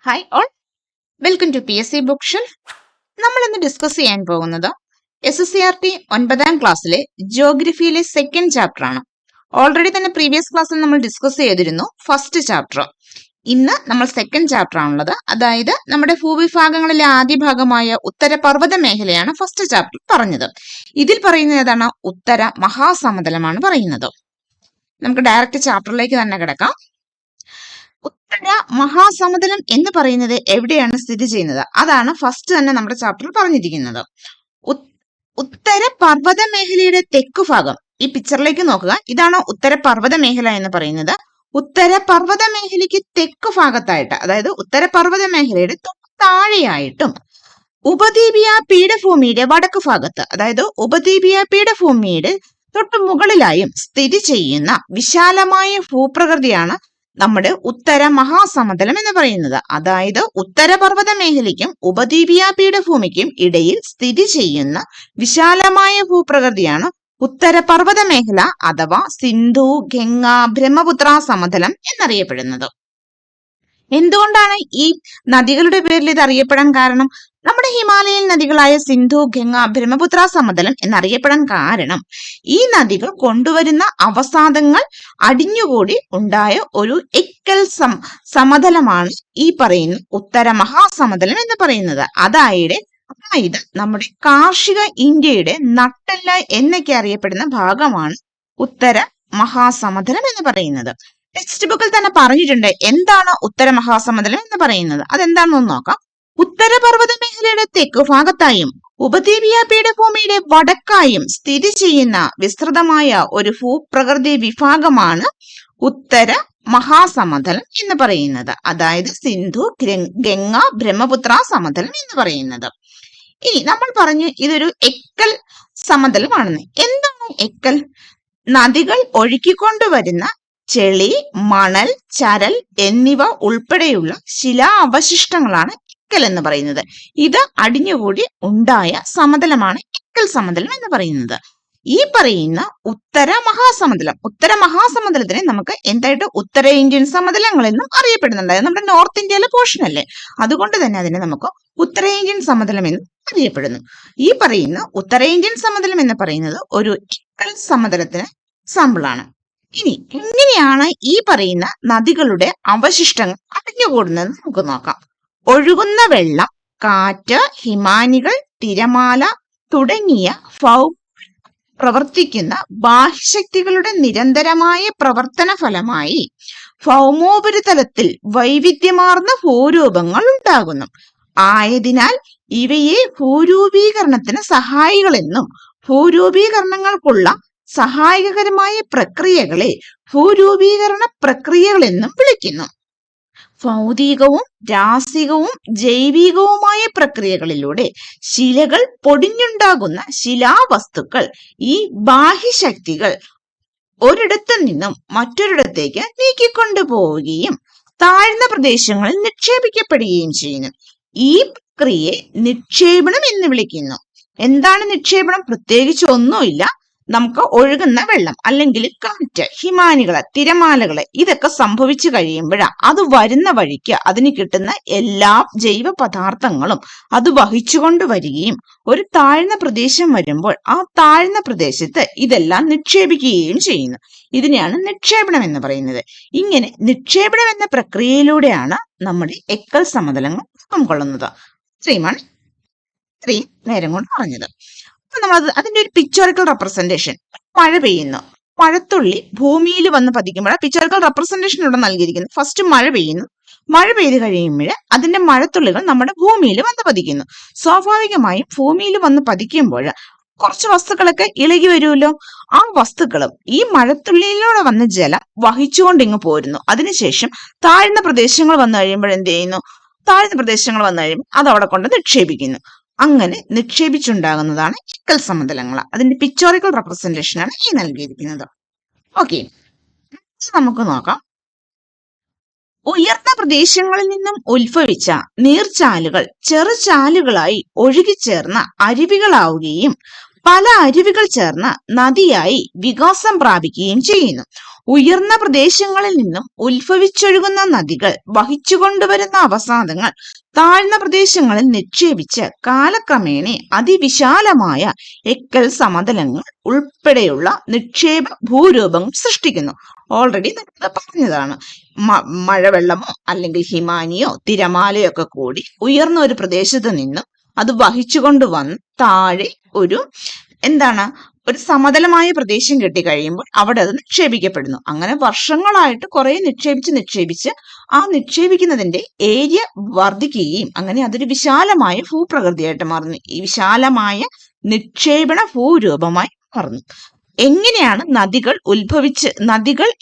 Hi all, welcome to PSC book shelf. നമ്മൾ ഇന്ന് discuss ചെയ്യാൻ പോകുന്നത് SSCRT 9ാം ക്ലാസ്സിലെ ജിയോഗ്രഫിയിലെ സെക്കൻഡ് ചാപ്റ്റർ ആണ്. ഓൾറെഡി തന്നെ പ്രീവിയസ് ക്ലാസ്സിൽ നമ്മൾ ഡിസ്കസ് ചെയ്തിരുന്നു ഫസ്റ്റ് ചാപ്റ്റർ. ഇന്ന് നമ്മൾ സെക്കൻഡ് ചാപ്റ്റർ ആണുള്ളത്. അതായത് നമ്മുടെ ഭൂവിഭാഗങ്ങളിലെ ആദ്യ ഭാഗമായ ഉത്തരപർവ്വത മേഖലയാണ് ഫസ്റ്റ് ചാപ്റ്റർ പറഞ്ഞത്. ഇതിൽ പറയുന്നത് ഏതാണ്? ഉത്തര മഹാസമതലമാണ് പറയുന്നത്. നമുക്ക് ഡയറക്റ്റ് ചാപ്റ്ററിലേക്ക് തന്നെ കിടക്കാം. ഉത്തര മഹാസമതലം എന്ന് പറയുന്നത് എവിടെയാണ് സ്ഥിതി ചെയ്യുന്നത്? അതാണ് ഫസ്റ്റ് തന്നെ നമ്മുടെ ചാപ്റ്ററിൽ പറഞ്ഞിരിക്കുന്നത്. ഉത്തര പർവ്വത മേഖലയുടെ തെക്കു ഭാഗം, ഈ പിക്ചറിലേക്ക് നോക്കുക, ഇതാണ് ഉത്തര പർവ്വത മേഖല എന്ന് പറയുന്നത്. ഉത്തര പർവ്വത മേഖലയ്ക്ക് തെക്കു ഭാഗത്തായിട്ട്, അതായത് ഉത്തര പർവ്വത മേഖലയുടെ താഴെയായിട്ടും ഉപദ്വീപീയ പീഠഭൂമിയുടെ വടക്കു ഭാഗത്ത്, അതായത് ഉപദ്വീപീയ പീഠഭൂമിയുടെ തൊട്ടു മുകളിലായും സ്ഥിതി ചെയ്യുന്ന വിശാലമായ ഭൂപ്രകൃതിയാണ് നമ്മുടെ ഉത്തര മഹാസമതലം എന്ന് പറയുന്നത്. അതായത് ഉത്തരപർവ്വത മേഖലയ്ക്കും ഉപദ്വീപീയ പീഠഭൂമിക്കും ഇടയിൽ സ്ഥിതി ചെയ്യുന്ന വിശാലമായ ഭൂപ്രകൃതിയാണ് ഉത്തരപർവ്വത മേഖല അഥവാ സിന്ധു, ഗംഗ, ബ്രഹ്മപുത്ര സമതലം എന്നറിയപ്പെടുന്നത്. എന്തുകൊണ്ടാണ് ഈ നദികളുടെ പേരിൽ ഇത് അറിയപ്പെടാൻ കാരണം? നമ്മുടെ ഹിമാലയൻ നദികളായ സിന്ധു, ഗംഗ, ബ്രഹ്മപുത്ര സമതലം എന്നറിയപ്പെടാൻ കാരണം ഈ നദികൾ കൊണ്ടുവരുന്ന അവസാദങ്ങൾ അടിഞ്ഞുകൂടി ഉണ്ടായ ഒരു എക്കൽ സമതലമാണ് ഈ പറയുന്ന ഉത്തര മഹാസമതലം എന്ന് പറയുന്നത്. അതായത് നമ്മുടെ കാർഷിക ഇന്ത്യയുടെ നട്ടെല്ല എന്നൊക്കെ അറിയപ്പെടുന്ന ഭാഗമാണ് ഉത്തര മഹാസമതലം എന്ന് പറയുന്നത്. ടെക്സ്റ്റ് ബുക്കിൽ തന്നെ പറഞ്ഞിട്ടുണ്ട് എന്താണ് ഉത്തര മഹാസമതലം എന്ന് പറയുന്നത്. അതെന്താണെന്ന് നോക്കാം. ഉത്തരപർവ്വത മേഖലയുടെ തെക്കു ഭാഗത്തായും ഉപദ്വീപീയ പീഠഭൂമിയുടെ വടക്കായും സ്ഥിതി ചെയ്യുന്ന വിസ്തൃതമായ ഒരു ഭൂപ്രകൃതി വിഭാഗമാണ് ഉത്തര മഹാസമതലം എന്ന് പറയുന്നത്. അതായത് സിന്ധു, ഗംഗ, ബ്രഹ്മപുത്ര സമതലം എന്ന് പറയുന്നത്. ഇനി നമ്മൾ പറഞ്ഞു ഇതൊരു എക്കൽ സമതലമാണെന്ന്. എന്താണ് എക്കൽ? നദികൾ ഒഴുക്കിക്കൊണ്ടുവരുന്ന ചെളി, മണൽ, ചരൽ എന്നിവ ഉൾപ്പെടെയുള്ള ശിലാ അവശിഷ്ടങ്ങളാണ് എക്കൽ എന്ന് പറയുന്നത്. ഇത് അടിഞ്ഞുകൂടി ഉണ്ടായ സമതലമാണ് എക്കൽ സമതലം എന്ന് പറയുന്നത്. ഈ പറയുന്ന ഉത്തര മഹാസമതലത്തിനെ നമുക്ക് എന്തായിട്ട് ഉത്തരേന്ത്യൻ സമതലങ്ങൾ എന്നും അറിയപ്പെടുന്നുണ്ട്. നമ്മുടെ നോർത്ത് ഇന്ത്യയിലെ പോർഷൻ അല്ലേ, അതുകൊണ്ട് തന്നെ അതിനെ നമുക്ക് ഉത്തരേന്ത്യൻ സമതലം എന്നും അറിയപ്പെടുന്നു. ഈ പറയുന്ന ഉത്തരേന്ത്യൻ സമതലം എന്ന് പറയുന്നത് ഒരു എക്കൽ സമതലത്തിന് സാമ്പിളാണ്. ഇനി എങ്ങനെയാണ് ഈ പറയുന്ന നദികളുടെ അവശിഷ്ടങ്ങൾ അടിഞ്ഞുകൂടുന്നത് നമുക്ക് നോക്കാം. ഒഴുകുന്ന വെള്ളം, കാറ്റ്, ഹിമാനികൾ, തിരമാല തുടങ്ങിയ പ്രവർത്തിക്കുന്ന ബാഹ്യശക്തികളുടെ നിരന്തരമായ പ്രവർത്തന ഫലമായി ഭൗമോപരിതലത്തിൽ വൈവിധ്യമാർന്ന ഭൂരൂപങ്ങൾ ഉണ്ടാകുന്നു. ആയതിനാൽ ഇവയെ ഭൂരൂപീകരണത്തിന് സഹായികളെന്നും ഭൂരൂപീകരണങ്ങൾക്കുള്ള സഹായകരമായ പ്രക്രിയകളെ ഭൂരൂപീകരണ പ്രക്രിയകളെന്നും വിളിക്കുന്നു. ഭൗതികവും രാസികവും ജൈവികവുമായ പ്രക്രിയകളിലൂടെ ശിലകൾ പൊടിഞ്ഞുണ്ടാകുന്ന ശിലാവസ്തുക്കൾ, ഈ ബാഹ്യശക്തികൾ ഒരിടത്തു നിന്നും മറ്റൊരിടത്തേക്ക് നീക്കിക്കൊണ്ടുപോവുകയും താഴ്ന്ന പ്രദേശങ്ങളിൽ നിക്ഷേപിക്കപ്പെടുകയും ചെയ്യുന്നു. ഈ പ്രക്രിയയെ നിക്ഷേപണം എന്ന് വിളിക്കുന്നു. എന്താണ് നിക്ഷേപണം? പ്രത്യേകിച്ച് ഒന്നുമില്ല. നമുക്ക് ഒഴുകുന്ന വെള്ളം അല്ലെങ്കിൽ കാറ്റ്, ഹിമാനികള്, തിരമാലകള് ഇതൊക്കെ സംഭവിച്ചു കഴിയുമ്പോഴാണ് അത് വരുന്ന വഴിക്ക് അതിന് കിട്ടുന്ന എല്ലാ ജൈവ പദാർത്ഥങ്ങളും അത് വഹിച്ചുകൊണ്ട് വരികയും ഒരു താഴ്ന്ന പ്രദേശം വരുമ്പോൾ ആ താഴ്ന്ന പ്രദേശത്ത് ഇതെല്ലാം നിക്ഷേപിക്കുകയും ചെയ്യുന്നു. ഇതിനെയാണ് നിക്ഷേപണം എന്ന് പറയുന്നത്. ഇങ്ങനെ നിക്ഷേപണം എന്ന പ്രക്രിയയിലൂടെയാണ് നമ്മുടെ എക്കൽ സമതലങ്ങൾ ഉൾക്കൊള്ളുന്നത്. ഇത്രയും നേരം കൊണ്ട് പറഞ്ഞത്. നമ്മൾ അതിന്റെ ഒരു പിക്ചോറിക്കൽ റെപ്രസെന്റേഷൻ. മഴ പെയ്യുന്നു, മഴത്തുള്ളി ഭൂമിയിൽ വന്ന് പതിക്കുമ്പോൾ പിക്ചോറിക്കൽ റെപ്രസെന്റേഷൻ ഇവിടെ നൽകിയിരിക്കുന്നു. ഫസ്റ്റ് മഴ പെയ്യുന്നു, മഴ പെയ്ത് കഴിയുമ്പോൾ അതിന്റെ മഴത്തുള്ളികൾ നമ്മുടെ ഭൂമിയിൽ വന്ന് പതിക്കുന്നു. സ്വാഭാവികമായും ഭൂമിയിൽ വന്ന് പതിക്കുമ്പോൾ കുറച്ച് വസ്തുക്കളൊക്കെ ഇളകി വരുമല്ലോ. ആ വസ്തുക്കളും ഈ മഴത്തുള്ളിയിലൂടെ വന്ന ജലം വഹിച്ചുകൊണ്ട് ഇങ്ങ് പോരുന്നു. അതിനുശേഷം താഴ്ന്ന പ്രദേശങ്ങൾ വന്നു കഴിയുമ്പോൾ എന്ത് ചെയ്യുന്നു? താഴ്ന്ന പ്രദേശങ്ങൾ വന്നു കഴിയുമ്പോൾ അത് അവിടെ കൊണ്ട് നിക്ഷേപിക്കുന്നു. അങ്ങനെ നിക്ഷേപിച്ചുണ്ടാകുന്നതാണ് എക്കൽ സമതലങ്ങൾ. അതിന്റെ പിക്ചോറിക്കൽ റെപ്രസെന്റേഷൻ ആണ് ഈ നൽകിയിരിക്കുന്നത്. ഓക്കെ, നമുക്ക് നോക്കാം. ഉയർന്ന പ്രദേശങ്ങളിൽ നിന്നും ഉത്ഭവിച്ച നീർച്ചാലുകൾ ചെറുചാലുകളായി ഒഴുകിച്ചേർന്ന അരുവികളാവുകയും പല അരുവികൾ ചേർന്ന് നദിയായി വികാസം പ്രാപിക്കുകയും ചെയ്യുന്നു. ഉയർന്ന പ്രദേശങ്ങളിൽ നിന്നും ഉത്ഭവിച്ചൊഴുകുന്ന നദികൾ വഹിച്ചുകൊണ്ടുവരുന്ന അവസാദങ്ങൾ താഴ്ന്ന പ്രദേശങ്ങളിൽ നിക്ഷേപിച്ച് കാലക്രമേണ അതിവിശാലമായ എക്കൽ സമതലങ്ങൾ ഉൾപ്പെടെയുള്ള നിക്ഷേപ ഭൂരൂപങ്ങൾ സൃഷ്ടിക്കുന്നു. ഓൾറെഡി നമ്മൾ പറഞ്ഞതാണ്. മഴവെള്ളമോ അല്ലെങ്കിൽ ഹിമാനിയോ തിരമാലയോ ഒക്കെ കൂടി ഉയർന്ന ഒരു പ്രദേശത്ത് നിന്നും അത് വഹിച്ചുകൊണ്ട് വന്ന് താഴെ ഒരു ഒരു സമതലമായ പ്രദേശം കെട്ടിക്കഴിയുമ്പോൾ അവിടെ അത് നിക്ഷേപിക്കപ്പെടുന്നു. അങ്ങനെ വർഷങ്ങളായിട്ട് കുറെ നിക്ഷേപിച്ച് ആ നിക്ഷേപിക്കുന്നതിന്റെ ഏരിയ വർദ്ധിക്കുകയും അങ്ങനെ അതൊരു വിശാലമായ ഭൂപ്രകൃതിയായിട്ട് മാറുന്നു. ഈ വിശാലമായ നിക്ഷേപണ ഭൂരൂപമായി മാറുന്നു. എങ്ങനെയാണ് നദികൾ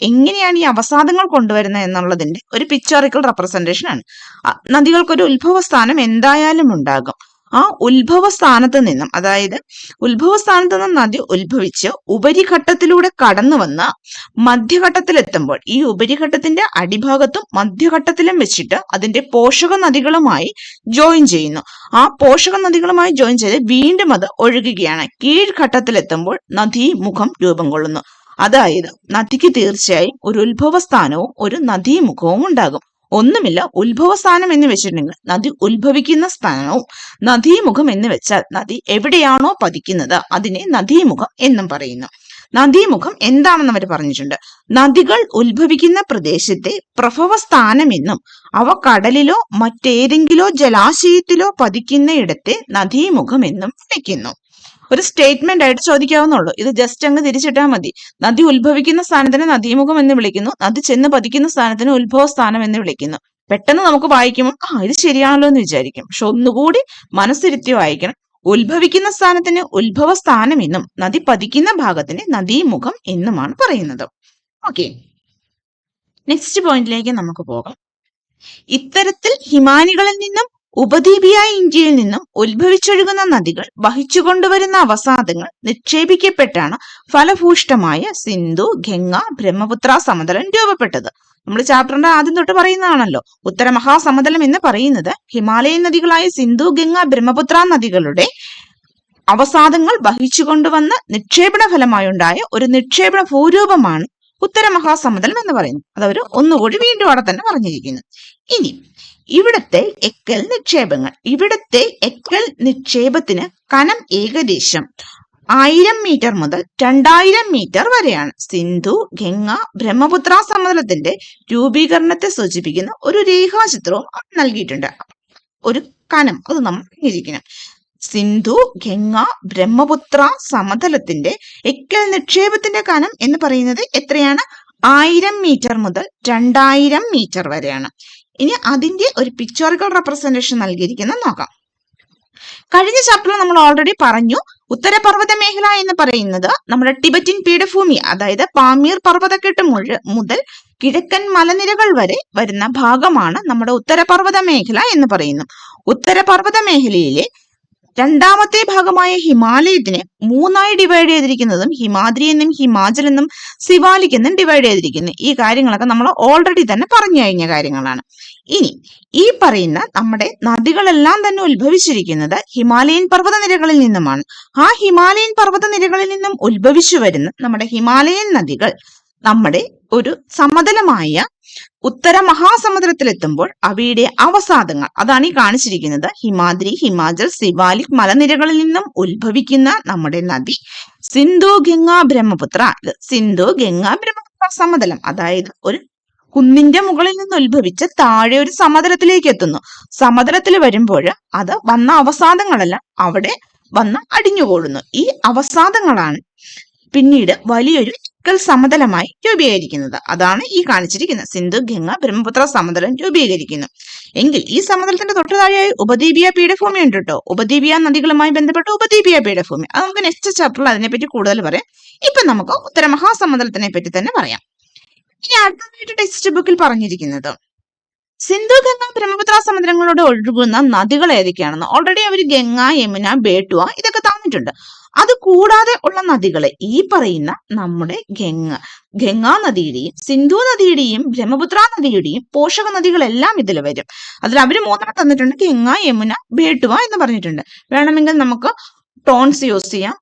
എങ്ങനെയാണ് ഈ അവസാദങ്ങൾ കൊണ്ടുവരുന്നത് എന്നുള്ളതിന്റെ ഒരു പിക്ചറിക്കൽ റെപ്രസെന്റേഷൻ ആണ്. നദികൾക്കൊരു ഉത്ഭവസ്ഥാനം എന്തായാലും ഉണ്ടാകും. ആ ഉത്ഭവസ്ഥാനത്ത് നിന്നും നദി ഉത്ഭവിച്ച് ഉപരിഘട്ടത്തിലൂടെ കടന്നു വന്ന് മധ്യഘട്ടത്തിലെത്തുമ്പോൾ ഈ ഉപരിഘട്ടത്തിന്റെ അടിഭാഗത്തും മധ്യഘട്ടത്തിലും വെച്ചിട്ട് അതിന്റെ പോഷക നദികളുമായി ജോയിൻ ചെയ്യുന്നു. ആ പോഷക നദികളുമായി ജോയിൻ ചെയ്ത് വീണ്ടും അത് ഒഴുകുകയാണ്. കീഴ്ഘട്ടത്തിലെത്തുമ്പോൾ നദീമുഖം രൂപം കൊള്ളുന്നു. അതായത് നദിക്ക് തീർച്ചയായും ഒരു ഉത്ഭവസ്ഥാനവും ഒരു നദീമുഖവും ഉണ്ടാകും. ഒന്നുമില്ല, ഉത്ഭവസ്ഥാനം എന്ന് വെച്ചിട്ടുണ്ടെങ്കിൽ നദി ഉത്ഭവിക്കുന്ന സ്ഥാനവും, നദീമുഖം എന്ന് വെച്ചാൽ നദി എവിടെയാണോ പതിക്കുന്നത് അതിനെ നദീമുഖം എന്നും പറയുന്നു. നദീമുഖം എന്താണെന്ന് അവർ പറഞ്ഞിട്ടുണ്ട്. നദികൾ ഉത്ഭവിക്കുന്ന പ്രദേശത്തെ പ്രഭവസ്ഥാനമെന്നും അവ കടലിലോ മറ്റേതെങ്കിലോ ജലാശയത്തിലോ പതിക്കുന്നയിടത്തെ നദീമുഖം എന്നും വിളിക്കുന്നു. ഒരു സ്റ്റേറ്റ്മെന്റ് ആയിട്ട് ചോദിക്കാവുന്നുള്ളൂ. ഇത് ജസ്റ്റ് അങ്ങ് തിരിച്ചിട്ടാൽ മതി. നദി ഉത്ഭവിക്കുന്ന സ്ഥാനത്തിന് നദീമുഖം എന്ന് വിളിക്കുന്നു, നദി ചെന്ന് പതിക്കുന്ന സ്ഥാനത്തിന് ഉത്ഭവസ്ഥാനം എന്ന് വിളിക്കുന്നു. പെട്ടെന്ന് നമുക്ക് വായിക്കുമ്പോൾ ഇത് ശരിയാണല്ലോ എന്ന് വിചാരിക്കും. പക്ഷെ ഒന്നുകൂടി മനസ്സിരുത്തി വായിക്കണം. ഉത്ഭവിക്കുന്ന സ്ഥാനത്തിന് ഉത്ഭവസ്ഥാനം എന്നും നദി പതിക്കുന്ന ഭാഗത്തിന് നദീമുഖം എന്നുമാണ് പറയുന്നത്. ഓക്കെ, നെക്സ്റ്റ് പോയിന്റിലേക്ക് നമുക്ക് പോകാം. ഇത്തരത്തിൽ ഹിമാനികളിൽ നിന്നും ഉപദ്വീപിയായ ഇന്ത്യയിൽ നിന്നും ഉത്ഭവിച്ചൊഴുകുന്ന നദികൾ വഹിച്ചുകൊണ്ടുവരുന്ന അവസാദങ്ങൾ നിക്ഷേപിക്കപ്പെട്ടാണ് ഫലഭൂഷ്ടമായ സിന്ധു, ഗംഗ, ബ്രഹ്മപുത്ര സമതലം രൂപപ്പെട്ടത്. നമ്മൾ ചാപ്റ്ററിന്റെ ആദ്യം തൊട്ട് പറയുന്നതാണല്ലോ. ഉത്തര മഹാസമതലം എന്ന് പറയുന്നത് ഹിമാലയൻ നദികളായ സിന്ധു, ഗംഗ, ബ്രഹ്മപുത്ര നദികളുടെ അവസാദങ്ങൾ വഹിച്ചുകൊണ്ടുവന്ന നിക്ഷേപണ ഫലമായുണ്ടായ ഒരു നിക്ഷേപണ ഭൂരൂപമാണ് ഉത്തര മഹാസമതലം എന്ന് പറയുന്നത്. അതവർ ഒന്നുകൂടി വീണ്ടും അവിടെ തന്നെ പറഞ്ഞിരിക്കുന്നു. ഇനി ഇവിടത്തെ എക്കൽ നിക്ഷേപത്തിന് കനം ഏകദേശം 1000 മീറ്റർ മുതൽ 2000 മീറ്റർ വരെയാണ്. സിന്ധു, ഗംഗ, ബ്രഹ്മപുത്ര സമതലത്തിന്റെ രൂപീകരണത്തെ സൂചിപ്പിക്കുന്ന ഒരു രേഖാചിത്രവും നൽകിയിട്ടുണ്ട്. ഒരു കനം അത് നമ്മൾ അറിഞ്ഞിരിക്കണം. സിന്ധു, ഗംഗ, ബ്രഹ്മപുത്ര സമതലത്തിന്റെ എക്കൽ നിക്ഷേപത്തിന്റെ കനം എന്ന് പറയുന്നത് എത്രയാണ്? 1000 മീറ്റർ മുതൽ 2000 മീറ്റർ വരെയാണ്. ഇനി അതിന്റെ ഒരു പിക്ചറിക്കൽ റെപ്രസെന്റേഷൻ നൽകിയിരിക്കുന്നത് നോക്കാം. കഴിഞ്ഞ ചാപ്റ്ററിൽ നമ്മൾ ഓൾറെഡി പറഞ്ഞു, ഉത്തരപർവ്വത മേഖല എന്ന് പറയുന്നത് നമ്മുടെ ടിബറ്റിൻ പീഠഭൂമി, അതായത് പാമീർ പർവ്വതക്കെട്ട് മുതൽ കിഴക്കൻ മലനിരകൾ വരെ വരുന്ന ഭാഗമാണ് നമ്മുടെ ഉത്തരപർവ്വത മേഖല എന്ന് പറയുന്നു. ഉത്തരപർവ്വത മേഖലയിലെ രണ്ടാമത്തെ ഭാഗമായ ഹിമാലയത്തിനെ 3ആയി ഡിവൈഡ് ചെയ്തിരിക്കുന്നതും ഹിമാദ്രി എന്നും ഹിമാചൽ എന്നും സിവാലിക് എന്നും ഡിവൈഡ് ചെയ്തിരിക്കുന്നു. ഈ കാര്യങ്ങളൊക്കെ നമ്മൾ ഓൾറെഡി തന്നെ പറഞ്ഞു കഴിഞ്ഞ കാര്യങ്ങളാണ്. ഇനി ഈ പറയുന്ന നമ്മുടെ നദികളെല്ലാം തന്നെ ഉത്ഭവിച്ചിരിക്കുന്നത് ഹിമാലയൻ പർവ്വതനിരകളിൽ നിന്നുമാണ്. ആ ഹിമാലയൻ പർവ്വതനിരകളിൽ നിന്നും ഉത്ഭവിച്ചു വരുന്ന നമ്മുടെ ഹിമാലയൻ നദികൾ നമ്മുടെ ഒരു സമതലമായ ഉത്തര മഹാസമുദ്രത്തിലെത്തുമ്പോൾ അവയുടെ അവസാദങ്ങൾ അതാണ് ഈ കാണിച്ചിരിക്കുന്നത്. ഹിമാദ്രി, ഹിമാചൽ, സിവാലിക് മലനിരകളിൽ നിന്നും ഉത്ഭവിക്കുന്ന നമ്മുടെ നദി സിന്ധു, ഗംഗ, ബ്രഹ്മപുത്ര. സിന്ധു, ഗംഗ, ബ്രഹ്മപുത്ര സമതലം, അതായത് ഒരു കുന്നിന്റെ മുകളിൽ നിന്ന് ഉത്ഭവിച്ച് താഴെ ഒരു സമതലത്തിലേക്ക് എത്തുന്നു. സമതലത്തിൽ വരുമ്പോൾ അത് വന്ന അവസാദങ്ങളെല്ലാം അവിടെ വന്ന് അടിഞ്ഞുകൂടുന്നു. ഈ അവസാദങ്ങളാണ് പിന്നീട് വലിയൊരു എക്കൽ സമതലമായി രൂപീകരിക്കുന്നത്. അതാണ് ഈ കാണിച്ചിരിക്കുന്നത്. സിന്ധു, ഗംഗ, ബ്രഹ്മപുത്ര സമതലം രൂപീകരിക്കുന്നു. എങ്കിൽ ഈ സമതലത്തിന്റെ തൊട്ടു താഴെയായി ഉപദ്വീപീയ പീഠഭൂമി ഉണ്ട് കേട്ടോ. ഉപദ്വീപീയ നദികളുമായി ബന്ധപ്പെട്ട ഉപദ്വീപീയ പീഠഭൂമി, അത് നമുക്ക് നെക്സ്റ്റ് ചാപ്റ്ററിൽ അതിനെപ്പറ്റി കൂടുതൽ പറയാം. ഇപ്പൊ നമുക്ക് ഉത്തര മഹാസമതലത്തിനെ പറ്റി തന്നെ പറയാം. ഇനി അടുത്തതായിട്ട് ടെക്സ്റ്റ് ബുക്കിൽ പറഞ്ഞിരിക്കുന്നത് സിന്ധു, ഗംഗ, ബ്രഹ്മപുത്ര സമതലങ്ങളോട് ഒഴുകുന്ന നദികൾ ഏതൊക്കെയാണെന്ന് ഓൾറെഡി അവർ ഗംഗ, യമുന, ബേട്ടുവ ഇതൊക്കെ തന്നിട്ടുണ്ട്. അത് കൂടാതെ ഉള്ള നദികളെ ഈ പറയുന്ന നമ്മുടെ ഗംഗാ നദിയുടെയും സിന്ധു നദിയുടെയും ബ്രഹ്മപുത്ര നദിയുടെയും പോഷക നദികളെല്ലാം ഇതിൽ വരും. അതിൽ അവർ 3 തന്നിട്ടുണ്ട്, ഗംഗ, യമുന, ബേട്ടുവ എന്ന് പറഞ്ഞിട്ടുണ്ട്. വേണമെങ്കിൽ നമുക്ക് ടോൺസ് യൂസ് ചെയ്യാം.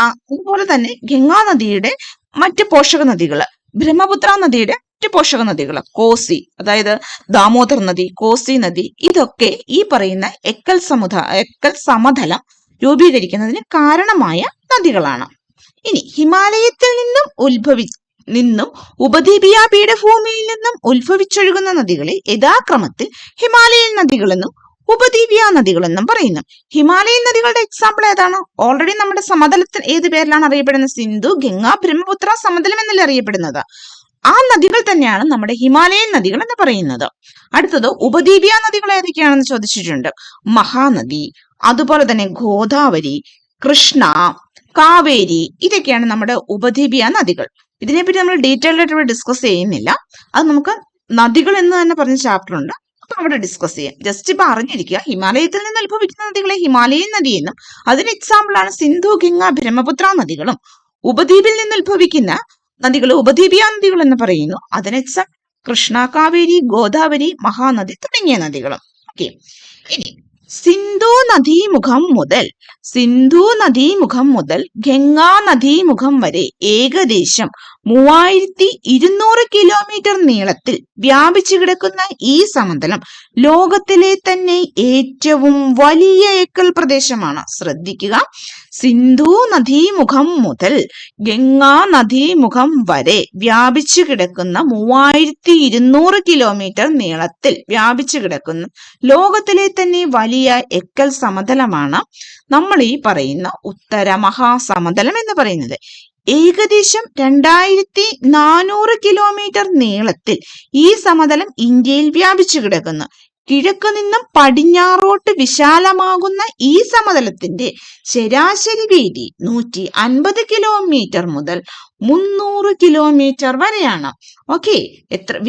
അതുപോലെ തന്നെ ഗംഗാ നദിയുടെ മറ്റ് പോഷക നദികള്, ബ്രഹ്മപുത്ര നദിയുടെ മറ്റ് പോഷക നദികള്, കോസി അതായത് ദാമോദർ നദി, കോസി നദി, ഇതൊക്കെ ഈ പറയുന്ന എക്കൽ സമതലം രൂപീകരിക്കുന്നതിന് കാരണമായ നദികളാണ്. ഇനി ഹിമാലയത്തിൽ നിന്നും ഉപദ്വീപീയ പീഠഭൂമിയിൽ നിന്നും ഉത്ഭവിച്ചൊഴുകുന്ന നദികളെ യഥാക്രമത്തിൽ ഹിമാലയൻ നദികളെന്നും ഉപദ്വീപീയ നദികളെന്നും പറയുന്നു. ഹിമാലയൻ നദികളുടെ എക്സാമ്പിൾ ഏതാണ്? ഓൾറെഡി നമ്മുടെ സമതലത്തിൽ ഏത് പേരിലാണ് അറിയപ്പെടുന്നത്? സിന്ധു, ഗംഗ, ബ്രഹ്മപുത്ര സമതലം എന്നല്ലേ അറിയപ്പെടുന്നത്. ആ നദികൾ തന്നെയാണ് നമ്മുടെ ഹിമാലയൻ നദികൾ എന്ന് പറയുന്നത്. അടുത്തത് ഉപദ്വീപീയ നദികൾ ഏതൊക്കെയാണെന്ന് ചോദിച്ചിട്ടുണ്ട്. മഹാനദി, അതുപോലെ തന്നെ ഗോദാവരി, കൃഷ്ണ, കാവേരി, ഇതൊക്കെയാണ് നമ്മുടെ ഉപദ്വീപീയ നദികൾ. ഇതിനെപ്പറ്റി നമ്മൾ ഡീറ്റെയിൽഡ് ആയിട്ട് ഇവിടെ ഡിസ്കസ് ചെയ്യുന്നില്ല. അത് നമുക്ക് നദികൾ എന്ന് തന്നെ പറഞ്ഞ ചാപ്റ്റർ ഉണ്ട്, അപ്പൊ അവിടെ ഡിസ്കസ് ചെയ്യാം. ജസ്റ്റ് ഇപ്പൊ അറിഞ്ഞിരിക്കുക, ഹിമാലയത്തിൽ നിന്ന് ഉത്ഭവിക്കുന്ന നദികളെ ഹിമാലയൻ നദി എന്നും അതിന് എക്സാമ്പിൾ ആണ് സിന്ധു, ഗംഗ, ബ്രഹ്മപുത്ര നദികളും. ഉപദ്വീപിൽ നിന്ന് ഉത്ഭവിക്കുന്ന നദികൾ ഉപദ്വീപീയ നദികൾ എന്ന് പറയുന്നു. അതിന് എക്സാമ്പിൾ കൃഷ്ണ, കാവേരി, ഗോദാവരി, മഹാനദി തുടങ്ങിയ നദികളും. ഓക്കെ, ഇനി സിന്ധു നദീമുഖം മുതൽ ഗംഗാ നദീമുഖം വരെ ഏകദേശം 3200 കിലോമീറ്റർ നീളത്തിൽ വ്യാപിച്ചു കിടക്കുന്ന ഈ സമതലം ലോകത്തിലെ തന്നെ ഏറ്റവും വലിയ എക്കൽ പ്രദേശമാണ്. ശ്രദ്ധിക്കുക, സിന്ധു നദീമുഖം മുതൽ ഗംഗാ നദീമുഖം വരെ വ്യാപിച്ചു കിടക്കുന്ന 3200 കിലോമീറ്റർ നീളത്തിൽ വ്യാപിച്ചു കിടക്കുന്ന ലോകത്തിലെ തന്നെ വലിയ എക്കൽ സമതലമാണ് നമ്മൾ ഈ പറയുന്ന ഉത്തര മഹാസമതലം എന്ന് പറയുന്നത്. ഏകദേശം 2400 കിലോമീറ്റർ നീളത്തിൽ ഈ സമതലം ഇന്ത്യയിൽ വ്യാപിച്ചു കിടക്കുന്നു. കിഴക്ക് നിന്നും പടിഞ്ഞാറോട്ട് വിശാലമാകുന്ന ഈ സമതലത്തിന്റെ ശരാശരി വീതി 150 കിലോമീറ്റർ മുതൽ 300 കിലോമീറ്റർ വരെയാണ്. ഓക്കെ,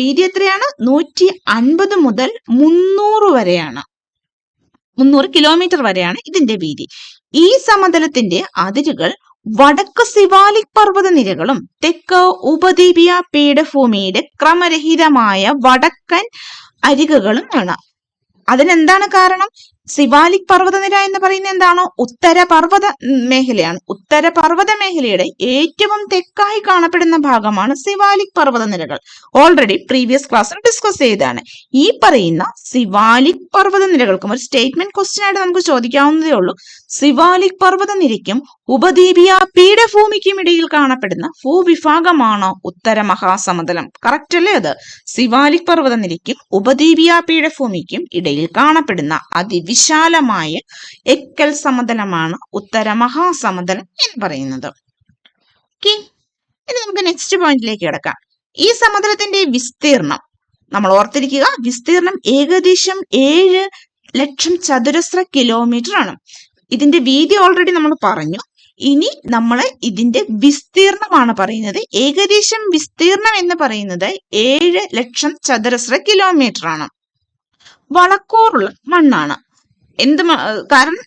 വീതി എത്രയാണ്? 150 മുതൽ 300 വരെയാണ്. 300 കിലോമീറ്റർ വരെയാണ് ഇതിന്റെ വീതി. ഈ സമതലത്തിന്റെ അതിരുകൾ വടക്ക് സിവാലിക് പർവ്വതനിരകളും തെക്ക് ഉപദ്വീപീയ പീഠഭൂമിയുടെ ക്രമരഹിതമായ വടക്കൻ അരികുകളും ആണ്. അതിനെന്താണ് കാരണം? സിവാലിക് പർവ്വതനിര എന്ന് പറയുന്നത് എന്താണ്? ഉത്തരപർവ്വത മേഖലയാണ്. ഉത്തരപർവ്വത മേഖലയുടെ ഏറ്റവും തെക്കായി കാണപ്പെടുന്ന ഭാഗമാണ് സിവാലിക് പർവ്വതനിരകൾ. ഓൾറെഡി പ്രീവിയസ് ക്ലാസ്സിൽ ഡിസ്കസ് ചെയ്തതാണ്. ഈ പറയുന്ന സിവാലിക് പർവ്വതനിരകൾക്കും ഒരു സ്റ്റേറ്റ്മെന്റ് ക്വസ്റ്റ്യൻ ആയിട്ട് നമുക്ക് ചോദിക്കാവുന്നതേ ഉള്ളൂ. സിവാലിക് പർവ്വതനിരയ്ക്കും ഉപദ്വീപീയ പീഠഭൂമിക്കും ഇടയിൽ കാണപ്പെടുന്ന ഭൂവിഭാഗമാണ് ഉത്തര മഹാസമതലം. കറക്റ്റ് അല്ലേ? അത് സിവാലിക് പർവ്വതനിരയ്ക്കും ഉപദ്വീപീയ പീഠഭൂമിക്കും ഇടയിൽ കാണപ്പെടുന്ന വിശാലമായ എക്കൽ സമതലമാണ് ഉത്തര മഹാസമതലം എന്ന് പറയുന്നത്. ഇനി നമുക്ക് നെക്സ്റ്റ് പോയിന്റിലേക്ക് കിടക്കാം. ഈ സമതലത്തിന്റെ വിസ്തീർണം നമ്മൾ ഓർത്തിരിക്കുക. വിസ്തീർണം ഏകദേശം 7 ലക്ഷം ചതുരശ്ര കിലോമീറ്റർ ആണ്. ഇതിന്റെ വീതി ഓൾറെഡി നമ്മൾ പറഞ്ഞു. ഇനി നമ്മൾ ഇതിന്റെ വിസ്തീർണമാണ് പറയുന്നത്. ഏകദേശം വിസ്തീർണം എന്ന് പറയുന്നത് 7 ലക്ഷം ചതുരശ്ര കിലോമീറ്റർ ആണ്. വളക്കൂറുള്ള മണ്ണാണ്. കാരണം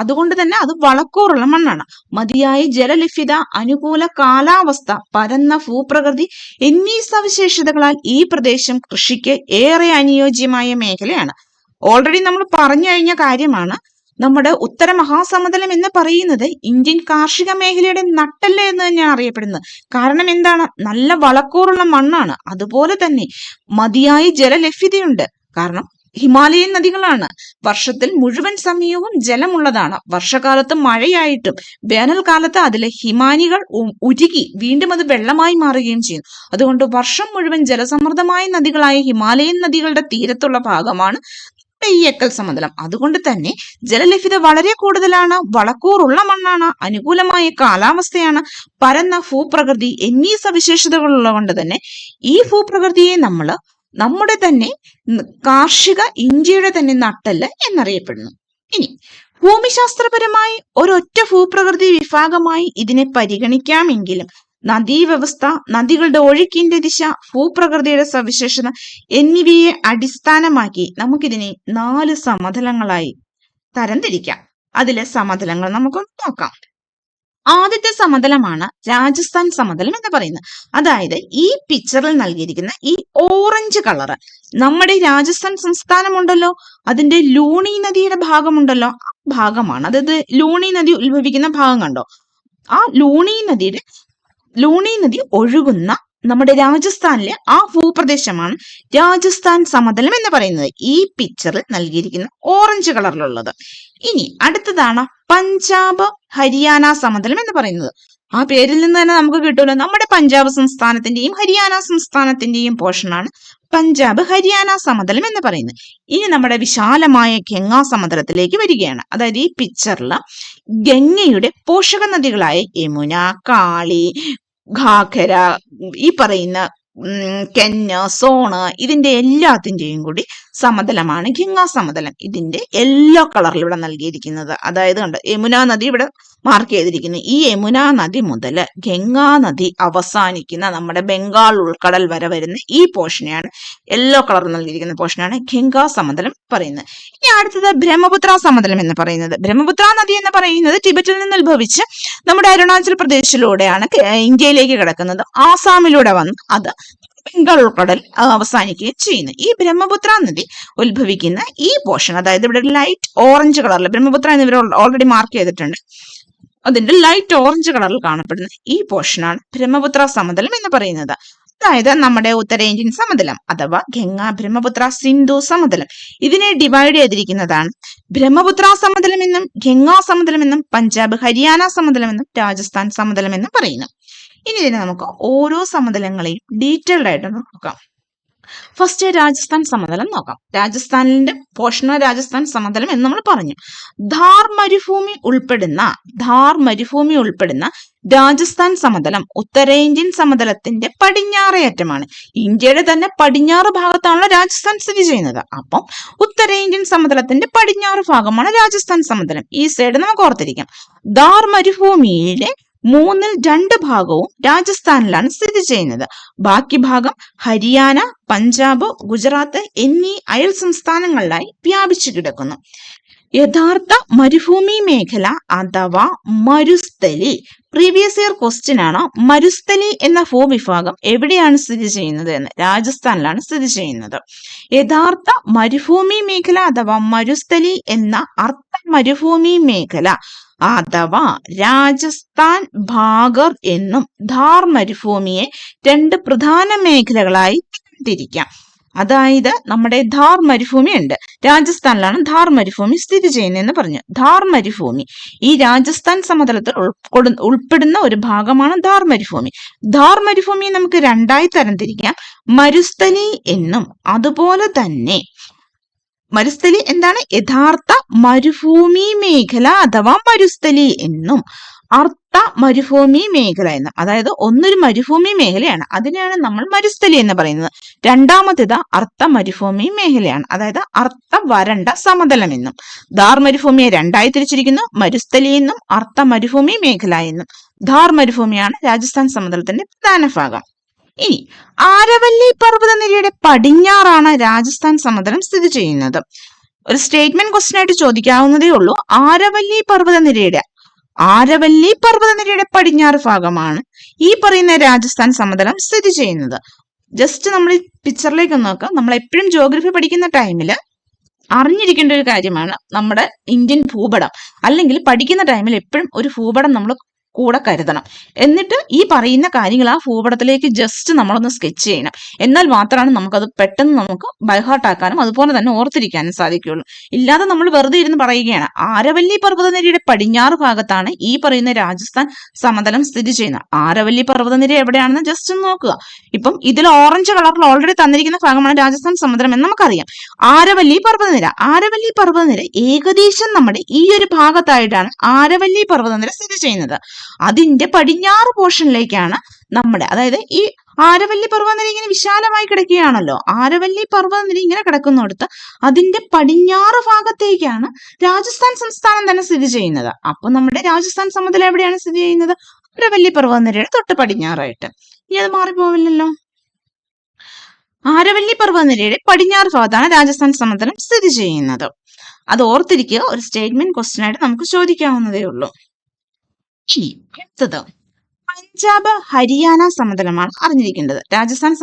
അതുകൊണ്ട് തന്നെ അത് വളക്കൂറുള്ള മണ്ണാണ്. മതിയായ ജലലഭ്യത, അനുകൂല കാലാവസ്ഥ, പരന്ന ഭൂപ്രകൃതി എന്നീ സവിശേഷതകളാൽ ഈ പ്രദേശം കൃഷിക്ക് ഏറെ അനുയോജ്യമായ മേഖലയാണ്. ഓൾറെഡി നമ്മൾ പറഞ്ഞു കഴിഞ്ഞ കാര്യമാണ്. നമ്മുടെ ഉത്തര മഹാസമതലം എന്ന് പറയുന്നത് ഇന്ത്യൻ കാർഷിക മേഖലയുടെ നട്ടെല്ല് എന്ന് തന്നെയാണ് അറിയപ്പെടുന്നത്. കാരണം എന്താണ്? നല്ല വളക്കൂറുള്ള മണ്ണാണ്. അതുപോലെ തന്നെ മതിയായ ജലലഭ്യതയുണ്ട്. കാരണം ഹിമാലയൻ നദികളാണ്. വർഷത്തിൽ മുഴുവൻ സമയവും ജലമുള്ളതാണ്. വർഷകാലത്ത് മഴയായിട്ടും വേനൽക്കാലത്ത് അതിലെ ഹിമാനികൾ ഉരുകി വീണ്ടും അത് വെള്ളമായി മാറുകയും ചെയ്യും. അതുകൊണ്ട് വർഷം മുഴുവൻ ജലസമൃദ്ധമായ നദികളായ ഹിമാലയൻ നദികളുടെ തീരത്തുള്ള ഭാഗമാണ് ഈ എക്കൽ സമതലം. അതുകൊണ്ട് തന്നെ ജലലഭ്യത വളരെ കൂടുതലാണ്. വളക്കൂറുള്ള മണ്ണാണ്. അനുകൂലമായ കാലാവസ്ഥയാണ്. പരന്ന ഭൂപ്രകൃതി എന്നീ സവിശേഷതകളുള്ളതുകൊണ്ട് തന്നെ ഈ ഭൂപ്രകൃതിയെ നമ്മുടെ തന്നെ ഇന്ത്യയുടെ തന്നെ നട്ടെല്ല് എന്നറിയപ്പെടുന്നു. ഇനി ഭൂമിശാസ്ത്രപരമായി ഒരൊറ്റ ഭൂപ്രകൃതി വിഭാഗമായി ഇതിനെ പരിഗണിക്കാമെങ്കിലും നദീവ്യവസ്ഥ, നദികളുടെ ഒഴുക്കിന്റെ ദിശ, ഭൂപ്രകൃതിയുടെ സവിശേഷത എന്നിവയെ അടിസ്ഥാനമാക്കി നമുക്കിതിനെ 4 സമതലങ്ങളായി തരംതിരിക്കാം. അതിലെ സമതലങ്ങൾ നമുക്കൊന്ന് നോക്കാം. ആദ്യത്തെ സമതലമാണ് രാജസ്ഥാൻ സമതലം എന്ന് പറയുന്നത്. അതായത് ഈ പിക്ചറിൽ നൽകിയിരിക്കുന്ന ഈ ഓറഞ്ച് കളറ് നമ്മുടെ രാജസ്ഥാൻ സംസ്ഥാനമുണ്ടല്ലോ, അതിന്റെ ലൂണി നദിയുടെ ഭാഗമുണ്ടല്ലോ, ആ ഭാഗമാണ്. അതായത് ലൂണി നദി ഉത്ഭവിക്കുന്ന ഭാഗം കണ്ടോ, ആ ലൂണി നദി ഒഴുകുന്ന നമ്മുടെ രാജസ്ഥാനിലെ ആ ഭൂപ്രദേശമാണ് രാജസ്ഥാൻ സമതലം എന്ന് പറയുന്നത്, ഈ പിക്ചറിൽ നൽകിയിരിക്കുന്ന ഓറഞ്ച് കളറിലുള്ളത്. ഇനി അടുത്തതാണ് പഞ്ചാബ് ഹരിയാന സമതലം എന്ന് പറയുന്നത്. ആ പേരിൽ നിന്ന് തന്നെ നമുക്ക് കിട്ടുമല്ലോ, നമ്മുടെ പഞ്ചാബ് സംസ്ഥാനത്തിന്റെയും ഹരിയാന സംസ്ഥാനത്തിന്റെയും പോർഷനാണ് പഞ്ചാബ് ഹരിയാന സമതലം എന്ന് പറയുന്നത്. ഇനി നമ്മുടെ വിശാലമായ ഗംഗാ സമതലത്തിലേക്ക് വരികയാണ്. അതായത് ഈ പിക്ചറിൽ ഗംഗയുടെ പോഷക നദികളായ യമുന, കാളി, ഘാഘര, ഈ പറയുന്ന കെന്ന്, സോണ്, ഇതിന്റെ എല്ലാത്തിന്റെയും കൂടി സമതലമാണ് ഗംഗാ സമതലം. ഇതിന്റെ യെല്ലോ കളറിൽ ഇവിടെ നൽകിയിരിക്കുന്നത്. അതായത് കണ്ട് യമുന നദി ഇവിടെ മാർക്ക് ചെയ്തിരിക്കുന്നു. ഈ യമുന നദി മുതൽ ഗംഗാ നദി അവസാനിക്കുന്ന നമ്മുടെ ബംഗാൾ ഉൾക്കടൽ വരെ വരുന്ന ഈ പോർഷനെയാണ്, യെല്ലോ കളറിൽ നൽകിയിരിക്കുന്ന പോർഷനാണ് ഗംഗാ സമതലം പറയുന്നത്. ഇനി അടുത്തത് ബ്രഹ്മപുത്ര സമതലം എന്ന് പറയുന്നത്. ബ്രഹ്മപുത്ര നദി എന്ന് പറയുന്നത് ടിബറ്റിൽ നിന്ന് ഉത്ഭവിച്ച് നമ്മുടെ അരുണാചൽ പ്രദേശിലൂടെയാണ് ഇന്ത്യയിലേക്ക് കിടക്കുന്നത്. ആസാമിലൂടെ വന്ന് അത് ബംഗാൾ ഉൾക്കടൽ അവസാനിക്കുകയും ചെയ്യുന്നു. ഈ ബ്രഹ്മപുത്ര നദി ഉത്ഭവിക്കുന്ന ഈ പോർഷൻ, അതായത് ഇവിടെ ലൈറ്റ് ഓറഞ്ച് കളറിൽ ബ്രഹ്മപുത്ര എന്നിവർ ഓൾറെഡി മാർക്ക് ചെയ്തിട്ടുണ്ട്, അതിന്റെ ലൈറ്റ് ഓറഞ്ച് കളറിൽ കാണപ്പെടുന്ന ഈ പോർഷനാണ് ബ്രഹ്മപുത്ര സമതലം എന്ന് പറയുന്നത്. അതായത് നമ്മുടെ ഉത്തരേന്ത്യൻ സമതലം അഥവാ ഗംഗ, ബ്രഹ്മപുത്ര, സിന്ധു സമതലം, ഇതിനെ ഡിവൈഡ് ചെയ്തിരിക്കുന്നതാണ് ബ്രഹ്മപുത്ര സമതലം എന്നും ഗംഗാ സമതലം എന്നും പഞ്ചാബ് ഹരിയാന സമതലം എന്നും രാജസ്ഥാൻ സമതലം എന്നും പറയുന്നു. ഇനി ഇതിനെ നമുക്ക് ഓരോ സമതലങ്ങളെയും ഡീറ്റെയിൽഡ് ആയിട്ട് നോക്കാം. ഫസ്റ്റ് രാജസ്ഥാൻ സമതലം നോക്കാം. രാജസ്ഥാനിന്റെ പോർഷനാണ് രാജസ്ഥാൻ സമതലം എന്ന് നമ്മൾ പറഞ്ഞു. ധാർ മരുഭൂമി ഉൾപ്പെടുന്ന രാജസ്ഥാൻ സമതലം ഉത്തരേന്ത്യൻ സമതലത്തിന്റെ പടിഞ്ഞാറേ അറ്റമാണ്. ഇന്ത്യയുടെ തന്നെ പടിഞ്ഞാറ് ഭാഗത്താണല്ലോ രാജസ്ഥാൻ സ്ഥിതി ചെയ്യുന്നത്. അപ്പം ഉത്തരേന്ത്യൻ സമതലത്തിന്റെ പടിഞ്ഞാറ് ഭാഗമാണ് രാജസ്ഥാൻ സമതലം. ഈ സൈഡ് നമുക്ക് ഓർത്തിരിക്കാം. ധാർ മരുഭൂമിയിലെ 2/3 ഭാഗവും രാജസ്ഥാനിലാണ് സ്ഥിതി ചെയ്യുന്നത്. ബാക്കി ഭാഗം ഹരിയാന, പഞ്ചാബ്, ഗുജറാത്ത് എന്നീ അയൽ സംസ്ഥാനങ്ങളിലായി വ്യാപിച്ചു കിടക്കുന്നു. യഥാർത്ഥ മരുഭൂമി മേഖല അഥവാ മരുസ്ഥലി, പ്രീവിയസ് ഇയർ ക്വസ്റ്റ്യൻ ആണ്. മരുസ്ഥലി എന്ന ഭൂവിഭാഗം എവിടെയാണ് സ്ഥിതി ചെയ്യുന്നത് എന്ന്? രാജസ്ഥാനിലാണ് സ്ഥിതി ചെയ്യുന്നത്. യഥാർത്ഥ മരുഭൂമി മേഖല അഥവാ മരുസ്ഥലി എന്ന അർത്ഥ മരുഭൂമി മേഖല അഥവാ രാജസ്ഥാൻ ഭാഗർ എന്നും ധാർ മരുഭൂമിയെ 2 പ്രധാന മേഖലകളായി തിരിക്കാം. അതായത് നമ്മുടെ ധാർ മരുഭൂമി ഉണ്ട്, രാജസ്ഥാനിലാണ് ധാർ മരുഭൂമി സ്ഥിതി ചെയ്യുന്നതെന്ന് പറഞ്ഞു. ധാർ മരുഭൂമി ഈ രാജസ്ഥാൻ സമതലത്തിൽ ഉൾപ്പെടുന്ന ഒരു ഭാഗമാണ് ധാർ മരുഭൂമി. ധാർ മരുഭൂമിയെ നമുക്ക് 2ആയി തരംതിരിക്കാം. മരുസ്ഥലി എന്നും അതുപോലെ തന്നെ മരുസ്ഥലി എന്താണ്? യഥാർത്ഥ മരുഭൂമി മേഖല അഥവാ മരുസ്ഥലി എന്നും അർത്ഥ മരുഭൂമി മേഖല എന്നും. അതായത് ഒന്നൊരു മരുഭൂമി മേഖലയാണ്, അതിനെയാണ് നമ്മൾ മരുസ്ഥലി എന്ന് പറയുന്നത്. രണ്ടാമത്തേത് അർത്ഥ മരുഭൂമി മേഖലയാണ്, അതായത് അർത്ഥ വരണ്ട സമതലം എന്നും. ധാർ മരുഭൂമിയെ 2ആയി തിരിച്ചിരിക്കുന്നു, മരുസ്ഥലി എന്നും അർത്ഥ മരുഭൂമി മേഖല എന്നും. ധാർ മരുഭൂമിയാണ് രാജസ്ഥാൻ സമതലത്തിന്റെ പ്രധാന ഭാഗം. ഇനി ആരവല്ലി പർവ്വതനിരയുടെ പടിഞ്ഞാറാണ് രാജസ്ഥാൻ സമതലം സ്ഥിതി ചെയ്യുന്നത്. ഒരു സ്റ്റേറ്റ്മെന്റ് ക്വസ്റ്റ്യൻ ആയിട്ട് ചോദിക്കാവുന്നതേ ഉള്ളൂ. ആരവല്ലി പർവ്വതനിരയുടെ പടിഞ്ഞാറ് ഭാഗമാണ് ഈ പറയുന്ന രാജസ്ഥാൻ സമതലം സ്ഥിതി ചെയ്യുന്നത്. ജസ്റ്റ് നമ്മൾ ഈ പിക്ചറിലേക്ക് നോക്കാം. നമ്മൾ എപ്പോഴും ജോഗ്രഫി പഠിക്കുന്ന ടൈമിൽ അറിഞ്ഞിരിക്കേണ്ട ഒരു കാര്യമാണ് നമ്മുടെ ഇന്ത്യൻ ഭൂപടം, അല്ലെങ്കിൽ പഠിക്കുന്ന ടൈമിൽ എപ്പോഴും ഒരു ഭൂപടം നമ്മൾ കൂടെ കരുതണം. എന്നിട്ട് ഈ പറയുന്ന കാര്യങ്ങൾ ആ ഭൂപടത്തിലേക്ക് ജസ്റ്റ് നമ്മളൊന്ന് സ്കെച്ച് ചെയ്യണം. എന്നാൽ മാത്രമാണ് നമുക്കത് പെട്ടെന്ന് നമുക്ക് ബൈഹാർട്ടാക്കാനും അതുപോലെ തന്നെ ഓർത്തിരിക്കാനും സാധിക്കുകയുള്ളൂ. ഇല്ലാതെ നമ്മൾ വെറുതെ ഇരുന്ന് പറയുകയാണ്. ആരവല്ലി പർവ്വതനിരയുടെ പടിഞ്ഞാറ് ഭാഗത്താണ് ഈ പറയുന്ന രാജസ്ഥാൻ സമതലം സ്ഥിതി ചെയ്യുന്നത്. ആരവല്ലി പർവ്വതനിര എവിടെയാണെന്ന് ജസ്റ്റ് ഒന്ന് നോക്കുക. ഇപ്പം ഇതിൽ ഓറഞ്ച് കളറിൽ ഓൾറെഡി തന്നിരിക്കുന്ന ഭാഗമാണ് രാജസ്ഥാൻ സമതലം എന്ന് നമുക്കറിയാം. ആരവല്ലി പർവ്വതനിര ഏകദേശം നമ്മുടെ ഈ ഒരു ഭാഗത്തായിട്ടാണ് ആരവല്ലി പർവ്വതനിര സ്ഥിതി ചെയ്യുന്നത്. അതിന്റെ പടിഞ്ഞാറ് പോർഷനിലേക്കാണ് നമ്മുടെ, അതായത് ഈ ആരവല്ലി പർവ്വതനിര ഇങ്ങനെ വിശാലമായി കിടക്കുകയാണല്ലോ. ആരവല്ലി പർവ്വതനിര ഇങ്ങനെ കിടക്കുന്നിടത്ത് അതിന്റെ പടിഞ്ഞാറ് ഭാഗത്തേക്കാണ് രാജസ്ഥാൻ സംസ്ഥാനം തന്നെ സ്ഥിതി ചെയ്യുന്നത്. അപ്പൊ നമ്മുടെ രാജസ്ഥാൻ സമതലം എവിടെയാണ് സ്ഥിതി ചെയ്യുന്നത്? ആരവല്ലി പർവ്വതനിരയുടെ തൊട്ട് പടിഞ്ഞാറായിട്ട്. ഇനി അത് മാറിപ്പോവില്ലല്ലോ. ആരവല്ലി പർവ്വതനിരയുടെ പടിഞ്ഞാറ് ഭാഗത്താണ് രാജസ്ഥാൻ സമതലം സ്ഥിതി ചെയ്യുന്നത്. അത് ഓർത്തിരിക്കുക. ഒരു സ്റ്റേറ്റ്മെന്റ് ക്വസ്റ്റ്യൻ ആയിട്ട് നമുക്ക് ചോദിക്കാവുന്നതേ ഉള്ളൂ. ഇനി അടുത്തത് പഞ്ചാബ് ഹരിയാന സമതലമാണ് അറിഞ്ഞിരിക്കേണ്ടത്. രാജസ്ഥാൻ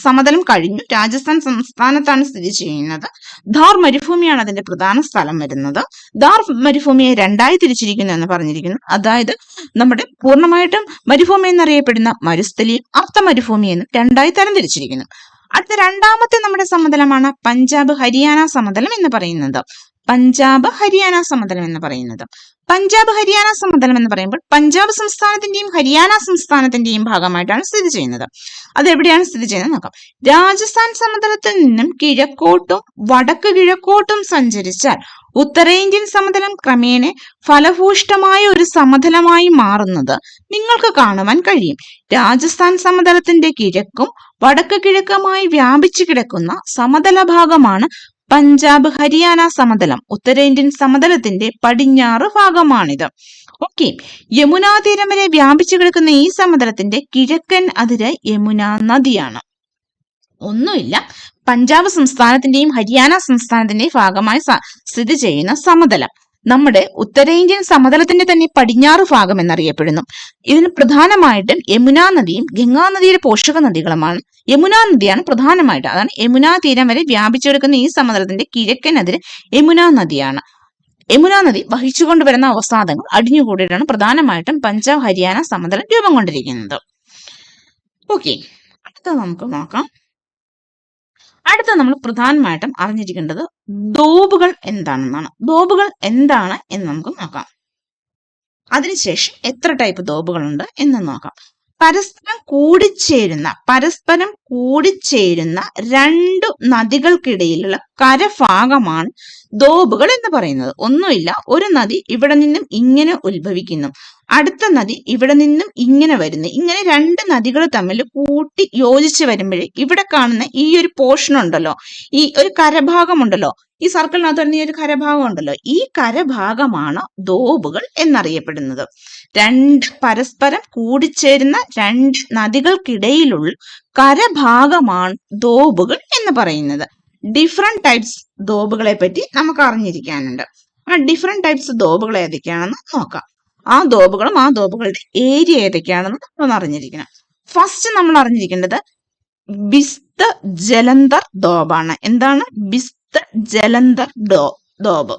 സമതലം കഴിഞ്ഞു. രാജസ്ഥാൻ സംസ്ഥാനത്താണ് സ്ഥിതി ചെയ്യുന്നത്. ധാർ മരുഭൂമിയാണ് അതിന്റെ പ്രധാന സ്ഥലം വരുന്നത്. ധാർ മരുഭൂമിയെ രണ്ടായി തിരിച്ചിരിക്കുന്നു എന്ന് പറഞ്ഞിരിക്കുന്നു. അതായത് നമ്മുടെ പൂർണ്ണമായിട്ടും മരുഭൂമി എന്നറിയപ്പെടുന്ന മരുസ്ഥലിയും അർദ്ധ മരുഭൂമി എന്നും രണ്ടായി തരംതിരിച്ചിരിക്കുന്നു. അടുത്ത രണ്ടാമത്തെ നമ്മുടെ സമതലമാണ് പഞ്ചാബ് ഹരിയാന സമതലം എന്ന് പറയുന്നത്. പഞ്ചാബ് ഹരിയാന സമതലം എന്ന് പറയുന്നത് പഞ്ചാബ് ഹരിയാന സമതലം എന്ന് പറയുമ്പോൾ പഞ്ചാബ് സംസ്ഥാനത്തിന്റെയും ഹരിയാന സംസ്ഥാനത്തിന്റെയും ഭാഗമായിട്ടാണ് സ്ഥിതി ചെയ്യുന്നത്. അത് എവിടെയാണ് സ്ഥിതി ചെയ്യുന്നത് നോക്കാം. രാജസ്ഥാൻ സമതലത്തിൽ നിന്നും കിഴക്കോട്ടും വടക്ക് കിഴക്കോട്ടും സഞ്ചരിച്ചാൽ ഉത്തരേന്ത്യൻ സമതലം ക്രമേണ ഫലഭൂഷ്ടമായ ഒരു സമതലമായി മാറുന്നത് നിങ്ങൾക്ക് കാണുവാൻ കഴിയും. രാജസ്ഥാൻ സമതലത്തിന്റെ കിഴക്കും വടക്ക് കിഴക്കുമായി വ്യാപിച്ചു കിടക്കുന്ന സമതല ഭാഗമാണ് പഞ്ചാബ് ഹരിയാന സമതലം. ഉത്തരേന്ത്യൻ സമതലത്തിന്റെ പടിഞ്ഞാറ് ഭാഗമാണിത്. ഓക്കെ, യമുനാ തീരം വരെ വ്യാപിച്ചു കിടക്കുന്ന ഈ സമതലത്തിന്റെ കിഴക്കൻ അതിര് യമുന നദിയാണ്. ഒന്നുമില്ല, പഞ്ചാബ് സംസ്ഥാനത്തിന്റെയും ഹരിയാന സംസ്ഥാനത്തിന്റെയും ഭാഗമായി സ്ഥിതി ചെയ്യുന്ന സമതലം നമ്മുടെ ഉത്തരേന്ത്യൻ സമതലത്തിന്റെ തന്നെ പടിഞ്ഞാറ് ഭാഗം എന്നറിയപ്പെടുന്നു. ഇതിന് പ്രധാനമായിട്ടും യമുനാ നദിയും ഗംഗാ നദിയുടെ പോഷക നദികളുമാണ്. യമുനാ നദിയാണ് പ്രധാനമായിട്ട്. അതാണ് യമുനാ തീരം വരെ വ്യാപിച്ചെടുക്കുന്ന ഈ സമതലത്തിന്റെ കിഴക്കനെതിരെ യമുനാ നദിയാണ്. യമുനാ നദി വഹിച്ചുകൊണ്ടുവരുന്ന അവസാദങ്ങൾ അടിഞ്ഞുകൂടിയിട്ടാണ് പ്രധാനമായിട്ടും പഞ്ചാബ് ഹരിയാന സമതലം രൂപം കൊണ്ടിരിക്കുന്നത്. ഓക്കെ, അടുത്ത നമുക്ക് നോക്കാം. അടുത്ത നമ്മൾ പ്രധാനമായിട്ടും അറിഞ്ഞിരിക്കേണ്ടത് ദോബുകൾ എന്താണെന്നാണ്. ദോബുകൾ എന്താണ് എന്ന് നമുക്ക് നോക്കാം. അതിനുശേഷം എത്ര ടൈപ്പ് ദോബുകളുണ്ട് എന്ന് നോക്കാം. പരസ്പരം കൂടിച്ചേരുന്ന രണ്ടു നദികൾക്കിടയിലുള്ള കരഭാഗമാണ് ദോബുകൾ എന്ന് പറയുന്നത്. ഒന്നുമില്ല, ഒരു നദി ഇവിടെ നിന്നും ഇങ്ങനെ ഉത്ഭവിക്കുന്നു, അടുത്ത നദി ഇവിടെ നിന്നും ഇങ്ങനെ വരുന്നു. ഇങ്ങനെ രണ്ട് നദികൾ തമ്മിൽ കൂട്ടി യോജിച്ച് വരുമ്പോഴേ ഇവിടെ കാണുന്ന ഈ ഒരു പോർഷൻ ഉണ്ടല്ലോ, ഈ ഒരു കരഭാഗം ഉണ്ടല്ലോ, ഈ സർക്കിളിനകത്ത് വരുന്ന ഈ ഒരു കരഭാഗം ഉണ്ടല്ലോ, ഈ കരഭാഗമാണ് ദോബുകൾ എന്നറിയപ്പെടുന്നത്. പരസ്പരം കൂടിച്ചേരുന്ന രണ്ട് നദികൾക്കിടയിലുള്ള കരഭാഗമാണ് ദോബുകൾ എന്ന് പറയുന്നത്. ഡിഫറെന്റ് ടൈപ്സ് ദോബുകളെ പറ്റി നമുക്ക് അറിഞ്ഞിരിക്കാനുണ്ട്. ആ ഡിഫറെന്റ് ടൈപ്സ് ദോബുകൾ ഏതൊക്കെയാണെന്ന് നോക്കാം. ആ ദോബുകളും ആ ദോബുകളുടെ ഏരിയ ഏതൊക്കെയാണെന്ന് നമ്മൾ അറിഞ്ഞിരിക്കണം. ഫസ്റ്റ് നമ്മൾ അറിഞ്ഞിരിക്കേണ്ടത് ബിസ്ത് ജലന്ധർ ദോബാണ്. എന്താണ് ബിസ്ത് ജലന്ധർ ദോബ്?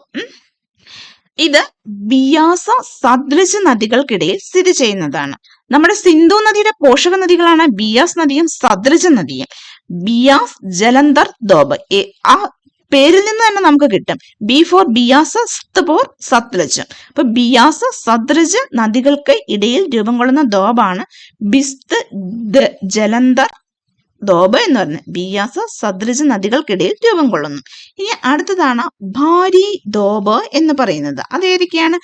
ഇത് ബിയാസ സത്ലജ് നദികൾക്കിടയിൽ സ്ഥിതി ചെയ്യുന്നതാണ്. നമ്മുടെ സിന്ധു നദിയുടെ പോഷക നദികളാണ് ബിയാസ് നദിയും സത്ലജ് നദിയും. ബിയാസ് ജലന്ധർ ദോബ്, ആ പേരിൽ നിന്ന് തന്നെ നമുക്ക് കിട്ടും. ബി ഫോർ ബിയാസ്, സത് ഫോർ സത്ലജ്. അപ്പൊ ബിയാസ് സത്ലജ് നദികൾക്ക് ഇടയിൽ രൂപം കൊള്ളുന്ന ദോബാണ് ബിസ്ത് ജലന്ധർ ദോബ് എന്ന് പറഞ്ഞത്. ബിയാസ് സത്ലജ് നദികൾക്കിടയിൽ രൂപം കൊള്ളുന്നു. ഇനി അടുത്തതാണ് ഭാരി ദോബ് എന്ന് പറയുന്നത്. അതേതൊക്കെയാണ്?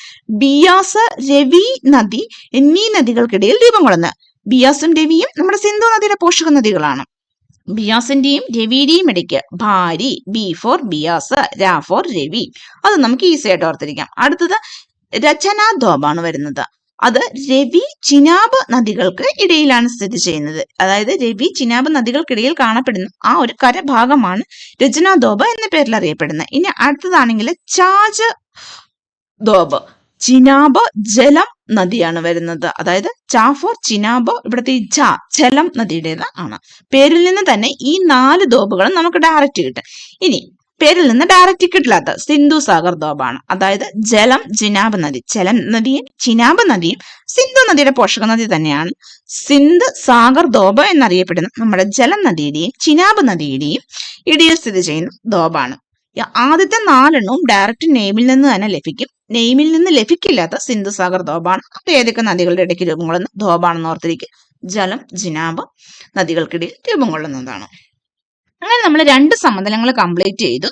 ബിയാസ്, രവി നദി എന്നീ നദികൾക്കിടയിൽ രൂപം കൊള്ളുന്നത്. ബിയാസും രവിയും നമ്മുടെ സിന്ധു നദിയുടെ പോഷക നദികളാണ്. ബിയാസിന്റെയും രവിയുടെയും ഇടയ്ക്ക് ഭാരി, ബി ഫോർ ബിയാസ്, രാ ഫോർ രവി. അത് നമുക്ക് ഈസി ആയിട്ട് ഓർത്തിരിക്കാം. അടുത്തത് രചന ദോബാണ് വരുന്നത്. അത് രവി ചിനാബ് നദികൾക്ക് ഇടയിലാണ് സ്ഥിതി ചെയ്യുന്നത്. അതായത് രവി ചിനാബ് നദികൾക്കിടയിൽ കാണപ്പെടുന്ന ആ ഒരു കരഭാഗമാണ് രചന ദോബ് എന്ന പേരിൽ അറിയപ്പെടുന്നത്. ഇനി അടുത്തതാണെങ്കിൽ ചാജ് ദോബ്, ചിനാബ് ജലം നദിയാണ് വരുന്നത്. അതായത് ചാ ഫോർ ചിനാബ്, ഇവിടുത്തെ ഈ ജലം നദിയുടേത് ആണ്. പേരിൽ നിന്ന് തന്നെ ഈ 4 ദോബുകളും നമുക്ക് ഡയറക്റ്റ് കിട്ടും. ഇനി പേരിൽ നിന്ന് ഡയറക്റ്റ് കിട്ടില്ലാത്ത സിന്ധു സാഗർ ദോബാണ്. അതായത് ജലം ജിനാബ് നദി, ജലം നദിയും ചിനാബ് നദിയും സിന്ധു നദിയുടെ പോഷക നദി തന്നെയാണ്. സിന്ധ് സാഗർ ദോബ് എന്നറിയപ്പെടുന്ന നമ്മുടെ ജലം നദിയുടെയും ചിനാബ് നദിയുടെയും ഇടയിൽ സ്ഥിതി ചെയ്യുന്ന ദോബാണ്. ആദ്യത്തെ 4 ഡയറക്റ്റ് നെയിമിൽ നിന്ന് തന്നെ ലഭിക്കും. നെയിമിൽ നിന്ന് ലഭിക്കില്ലാത്ത സിന്ധു സാഗർ ദോബാണ്. അത് ഏതൊക്കെ നദികളുടെ ഇടയ്ക്ക് രൂപം കൊള്ളുന്ന ദോബാണെന്ന് ഓർത്തിരിക്കും. ജലം ജിനാബ് നദികൾക്കിടയിൽ രൂപം കൊള്ളുന്നതാണ്. അങ്ങനെ നമ്മൾ 2 സമതലങ്ങൾ കംപ്ലീറ്റ് ചെയ്തു.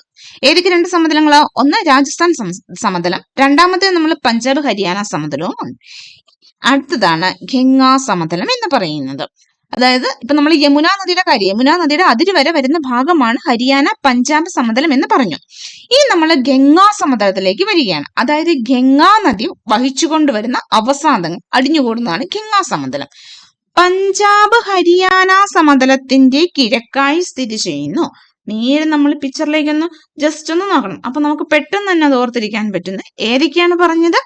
ഏതൊക്കെ 2 സമതലങ്ങളാ? ഒന്ന് രാജസ്ഥാൻ സമതലം, രണ്ടാമത്തെ നമ്മൾ പഞ്ചാബ് ഹരിയാന സമതലവും ഉണ്ട്. അടുത്തതാണ് ഗംഗാ സമതലം എന്ന് പറയുന്നത്. അതായത് ഇപ്പൊ നമ്മൾ യമുനാ നദിയുടെ കാര്യം, യമുനാ നദിയുടെ അതിര് വരെ വരുന്ന ഭാഗമാണ് ഹരിയാന പഞ്ചാബ് സമതലം എന്ന് പറഞ്ഞു. ഇനി നമ്മൾ ഗംഗാ സമതലത്തിലേക്ക് വരികയാണ്. അതായത് ഗംഗാ നദി വഹിച്ചുകൊണ്ടുവരുന്ന അവസാദങ്ങൾ അടിഞ്ഞുകൂടുന്നതാണ് ഗംഗാ സമതലം. പഞ്ചാബ് ഹരിയാന സമതലത്തിന്റെ കിഴക്കായി സ്ഥിതി ചെയ്യുന്നു. നേരെ നമ്മൾ പിക്ചറിലേക്ക് ജസ്റ്റ് ഒന്ന് നോക്കണം. അപ്പൊ നമുക്ക് പെട്ടെന്ന് തന്നെ അത് ഓർത്തിരിക്കാൻ പറ്റുന്നത് ഏതൊക്കെയാണ് പറഞ്ഞത്?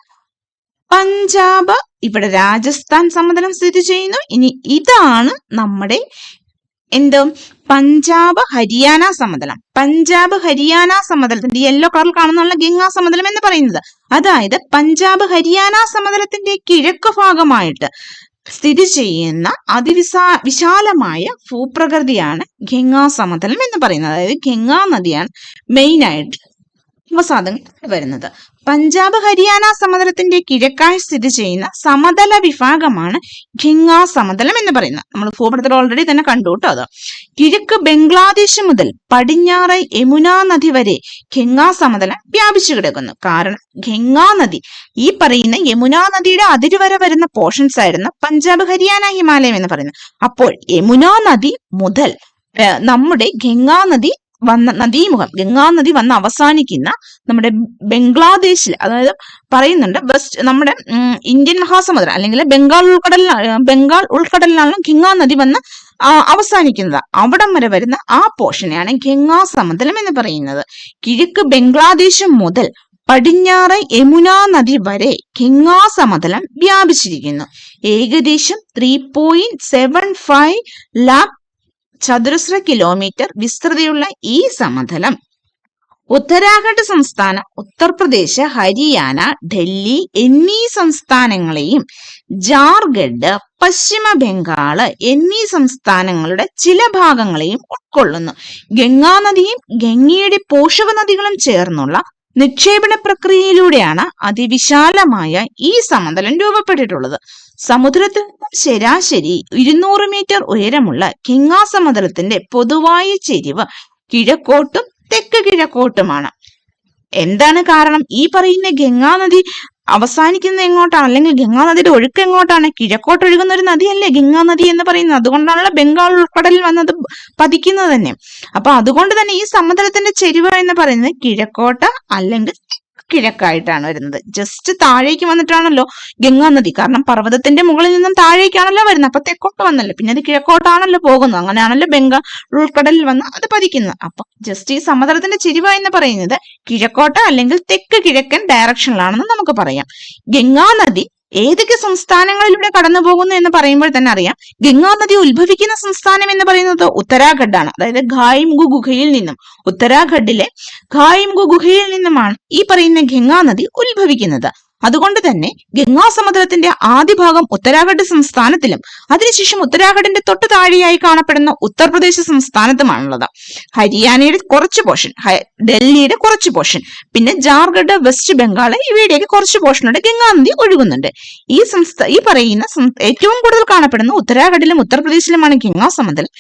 പഞ്ചാബ് ഇവിടെ രാജസ്ഥാൻ സമതലം സ്ഥിതി ചെയ്യുന്നു. ഇനി ഇതാണ് നമ്മുടെ പഞ്ചാബ് ഹരിയാന സമതലം. പഞ്ചാബ് ഹരിയാന സമതലത്തിന്റെ യെല്ലോ കളറിൽ കാണുന്നുള്ള ഗംഗാ സമതലം എന്ന് പറയുന്നത്. അതായത് പഞ്ചാബ് ഹരിയാന സമതലത്തിന്റെ കിഴക്ക് ഭാഗമായിട്ട് സ്ഥിതി ചെയ്യുന്ന വിശാലമായ ഭൂപ്രകൃതിയാണ് ഗംഗാ സമതലം എന്ന് പറയുന്നത്. അതായത് ഗംഗാ നദിയാണ് മെയിൻ ആയിട്ട് അവസാദങ്ങൾ വരുന്നത്. പഞ്ചാബ് ഹരിയാന സമതലത്തിന്റെ കിഴക്കായി സ്ഥിതി ചെയ്യുന്ന സമതല വിഭാഗമാണ് ഗംഗാ സമതലം എന്ന് പറയുന്നത്. നമ്മൾ ഭൂപടത്തിൽ ഓൾറെഡി തന്നെ കണ്ടു കേട്ടോ. അത് കിഴക്ക് ബംഗ്ലാദേശ് മുതൽ പടിഞ്ഞാറ് യമുന നദി വരെ ഗംഗാ സമതലം വ്യാപിച്ചു കിടക്കുന്നു. കാരണം ഗംഗാ നദി ഈ പറയുന്ന യമുന നദിയുടെ അതിരുവരെ വരുന്ന പോർഷൻസ് ആയിരുന്നു പഞ്ചാബ് ഹരിയാന ഹിമാലയം എന്ന് പറയുന്നത്. അപ്പോൾ യമുന നദി മുതൽ നമ്മുടെ ഗംഗാ നദി നദീമുഖം ഗംഗാ നദി വന്ന് അവസാനിക്കുന്ന നമ്മുടെ ബംഗ്ലാദേശിൽ, അതായത് പറയുന്നുണ്ട് നമ്മുടെ ഇന്ത്യൻ മഹാസമുദ്രം അല്ലെങ്കിൽ ബംഗാൾ ഉൾക്കടലിലാണ് ഗംഗാ നദി വന്ന് അവസാനിക്കുന്നത്. അവിടം വരെ വരുന്ന ആ പോർഷനെയാണ് ഗംഗാ സമതലം എന്ന് പറയുന്നത്. കിഴക്ക് ബംഗ്ലാദേശ് മുതൽ പടിഞ്ഞാറ് യമുന നദി വരെ ഗംഗാ സമതലം വ്യാപിച്ചിരിക്കുന്നു. ഏകദേശം 3.75 lakh ചതുരശ്ര കിലോമീറ്റർ വിസ്തൃതിയുള്ള ഈ സമതലം ഉത്തരാഖണ്ഡ് സംസ്ഥാനം, ഉത്തർപ്രദേശ്, ഹരിയാന, ഡൽഹി എന്നീ സംസ്ഥാനങ്ങളെയും ജാർഖണ്ഡ്, പശ്ചിമ ബംഗാള് എന്നീ സംസ്ഥാനങ്ങളുടെ ചില ഭാഗങ്ങളെയും ഉൾക്കൊള്ളുന്നു. ഗംഗാ നദിയും ഗംഗയുടെ പോഷക നദികളും ചേർന്നുള്ള നിക്ഷേപണ പ്രക്രിയയിലൂടെയാണ് അതിവിശാലമായ ഈ സമതലം രൂപപ്പെട്ടിട്ടുള്ളത്. സമുദ്രത്തിൽ ശരാശരി 200 മീറ്റർ ഉയരമുള്ള ഗംഗാ സമതലത്തിന്റെ പൊതുവായ ചെരിവ് കിഴക്കോട്ടും തെക്ക് കിഴക്കോട്ടുമാണ്. എന്താണ് കാരണം? ഈ പറയുന്ന ഗംഗാ നദി അവസാനിക്കുന്നത് എങ്ങോട്ടാണ്, അല്ലെങ്കിൽ ഗംഗാ നദിയുടെ ഒഴുക്ക് എങ്ങോട്ടാണ്? കിഴക്കോട്ട് ഒഴുകുന്ന ഒരു നദിയല്ലേ ഗംഗാ നദി എന്ന് പറയുന്നത്. അതുകൊണ്ടാണല്ലോ ബംഗാൾ ഉൾക്കടലിൽ വന്നത് പതിക്കുന്നത് തന്നെ. അപ്പൊ അതുകൊണ്ട് തന്നെ ഈ സമതലത്തിന്റെ ചെരിവ് എന്ന് പറയുന്നത് കിഴക്കോട്ട് അല്ലെങ്കിൽ കിഴക്കായിട്ടാണ് വരുന്നത്. ജസ്റ്റ് താഴേക്ക് വന്നിട്ടാണല്ലോ ഗംഗാ നദി, കാരണം പർവ്വതത്തിന്റെ മുകളിൽ നിന്നും താഴേക്കാണല്ലോ വരുന്നത്. അപ്പൊ തെക്കോട്ട് വന്നല്ലോ, പിന്നെ അത് കിഴക്കോട്ടാണല്ലോ പോകുന്നത്. അങ്ങനെയാണല്ലോ ബംഗാൾ ഉൾക്കടലിൽ വന്ന് അത് പതിക്കുന്നത്. അപ്പൊ ജസ്റ്റ് ഈ സമതലത്തിന്റെ ചെരിവ എന്ന് പറയുന്നത് കിഴക്കോട്ട് അല്ലെങ്കിൽ തെക്ക് കിഴക്കൻ ഡയറക്ഷനിലാണെന്ന് നമുക്ക് പറയാം. ഗംഗാ നദി ഏതൊക്കെ സംസ്ഥാനങ്ങളിലൂടെ കടന്നു പോകുന്നു എന്ന് പറയുമ്പോൾ തന്നെ അറിയാം. ഗംഗാ നദി ഉത്ഭവിക്കുന്ന സംസ്ഥാനം എന്ന് പറയുന്നത് ഉത്തരാഖണ്ഡാണ്. അതായത് ഖായിംഗു ഗുഹയിൽ നിന്നും, ഉത്തരാഖണ്ഡിലെ ഖായിംഗു ഗുഹയിൽ നിന്നുമാണ് ഈ പറയുന്ന ഗംഗാ നദി ഉത്ഭവിക്കുന്നത്. അതുകൊണ്ട് തന്നെ ഗംഗാ സമതലത്തിന്റെ ആദ്യ ഭാഗം ഉത്തരാഖണ്ഡ് സംസ്ഥാനത്തിലും അതിനുശേഷം ഉത്തരാഖണ്ഡിന്റെ തൊട്ടു താഴെയായി കാണപ്പെടുന്ന ഉത്തർപ്രദേശ് സംസ്ഥാനത്തുമാണുള്ളത്. ഹരിയാനയുടെ കുറച്ച് പോർഷൻ, ഡൽഹിയുടെ കുറച്ച് പോർഷൻ, പിന്നെ ജാർഖണ്ഡ്, വെസ്റ്റ് ബംഗാൾ ഇവയുടെയൊക്കെ കുറച്ച് പോർഷനോടെ ഗംഗാ നദി ഒഴുകുന്നുണ്ട്. ഈ പറയുന്ന ഏറ്റവും കൂടുതൽ കാണപ്പെടുന്ന ഉത്തരാഖണ്ഡിലും ഉത്തർപ്രദേശിലുമാണ് ഗംഗാ സമതലം.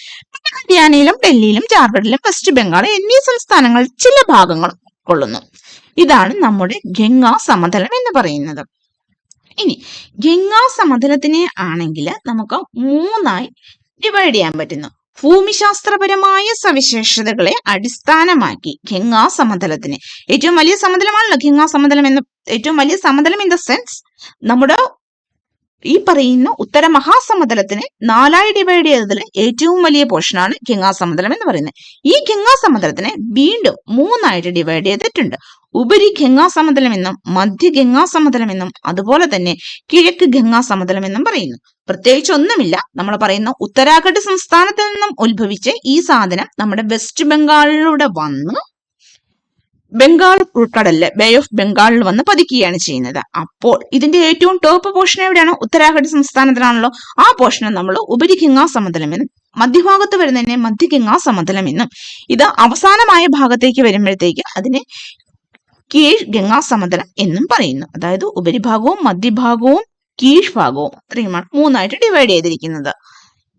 ഹരിയാനയിലും ഡൽഹിയിലും ജാർഖണ്ഡിലും വെസ്റ്റ് ബംഗാൾ എന്നീ സംസ്ഥാനങ്ങൾ ചില ഭാഗങ്ങൾ ഉൾക്കൊള്ളുന്നു. ഇതാണ് നമ്മുടെ ഗംഗാ സമതലം എന്ന് പറയുന്നത്. ഇനി ഗംഗാ സമതലത്തിനെ ആണെങ്കിൽ നമുക്ക് 3ആയി ഡിവൈഡ് ചെയ്യാൻ പറ്റുന്നു. ഭൂമിശാസ്ത്രപരമായ സവിശേഷതകളെ അടിസ്ഥാനമാക്കി ഗംഗാ സമതലത്തിന് ഏറ്റവും വലിയ സമതലമാണല്ലോ ഗംഗാ സമതലം എന്ന്. ഏറ്റവും വലിയ സമതലം ഇൻ ദ സെൻസ് നമ്മുടെ ഈ പറയുന്ന ഉത്തര മഹാസമുദ്രത്തിനെ 4ആയി ഡിവൈഡ് ചെയ്തതിൽ ഏറ്റവും വലിയ പോർഷനാണ് ഗംഗാ സമതലം എന്ന് പറയുന്നത്. ഈ ഗംഗാ സമതലത്തിനെ വീണ്ടും 3ആയിട്ട് ഡിവൈഡ് ചെയ്തിട്ടുണ്ട്. ഉപരി ഗംഗാ സമതലം എന്നും മധ്യ ഗംഗാ സമതലം എന്നും അതുപോലെ തന്നെ കിഴക്ക് ഗംഗാ സമതലം എന്നും പറയുന്നു. പ്രത്യേകിച്ച് ഒന്നുമില്ല. നമ്മൾ പറയുന്ന ഉത്തരാഖണ്ഡ് സംസ്ഥാനത്തിൽ നിന്നും ഉത്ഭവിച്ച ഈ സാധനം നമ്മുടെ വെസ്റ്റ് ബംഗാളിലൂടെ വന്ന് ബംഗാൾ ഉൾക്കടലില് ബേ ഓഫ് ബംഗാളിൽ വന്ന് പതിക്കുകയാണ് ചെയ്യുന്നത്. അപ്പോൾ ഇതിന്റെ ഏറ്റവും ടോപ്പ് പോർഷൻ എവിടെയാണ്? ഉത്തരാഖണ്ഡ് സംസ്ഥാനത്തിലാണല്ലോ. ആ പോർഷനെ നമ്മൾ ഉപരി ഗംഗാ സമതലം എന്നും മധ്യഭാഗത്ത് വരുന്നതിനെ മധ്യ ഗംഗാ സമതലം എന്നും, ഇത് അവസാനമായ ഭാഗത്തേക്ക് വരുമ്പോഴത്തേക്ക് അതിനെ കീഴ് ഗംഗാ സമതലം എന്നും പറയുന്നു. അതായത് ഉപരിഭാഗവും മധ്യഭാഗവും കീഴ്ഭാഗവും ഇത്രയുമാണ് 3ആയിട്ട് ഡിവൈഡ് ചെയ്തിരിക്കുന്നത്.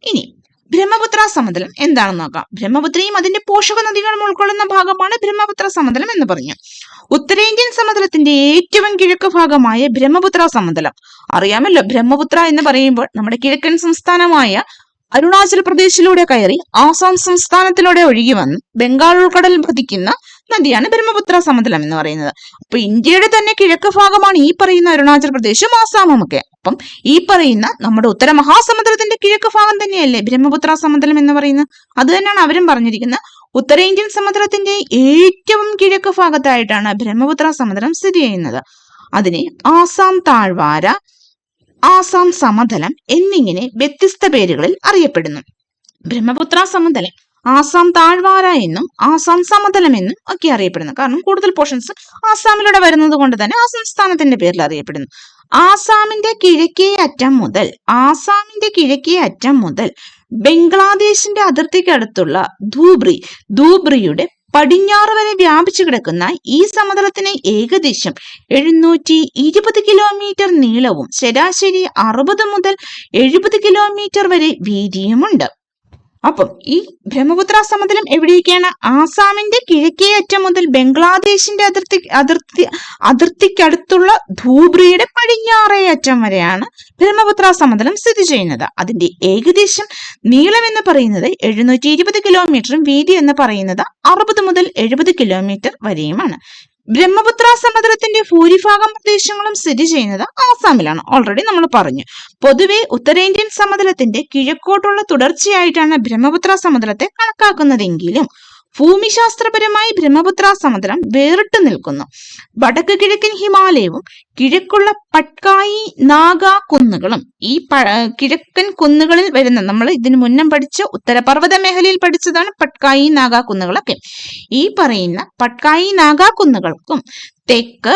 ഇനി ബ്രഹ്മപുത്ര സമതലം എന്താണെന്ന് നോക്കാം. ബ്രഹ്മപുത്രയും അതിന്റെ പോഷക നദികളും ഉൾക്കൊള്ളുന്ന ഭാഗമാണ് ബ്രഹ്മപുത്ര സമതലം എന്ന് പറഞ്ഞു. ഉത്തരേന്ത്യൻ സമതലത്തിന്റെ ഏറ്റവും കിഴക്ക് ഭാഗമായ ബ്രഹ്മപുത്ര സമതലം അറിയാമല്ലോ. ബ്രഹ്മപുത്ര എന്ന് പറയുമ്പോൾ നമ്മുടെ കിഴക്കൻ സംസ്ഥാനമായ അരുണാചൽ പ്രദേശിലൂടെ കയറി ആസാം സംസ്ഥാനത്തിലൂടെ ഒഴുകി വന്ന് ബംഗാൾ ഉൾക്കടൽ പതിക്കുന്ന നദിയാണ് ബ്രഹ്മപുത്ര സമതലം എന്ന് പറയുന്നത്. അപ്പൊ ഇന്ത്യയുടെ തന്നെ കിഴക്ക് ഭാഗമാണ് ഈ പറയുന്ന അരുണാചൽ പ്രദേശും ആസാമും ഒക്കെ. അപ്പം ഈ പറയുന്ന നമ്മുടെ ഉത്തര മഹാസമുദ്രത്തിന്റെ കിഴക്ക് ഭാഗം തന്നെയല്ലേ ബ്രഹ്മപുത്ര സമതലം എന്ന് പറയുന്നത്. അത് തന്നെയാണ് അവരും പറഞ്ഞിരിക്കുന്നത്. ഉത്തരേന്ത്യൻ സമുദ്രത്തിന്റെ ഏറ്റവും കിഴക്ക് ഭാഗത്തായിട്ടാണ് ബ്രഹ്മപുത്ര സമതലം സ്ഥിതി ചെയ്യുന്നത്. അതിനെ ആസാം താഴ്വാര, ആസാം സമതലം എന്നിങ്ങനെ വ്യത്യസ്ത പേരുകളിൽ അറിയപ്പെടുന്നു. ബ്രഹ്മപുത്ര സമതലം ആസാം താഴ്വാര എന്നും ആസാം സമതലം എന്നും ഒക്കെ അറിയപ്പെടുന്നു. കാരണം കൂടുതൽ പോർഷൻസ് ആസാമിലൂടെ വരുന്നത് കൊണ്ട് തന്നെ ആ സംസ്ഥാനത്തിന്റെ പേരിൽ അറിയപ്പെടുന്നു. ആസാമിന്റെ കിഴക്കേ അറ്റം മുതൽ ബംഗ്ലാദേശിന്റെ അതിർത്തിക്കടുത്തുള്ള ധൂബ്രിയുടെ പടിഞ്ഞാറ് വരെ വ്യാപിച്ചു കിടക്കുന്ന ഈ സമതലത്തിന് ഏകദേശം 720 കിലോമീറ്റർ നീളവും ശരാശരി 60 മുതൽ 70 കിലോമീറ്റർ വരെ വീതിയുമുണ്ട്. അപ്പം ഈ ബ്രഹ്മപുത്ര സമതലം എവിടെയൊക്കെയാണ്? ആസാമിന്റെ കിഴക്കേ അറ്റം മുതൽ ബംഗ്ലാദേശിന്റെ അതിർത്തിക്കടുത്തുള്ള ധൂബ്രിയുടെ പടിഞ്ഞാറേ അറ്റം വരെയാണ് ബ്രഹ്മപുത്ര സമതലം സ്ഥിതി ചെയ്യുന്നത്. അതിന്റെ ഏകദേശം നീളം എന്ന് പറയുന്നത് 720 കിലോമീറ്ററും വീതി എന്ന് പറയുന്നത് 60 മുതൽ 70 കിലോമീറ്റർ വരെയുമാണ്. ബ്രഹ്മപുത്ര സമതലത്തിന്റെ ഭൂരിഭാഗം പ്രദേശങ്ങളും സ്ഥിതി ചെയ്യുന്നത് ആസാമിലാണ്. ഓൾറെഡി നമ്മൾ പറഞ്ഞു. പൊതുവെ ഉത്തരേന്ത്യൻ സമതലത്തിന്റെ കിഴക്കോട്ടുള്ള തുടർച്ചയായിട്ടാണ് ബ്രഹ്മപുത്ര സമതലത്തെ കണക്കാക്കുന്നതെങ്കിലും ഭൂമിശാസ്ത്രപരമായി ബ്രഹ്മപുത്ര സമതലം വേറിട്ട് നിൽക്കുന്നു. വടക്ക് കിഴക്കൻ ഹിമാലയവും കിഴക്കുള്ള പട്കായി നാഗ കുന്നുകളും ഈ കിഴക്കൻ കുന്നുകളിൽ വരുന്ന, നമ്മൾ ഇതിനു മുന്നം പഠിച്ച ഉത്തരപർവ്വത മേഖലയിൽ പഠിച്ചതാണ് പട്കായി നാഗ കുന്നുകളൊക്കെ. ഈ പറയുന്ന പട്കായി നാഗ കുന്നുകൾക്കും തെക്ക്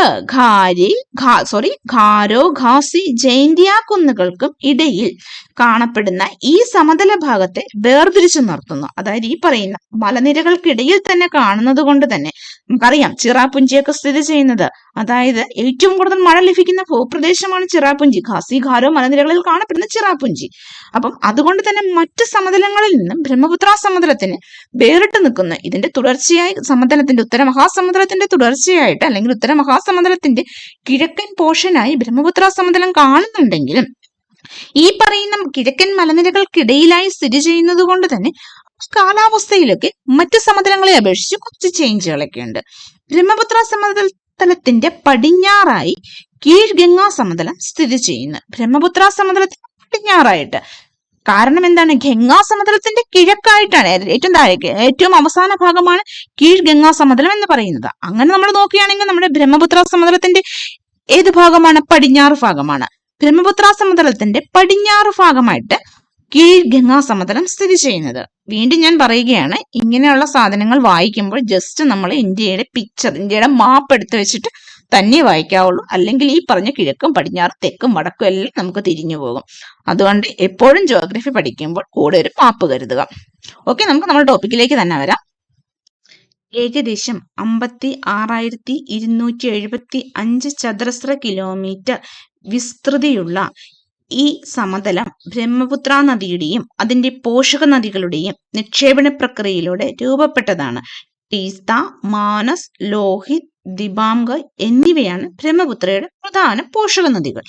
ഖാരോ ഖാസി ജൈന്തിയ കുന്നുകൾക്കും ഇടയിൽ കാണപ്പെടുന്ന ഈ സമതല ഭാഗത്തെ വേർതിരിച്ചു നിർത്തുന്നു. അതായത് ഈ പറയുന്ന മലനിരകൾക്കിടയിൽ തന്നെ കാണുന്നത് കൊണ്ട് തന്നെ നമുക്കറിയാം ചിറാപുഞ്ചിയൊക്കെ സ്ഥിതി ചെയ്യുന്നത്, അതായത് ഏറ്റവും കൂടുതൽ മഴ ലഭിക്കുന്ന ഭൂപ്രദേശമാണ് ചിറാപുഞ്ചി. ഖാസി ഖാരോ മലനിരകളിൽ കാണപ്പെടുന്ന ചിറാപുഞ്ചി. അപ്പം അതുകൊണ്ട് തന്നെ മറ്റു സമതലങ്ങളിൽ നിന്നും ബ്രഹ്മപുത്ര സമതലത്തിന് വേറിട്ട് നിൽക്കുന്ന ഇതിന്റെ തുടർച്ചയായി ഉത്തരമഹാസമുദ്രത്തിന്റെ തുടർച്ചയായിട്ട് അല്ലെങ്കിൽ ഉത്തരമഹാസമുദ്രത്തിന്റെ കിഴക്കൻ പോർഷനായി ബ്രഹ്മപുത്ര സമതലം കാണുന്നുണ്ടെങ്കിലും ഈ പറയുന്ന കിഴക്കൻ മലനിരകൾക്കിടയിലായി സ്ഥിതി ചെയ്യുന്നത് കൊണ്ട് തന്നെ കാലാവസ്ഥയിലൊക്കെ മറ്റു സമതലങ്ങളെ അപേക്ഷിച്ച് കുറച്ച് ചേഞ്ചുകളൊക്കെ ഉണ്ട്. ബ്രഹ്മപുത്ര സമതലത്തിന്റെ പടിഞ്ഞാറായി കീഴ്ഗംഗാ സമതലം സ്ഥിതി ചെയ്യുന്നു. ബ്രഹ്മപുത്ര സമതലത്തിന് പടിഞ്ഞാറായിട്ട്. കാരണം എന്താണ്? ഗംഗാ സമതലത്തിന്റെ കിഴക്കായിട്ടാണ്, ഏറ്റവും അവസാന ഭാഗമാണ് കീഴ്ഗംഗാ സമതലം എന്ന് പറയുന്നത്. അങ്ങനെ നമ്മൾ നോക്കുകയാണെങ്കിൽ നമ്മുടെ ബ്രഹ്മപുത്ര സമതലത്തിന്റെ ഏത് ഭാഗമാണ്? പടിഞ്ഞാറ് ഭാഗമാണ്. ബ്രഹ്മപുത്ര സമതലത്തിന്റെ പടിഞ്ഞാറ് ഭാഗമായിട്ട് കീഴ്ഗംഗാ സമതലം സ്ഥിതി ചെയ്യുന്നത്. വീണ്ടും ഞാൻ പറയുകയാണ്, ഇങ്ങനെയുള്ള സാധനങ്ങൾ വായിക്കുമ്പോൾ ജസ്റ്റ് നമ്മൾ ഇന്ത്യയുടെ മാപ്പ് എടുത്ത് വെച്ചിട്ട് തന്നെ വായിക്കാവുള്ളൂ. അല്ലെങ്കിൽ ഈ പറഞ്ഞ കിഴക്കും പടിഞ്ഞാറും തെക്കും വടക്കും എല്ലാം നമുക്ക് തിരിഞ്ഞു പോകും. അതുകൊണ്ട് എപ്പോഴും ജിയോഗ്രഫി പഠിക്കുമ്പോൾ കൂടെ ഒരു മാപ്പ് കരുതുക. ഓക്കെ, നമുക്ക് നമ്മുടെ ടോപ്പിക്കിലേക്ക് തന്നെ വരാം. ഏകദേശം 56,275 ചതുരശ്ര കിലോമീറ്റർ വിസ്തൃതിയുള്ള ഈ സമതലം ബ്രഹ്മപുത്ര നദിയുടെയും അതിന്റെ പോഷക നദികളുടെയും നിക്ഷേപണ പ്രക്രിയയിലൂടെ രൂപപ്പെട്ടതാണ്. ടീസ്ത, മാനസ്, ലോഹിത്, ദിബാംഗ് എന്നിവയാണ് ബ്രഹ്മപുത്രയുടെ പ്രധാന പോഷക നദികൾ.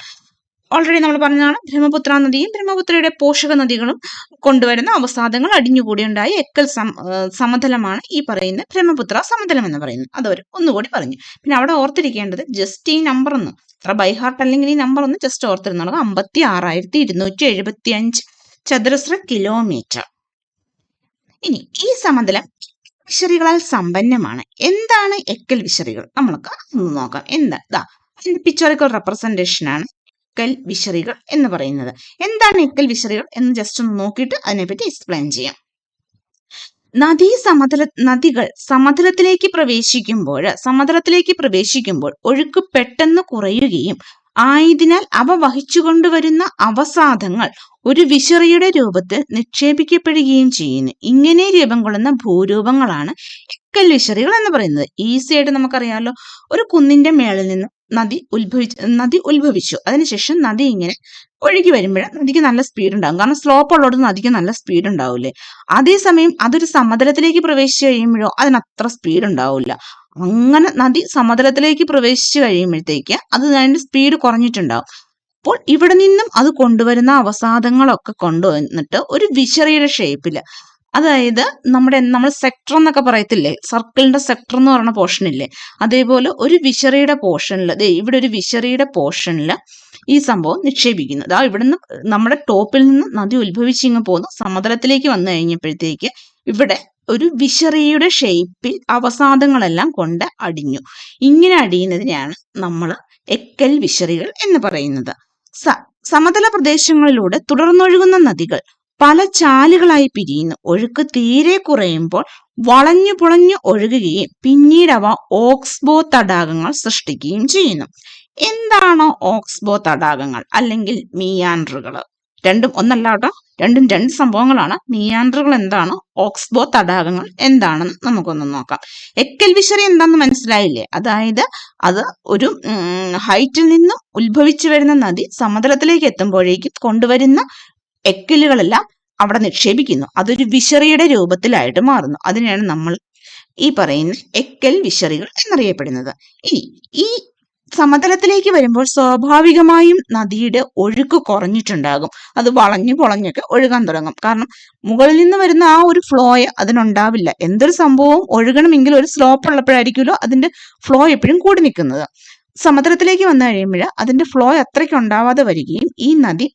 ഓൾറെഡി നമ്മൾ പറഞ്ഞതാണ്, ബ്രഹ്മപുത്ര നദിയും ബ്രഹ്മപുത്രയുടെ പോഷക നദികളും കൊണ്ടുവരുന്ന അവസാദങ്ങൾ അടിഞ്ഞുകൂടിയുണ്ടായ എക്കൽ സമതലമാണ് ഈ പറയുന്ന ബ്രഹ്മപുത്ര സമതലം എന്ന് പറയുന്നത്. അതവർ ഒന്നുകൂടി പറഞ്ഞു. പിന്നെ അവിടെ ഓർത്തിരിക്കേണ്ടത് ജസ്റ്റ് ഈ നമ്പർ ഒന്ന് അത്ര ബൈഹാർട്ട് അല്ലെങ്കിൽ ഈ നമ്പർ ഒന്ന് ജസ്റ്റ് ഓർത്തിരുന്നത് 56,275 ചതുരശ്ര കിലോമീറ്റർ. ഇനി ഈ സമതലം വിശറികളാൽ സമ്പന്നമാണ്. എന്താണ് എക്കൽ വിശറികൾ? നമ്മൾക്ക് ഒന്ന് നോക്കാം. എന്താ പിക്ചറിക്കൽ റെപ്രസെന്റേഷൻ ആണ് എക്കൽ വിശറികൾ എന്ന് പറയുന്നത്. എന്താണ് എക്കൽ വിശറികൾ എന്ന് ജസ്റ്റ് ഒന്ന് നോക്കിയിട്ട് അതിനെപ്പറ്റി എക്സ്പ്ലെയിൻ ചെയ്യാം. നദികൾ സമതലത്തിലേക്ക് പ്രവേശിക്കുമ്പോൾ ഒഴുക്ക് പെട്ടെന്ന് കുറയുകയും ആയതിനാൽ അവ വഹിച്ചുകൊണ്ടുവരുന്ന അവസാദങ്ങൾ ഒരു വിശറിയുടെ രൂപത്തിൽ നിക്ഷേപിക്കപ്പെടുകയും ചെയ്യുന്നു. ഇങ്ങനെ രൂപം കൊള്ളുന്ന ഭൂരൂപങ്ങളാണ് എക്കൽ വിശറികൾ എന്ന് പറയുന്നത്. ഈസി ആയിട്ട് നമുക്കറിയാമല്ലോ, ഒരു കുന്നിന്റെ മേളിൽ നിന്ന് നദി ഉത്ഭവിച്ചു. അതിനുശേഷം നദി ഇങ്ങനെ ഒഴുകി വരുമ്പോൾ നദിക്ക് നല്ല സ്പീഡ് ഉണ്ടാകും. കാരണം സ്ലോപ്പ് ഉള്ളോട് നദിക്ക് നല്ല സ്പീഡ് ഉണ്ടാവില്ലേ. അതേസമയം അതൊരു സമതലത്തിലേക്ക് പ്രവേശിച്ചു കഴിയുമ്പോഴോ അതിനത്ര സ്പീഡ് ഉണ്ടാവില്ല. അങ്ങനെ നദി സമതലത്തിലേക്ക് പ്രവേശിച്ചു കഴിയുമ്പോഴത്തേക്ക് അതിന്റെ സ്പീഡ് കുറഞ്ഞിട്ടുണ്ടാവും. അപ്പോൾ ഇവിടെ നിന്നും അത് കൊണ്ടുവരുന്ന അവസാദങ്ങളൊക്കെ കൊണ്ടുവന്നിട്ട് ഒരു വിശറിയുടെ ഷേപ്പില്, അതായത് നമ്മൾ സെക്ടർ എന്നൊക്കെ പറയത്തില്ലേ, സർക്കിളിന്റെ സെക്ടർ എന്ന് പറയുന്ന പോർഷനില്ലേ, അതേപോലെ ഒരു വിശറിയുടെ പോർഷനിൽ, ഇവിടെ ഒരു വിശറിയുടെ പോർഷനിൽ ഈ സംഭവം നിക്ഷേപിക്കുന്നു. അതാ ഇവിടുന്ന് നമ്മുടെ ടോപ്പിൽ നിന്ന് നദി ഉത്ഭവിച്ചിങ്ങ് പോകുന്നു, സമതലത്തിലേക്ക് വന്നു കഴിഞ്ഞപ്പോഴത്തേക്ക് ഇവിടെ ഒരു വിശറിയുടെ ഷേപ്പിൽ അവസാദങ്ങളെല്ലാം കൊണ്ട് അടിഞ്ഞു. ഇങ്ങനെ അടിയുന്നതിനെയാണ് നമ്മൾ എക്കൽ വിശറികൾ എന്ന് പറയുന്നത്. സമതല പ്രദേശങ്ങളിലൂടെ തുടർന്നൊഴുകുന്ന നദികൾ പല ചാലുകളായി പിരിയുന്നു. ഒഴുക്ക് തീരെ കുറയുമ്പോൾ വളഞ്ഞു പുളഞ്ഞു ഒഴുകുകയും പിന്നീട് അവ ഓക്സ്ബോ തടാകങ്ങൾ സൃഷ്ടിക്കുകയും ചെയ്യുന്നു. എന്താണ് ഓക്സ്ബോ തടാകങ്ങൾ അല്ലെങ്കിൽ മിയാൻഡറുകൾ? രണ്ടും ഒന്നല്ല കേട്ടോ, രണ്ടും രണ്ട് സംഭവങ്ങളാണ്. മിയാൻഡറുകൾ എന്താണ്, ഓക്സ്ബോ തടാകങ്ങൾ എന്താണെന്ന് നമുക്കൊന്ന് നോക്കാം. എക്കൽ വിശറി എന്താണെന്ന് മനസ്സിലായില്ലേ? അതായത് അത് ഒരു ഹൈറ്റിൽ നിന്നും ഉത്ഭവിച്ചു വരുന്ന നദി സമതലത്തിലേക്ക് എത്തുമ്പോഴേക്കും കൊണ്ടുവരുന്ന എക്കലുകളെല്ലാം അവിടെ നിക്ഷേപിക്കുന്നു. അതൊരു വിശറിയുടെ രൂപത്തിലായിട്ട് മാറുന്നു. അതിനെയാണ് നമ്മൾ ഈ പറയുന്ന എക്കൽ വിശറികൾ എന്നറിയപ്പെടുന്നത്. ഇനി ഈ സമതലത്തിലേക്ക് വരുമ്പോൾ സ്വാഭാവികമായും നദിയുടെ ഒഴുക്ക് കുറഞ്ഞിട്ടുണ്ടാകും. അത് വളഞ്ഞു പൊളഞ്ഞൊക്കെ ഒഴുകാൻ തുടങ്ങും. കാരണം മുകളിൽ നിന്ന് വരുന്ന ആ ഒരു ഫ്ലോയ് അതിനുണ്ടാവില്ല. എന്തൊരു സംഭവവും ഒഴുകണമെങ്കിൽ ഒരു സ്ലോപ്പ് ഉള്ളപ്പോഴായിരിക്കുമല്ലോ അതിന്റെ ഫ്ലോ എപ്പോഴും കൂടി നിൽക്കുന്നത്. സമതലത്തിലേക്ക് വന്നു കഴിയുമ്പോൾ അതിന്റെ ഫ്ലോ അത്രയ്ക്ക് ഉണ്ടാവാതെ വരികയും ഈ നദി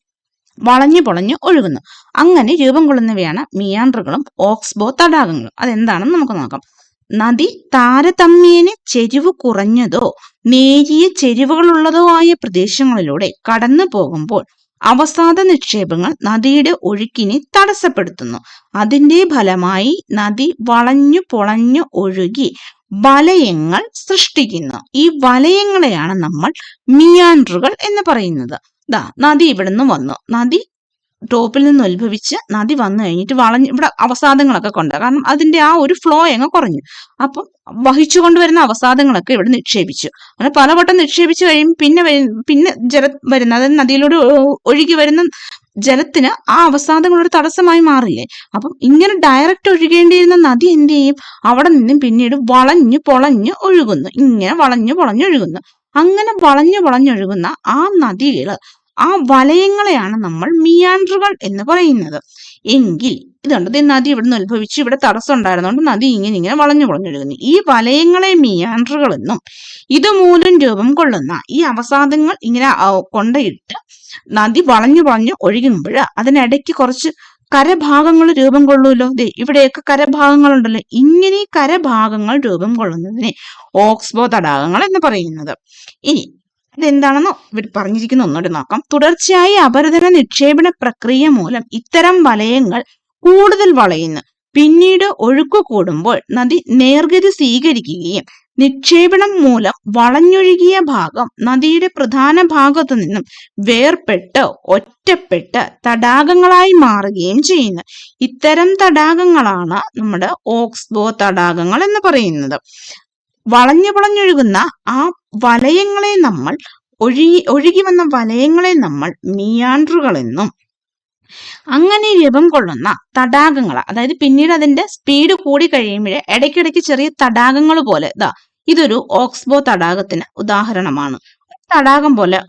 വളഞ്ഞു പൊളഞ്ഞു ഒഴുകുന്നു. അങ്ങനെ രൂപം കൊള്ളുന്നവയാണ് മിയാൻഡറുകളും ഓക്സ്ബോ തടാകങ്ങളും. അതെന്താണെന്ന് നമുക്ക് നോക്കാം. നദി താരതമ്യേന ചെരിവ് കുറഞ്ഞതോ നേരിയ ചെരിവുകളുള്ളതോ ആയ പ്രദേശങ്ങളിലൂടെ കടന്നു പോകുമ്പോൾ അവസാദ നിക്ഷേപങ്ങൾ നദിയുടെ ഒഴുക്കിനെ തടസ്സപ്പെടുത്തുന്നു. അതിന്റെ ഫലമായി നദി വളഞ്ഞു പൊളഞ്ഞു ഒഴുകി വലയങ്ങൾ സൃഷ്ടിക്കുന്നു. ഈ വലയങ്ങളെയാണ് നമ്മൾ മിയാൻഡറുകൾ എന്ന് പറയുന്നത്. നദി ഇവിടുന്ന് വന്നു, നദി ടോപ്പിൽ നിന്ന് ഉത്ഭവിച്ച് നദി വന്നു കഴിഞ്ഞിട്ട് വളഞ്ഞ് ഇവിടെ അവസാദങ്ങളൊക്കെ കൊണ്ട്, കാരണം അതിന്റെ ആ ഒരു ഫ്ലോ അങ്ങ് കുറഞ്ഞു. അപ്പം വഹിച്ചു കൊണ്ടുവരുന്ന അവസാദങ്ങളൊക്കെ ഇവിടെ നിക്ഷേപിച്ചു. അങ്ങനെ പലവട്ടം നിക്ഷേപിച്ചു കഴിയുമ്പോൾ പിന്നെ ജലം വരുന്ന, അതായത് നദിയിലൂടെ ഒഴുകി വരുന്ന ജലത്തിന് ആ അവസാദങ്ങളൊരു തടസ്സമായി മാറില്ലേ. അപ്പം ഇങ്ങനെ ഡയറക്റ്റ് ഒഴുകേണ്ടിയിരുന്ന നദി എന്ത് ചെയ്യും, അവിടെ നിന്നും പിന്നീട് വളഞ്ഞു പൊളഞ്ഞു ഒഴുകുന്നു. ഇങ്ങനെ വളഞ്ഞു പൊളഞ്ഞൊഴുകുന്നു. അങ്ങനെ വളഞ്ഞു പൊളഞ്ഞൊഴുകുന്ന ആ നദികള്, ആ വലയങ്ങളെയാണ് നമ്മൾ മിയാൻഡറുകൾ എന്ന് പറയുന്നത്. എങ്കിൽ ഇതുണ്ട്, നദി ഇവിടുന്ന് ഉത്ഭവിച്ച് ഇവിടെ തടസ്സം ഉണ്ടായിരുന്നതുകൊണ്ട് നദി ഇങ്ങനെ വളഞ്ഞു പൊളഞ്ഞൊഴുകുന്നു. ഈ വലയങ്ങളെ മിയാൻഡറുകൾ എന്നും ഇതുമൂലം രൂപം കൊള്ളുന്ന ഈ അവസാദങ്ങൾ ഇങ്ങനെ കൊണ്ടയിട്ട് നദി വളഞ്ഞു വളഞ്ഞു ഒഴുകുമ്പോൾ അതിനിടയ്ക്ക് കുറച്ച് കരഭാഗങ്ങൾ രൂപം കൊള്ളൂല്ലോ. ഇവിടെയൊക്കെ കരഭാഗങ്ങളുണ്ടല്ലോ. ഇങ്ങനെ കരഭാഗങ്ങൾ രൂപം കൊള്ളുന്നതിനെ ഓക്സ്ബോ തടാകങ്ങൾ എന്ന് പറയുന്നത്. ഇനി ഇതെന്താണെന്ന് ഇവർ പറഞ്ഞിരിക്കുന്ന ഒന്നുകൂടി നോക്കാം. തുടർച്ചയായി അപരദന നിക്ഷേപണ പ്രക്രിയ മൂലം ഇത്തരം വലയങ്ങൾ കൂടുതൽ വളയുന്നു. പിന്നീട് ഒഴുക്ക് കൂടുമ്പോൾ നദി നേർഗതി സ്വീകരിക്കുകയും നിക്ഷേപണം മൂലം വളഞ്ഞൊഴുകിയ ഭാഗം നദിയുടെ പ്രധാന ഭാഗത്തു നിന്നും വേർപെട്ട് ഒറ്റപ്പെട്ട് തടാകങ്ങളായി മാറുകയും ചെയ്യുന്നു. ഇത്തരം തടാകങ്ങളാണ് നമ്മുടെ ഓക്സ്ബോ തടാകങ്ങൾ എന്ന് പറയുന്നത്. വളഞ്ഞു വളഞ്ഞൊഴുകുന്ന ആ വലയങ്ങളെ നമ്മൾ ഒഴുകി വന്ന വലയങ്ങളെ നമ്മൾ മിയാൻഡറുകൾ എന്നും, അങ്ങനെ രൂപം കൊള്ളുന്ന തടാകങ്ങൾ, അതായത് പിന്നീട് അതിന്റെ സ്പീഡ് കൂടി കഴിയുമ്പോൾ ഇടയ്ക്കിടയ്ക്ക് ചെറിയ തടാകങ്ങൾ പോലെ, ഇതൊരു ഓക്സ്ബോ തടാകത്തിന് ഉദാഹരണമാണ്. തടാകം പോലെ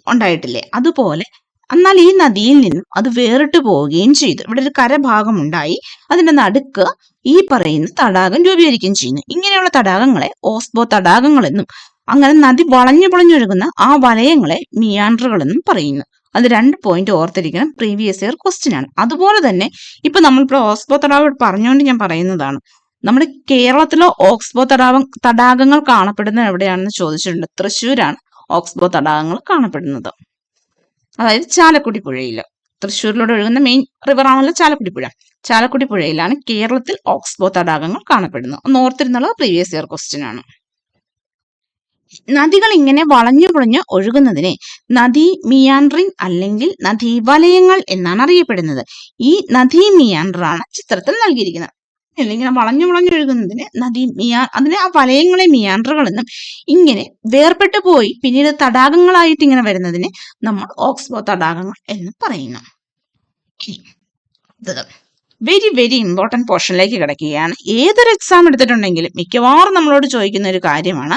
ഉണ്ടായിട്ടില്ലേ, അതുപോലെ എന്നാൽ ഈ നദിയിൽ നിന്നും അത് വേറിട്ട് പോവുകയും ചെയ്തു. ഇവിടെ ഒരു കരഭാഗം ഉണ്ടായി, അതിന്റെ നടുക്ക് ഈ പറയുന്ന തടാകം രൂപീകരിക്കുകയും ചെയ്യുന്നു. ഇങ്ങനെയുള്ള തടാകങ്ങളെ ഓക്സ്ബോ തടാകങ്ങൾ എന്നും, അങ്ങനെ നദി വളഞ്ഞു പൊളഞ്ഞൊഴുകുന്ന ആ വലയങ്ങളെ മിയാൻഡറുകൾ എന്നും പറയുന്നു. അത് 2 പോയിന്റ് ഓർത്തിരിക്കണം, പ്രീവിയസ് ഇയർ ക്വസ്റ്റ്യൻ ആണ്. അതുപോലെ തന്നെ ഇപ്പൊ നമ്മളിപ്പോൾ ഓക്സ്ബോ തടാകം പറഞ്ഞുകൊണ്ട് ഞാൻ പറയുന്നതാണ്, നമ്മുടെ കേരളത്തിലെ ഓക്സ്ബോ തടാകങ്ങൾ കാണപ്പെടുന്നത് എവിടെയാണെന്ന് ചോദിച്ചിട്ടുണ്ട്. തൃശ്ശൂരാണ് ഓക്സ്ബോ തടാകങ്ങൾ കാണപ്പെടുന്നത്. അതായത് ചാലക്കുടി പുഴയില്, തൃശ്ശൂരിലൂടെ ഒഴുകുന്ന മെയിൻ റിവർ ആണല്ലോ ചാലക്കുടി പുഴ. ചാലക്കുടി പുഴയിലാണ് കേരളത്തിൽ ഓക്സ്ബോ തടാകങ്ങൾ കാണപ്പെടുന്നത്. ഒന്ന് ഓർത്തിരുന്നുള്ളത് പ്രീവിയസ് ഇയർ ക്വസ്റ്റ്യൻ ആണ്. നദികൾ ഇങ്ങനെ വളഞ്ഞു പൊളഞ്ഞ് ഒഴുകുന്നതിനെ നദീ മിയാൻഡറിംഗ് അല്ലെങ്കിൽ നദീവലയങ്ങൾ എന്നാണ് അറിയപ്പെടുന്നത്. ഈ നദീ മിയാൻഡർ ആണ് ചിത്രത്തിൽ നൽകിയിരിക്കുന്നത്. ഇങ്ങനെ വളഞ്ഞു വളഞ്ഞൊഴുകുന്നതിന് അതിനെ ആ വലയങ്ങളെ മിയാൻഡറുകൾ എന്നും, ഇങ്ങനെ വേർപെട്ടു പോയി പിന്നീട് തടാകങ്ങളായിട്ട് ഇങ്ങനെ വരുന്നതിനെ നമ്മൾ ഓക്സ്ബോ തടാകങ്ങൾ എന്നും പറയുന്നു. വെരി വെരി ഇമ്പോർട്ടൻറ്റ് പോർഷനിലേക്ക് കിടക്കുകയാണ്. ഏതൊരു എക്സാം എടുത്തിട്ടുണ്ടെങ്കിലും മിക്കവാറും നമ്മളോട് ചോദിക്കുന്ന ഒരു കാര്യമാണ്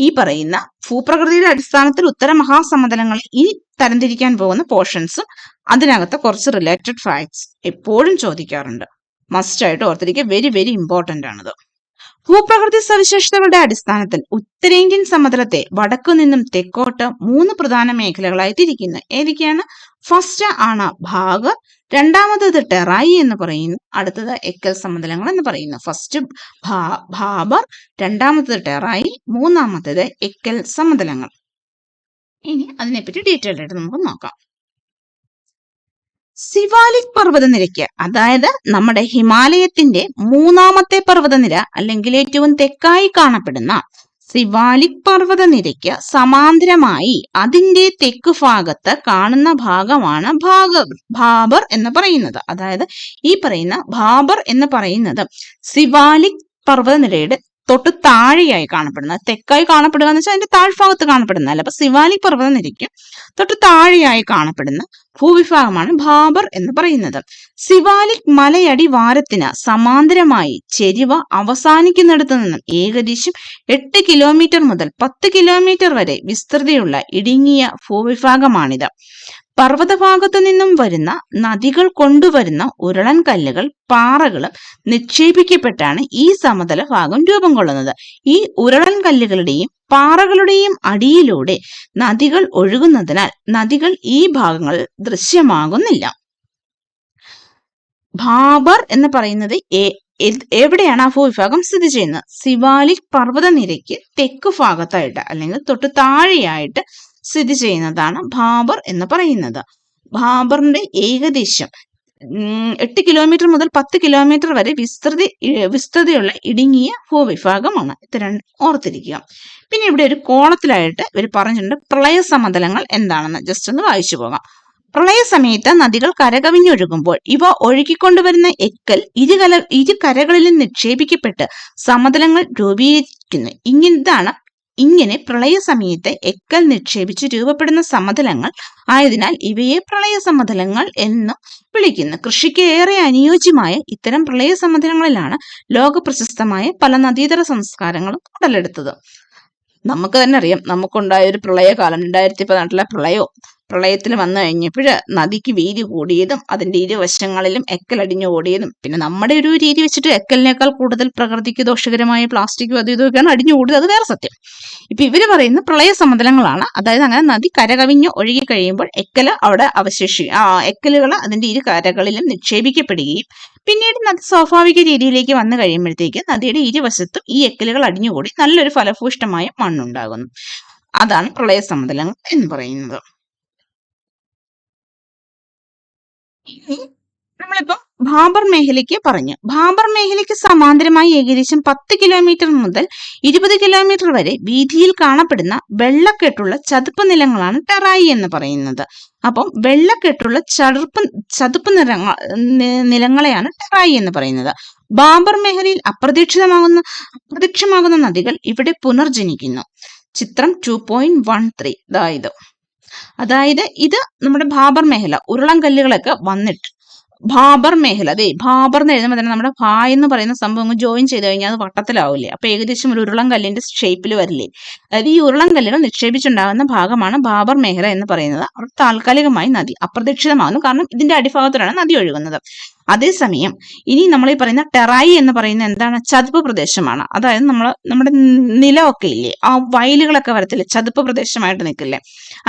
ഈ പറയുന്ന ഭൂപ്രകൃതിയുടെ അടിസ്ഥാനത്തിൽ ഉത്തര മഹാസമതലങ്ങളിൽ ഈ തരംതിരിക്കാൻ പോകുന്ന പോർഷൻസും അതിനകത്ത് കുറച്ച് റിലേറ്റഡ് ഫാക്ട്സ് എപ്പോഴും ചോദിക്കാറുണ്ട്. മസ്റ്റ് ആയിട്ട് ഓർത്തിരിക്കുക, വെരി വെരി ഇമ്പോർട്ടന്റ് ആണത്. ഭൂപ്രകൃതി സവിശേഷതകളുടെ അടിസ്ഥാനത്തിൽ ഉത്തരേന്ത്യൻ സമതലത്തെ വടക്കു നിന്നും തെക്കോട്ട് 3 പ്രധാന മേഖലകളായി തിരിക്കുന്നു. ഏതൊക്കെയാണ്? ഫസ്റ്റ് ആണ് ഭാഗർ, രണ്ടാമത്തേത് ടെറായി എന്ന് പറയുന്നു, അടുത്തത് എക്കൽ സമതലങ്ങൾ എന്ന് പറയുന്നു. ഫസ്റ്റ് ഭാബർ, രണ്ടാമത്തേത് ടെറായി, മൂന്നാമത്തേത് എക്കൽ സമതലങ്ങൾ. ഇനി അതിനെപ്പറ്റി ഡീറ്റെയിൽ ആയിട്ട് നമുക്ക് നോക്കാം. സിവാലിക് പർവ്വതനിരയ്ക്ക്, അതായത് നമ്മുടെ ഹിമാലയത്തിന്റെ മൂന്നാമത്തെ പർവ്വതനിര അല്ലെങ്കിൽ ഏറ്റവും തെക്കായി കാണപ്പെടുന്ന സിവാലിക് പർവ്വതനിരയ്ക്ക് സമാന്തരമായി അതിന്റെ തെക്ക് ഭാഗത്ത് കാണുന്ന ഭാഗമാണ് ഭാബർ എന്ന് പറയുന്നത്. അതായത് ഈ പറയുന്ന ഭാബർ എന്ന് പറയുന്നത് സിവാലിക് പർവ്വതനിരയുടെ തൊട്ട് താഴെയായി കാണപ്പെടുന്ന, തെക്കായി കാണപ്പെടുക എന്ന് വെച്ചാൽ അതിന്റെ താഴ്ഭാഗത്ത് കാണപ്പെടുന്നതല്ല. അപ്പൊ സിവാലിക് പർവ്വതനിരയ്ക്ക് തൊട്ട് താഴെയായി കാണപ്പെടുന്ന ഭൂവിഭാഗമാണ് ഭാബർ എന്ന് പറയുന്നത്. സിവാലിക് മലയടി വാരത്തിന് സമാന്തരമായി ചെരിവ അവസാനിക്കുന്നിടത്തു നിന്നും ഏകദേശം 8 കിലോമീറ്റർ മുതൽ 10 കിലോമീറ്റർ വരെ വിസ്തൃതിയുള്ള ഇടുങ്ങിയ ഭൂവിഭാഗമാണിത്. പർവ്വതഭാഗത്തു നിന്നും വരുന്ന നദികൾ കൊണ്ടുവരുന്ന ഉരുളൻ കല്ലുകൾ, പാറകളും നിക്ഷേപിക്കപ്പെട്ടാണ് ഈ സമതല ഭാഗം രൂപം കൊള്ളുന്നത്. ഈ ഉരുളൻ കല്ലുകളുടെയും പാറകളുടെയും അടിയിലൂടെ നദികൾ ഒഴുകുന്നതിനാൽ നദികൾ ഈ ഭാഗങ്ങളിൽ ദൃശ്യമാകുന്നില്ല. ഭാബർ എന്ന് പറയുന്നത് എവിടെയാണ് ആ ഭൂവിഭാഗം സ്ഥിതി ചെയ്യുന്നത്? സിവാലിക് പർവ്വതനിരയ്ക്ക് തെക്ക് ഭാഗത്തായിട്ട് അല്ലെങ്കിൽ തൊട്ട് താഴെയായിട്ട് സ്ഥിതി ചെയ്യുന്നതാണ് ഭാബർ എന്ന് പറയുന്നത്. ഭാബറിന്റെ ഏകദേശം 8 കിലോമീറ്റർ മുതൽ 10 കിലോമീറ്റർ വരെ വിസ്തൃതിയുള്ള ഇടുങ്ങിയ ഭൂവിഭാഗമാണ്. ഇത് ഓർത്തിരിക്കുക. പിന്നെ ഇവിടെ ഒരു കോളത്തിലായിട്ട് ഇവർ പറഞ്ഞിട്ടുണ്ട് പ്രളയ സമതലങ്ങൾ എന്താണെന്ന്. ജസ്റ്റ് ഒന്ന് വായിച്ചു പോകാം. പ്രളയ സമയത്ത് നദികൾ കരകവിഞ്ഞൊഴുകുമ്പോൾ ഇവ ഒഴുകിക്കൊണ്ടുവരുന്ന എക്കൽ ഇരു കരകളിലും നിക്ഷേപിക്കപ്പെട്ട് സമതലങ്ങൾ രൂപീകരിക്കുന്നു. ഇങ്ങനെ പ്രളയ സമയത്ത് എക്കൽ നിക്ഷേപിച്ച് രൂപപ്പെടുന്ന സമതലങ്ങൾ ആയതിനാൽ ഇവയെ പ്രളയ സമതലങ്ങൾ എന്നും വിളിക്കുന്നു. കൃഷിക്ക് ഏറെ അനുയോജ്യമായ ഇത്തരം പ്രളയ സമതലങ്ങളിലാണ് ലോകപ്രശസ്തമായ പല നദീതര സംസ്കാരങ്ങളും ഉടലെടുത്തത്. നമുക്ക് തന്നെ അറിയാം, നമുക്കുണ്ടായ ഒരു പ്രളയകാലം 2018 പ്രളയത്തിൽ വന്നു കഴിഞ്ഞപ്പോൾ നദിക്ക് വീതി കൂടിയതും അതിന്റെ ഇരുവശങ്ങളിലും എക്കലടിഞ്ഞു ഓടിയതും, പിന്നെ നമ്മുടെ ഒരു രീതി വെച്ചിട്ട് എക്കലിനേക്കാൾ കൂടുതൽ പ്രകൃതിക്ക് ദോഷകരമായ പ്ലാസ്റ്റിക്കും അതും ഇതൊക്കെയാണ് അടിഞ്ഞു കൂടിയത്. അത് വേറെ സത്യം. ഇപ്പൊ ഇവര് പറയുന്ന പ്രളയ സമതലങ്ങളാണ്. അതായത് അങ്ങനെ നദി കരകവിഞ്ഞ് ഒഴുകി കഴിയുമ്പോൾ അവിടെ എക്കലുകൾ അതിന്റെ ഇരു കരകളിലും നിക്ഷേപിക്കപ്പെടുകയും പിന്നീട് നദി സ്വാഭാവിക രീതിയിലേക്ക് വന്നു കഴിയുമ്പോഴത്തേക്ക് നദിയുടെ ഇരുവശത്തും ഈ എക്കലുകൾ അടിഞ്ഞുകൂടി നല്ലൊരു ഫലഭൂഷ്ടമായ മണ്ണുണ്ടാകുന്നു. അതാണ് പ്രളയ സമതലങ്ങൾ എന്ന് പറയുന്നത്. നമ്മളിപ്പോ ഭാബർ മേഖലയ്ക്ക് പറഞ്ഞു. ഭാബർ മേഖലയ്ക്ക് സമാന്തരമായി ഏകദേശം 10 കിലോമീറ്റർ മുതൽ 20 കിലോമീറ്റർ വരെ വീതിയിൽ കാണപ്പെടുന്ന വെള്ളക്കെട്ടുള്ള ചതുപ്പ് നിലങ്ങളാണ് ടെറായി എന്ന് പറയുന്നത്. അപ്പം വെള്ളക്കെട്ടുള്ള ചതുപ്പ് നിലങ്ങളെയാണ് ടെറായി എന്ന് പറയുന്നത്. ഭാബർ മേഖലയിൽ അപ്രത്യക്ഷമാകുന്ന നദികൾ ഇവിടെ പുനർജനിക്കുന്നു. ചിത്രം 2.13. അതായത് ഇത് നമ്മുടെ ഭാബർ മേഖല, ഉരുളൻ കല്ലുകളൊക്കെ വന്നിട്ട് ഭാബർ മേഖല, അതെ ഭാബർ എന്ന് എഴുതുമ്പോൾ തന്നെ നമ്മുടെ ഭാ എന്ന് പറയുന്ന സംഭവം ജോയിൻ ചെയ്ത് കഴിഞ്ഞാൽ അത് വട്ടത്തിലാവില്ലേ? അപ്പൊ ഏകദേശം ഒരു ഉരുളൻ കല്ലിന്റെ ഷേപ്പിൽ വരില്ലേ? അതായത് ഈ ഉരുളൻ കല്ലുകൾ നിക്ഷേപിച്ചുണ്ടാകുന്ന ഭാഗമാണ് ഭാബർ മേഖല എന്ന് പറയുന്നത്. അവിടെ താൽക്കാലികമായി നദി അപ്രതീക്ഷിതമാകുന്നു, കാരണം ഇതിന്റെ അടിഭാഗത്തിലാണ് നദി ഒഴുകുന്നത്. അതേസമയം ഇനി നമ്മൾ ഈ പറയുന്ന ടെറായി എന്ന് പറയുന്ന എന്താണ്? ചതുപ്പ് പ്രദേശമാണ്. അതായത് നമ്മുടെ നിലമൊക്കെ ഇല്ലേ, ആ വയലുകളൊക്കെ വരത്തില്ലേ, ചതുപ്പ് പ്രദേശമായിട്ട് നിൽക്കില്ലേ,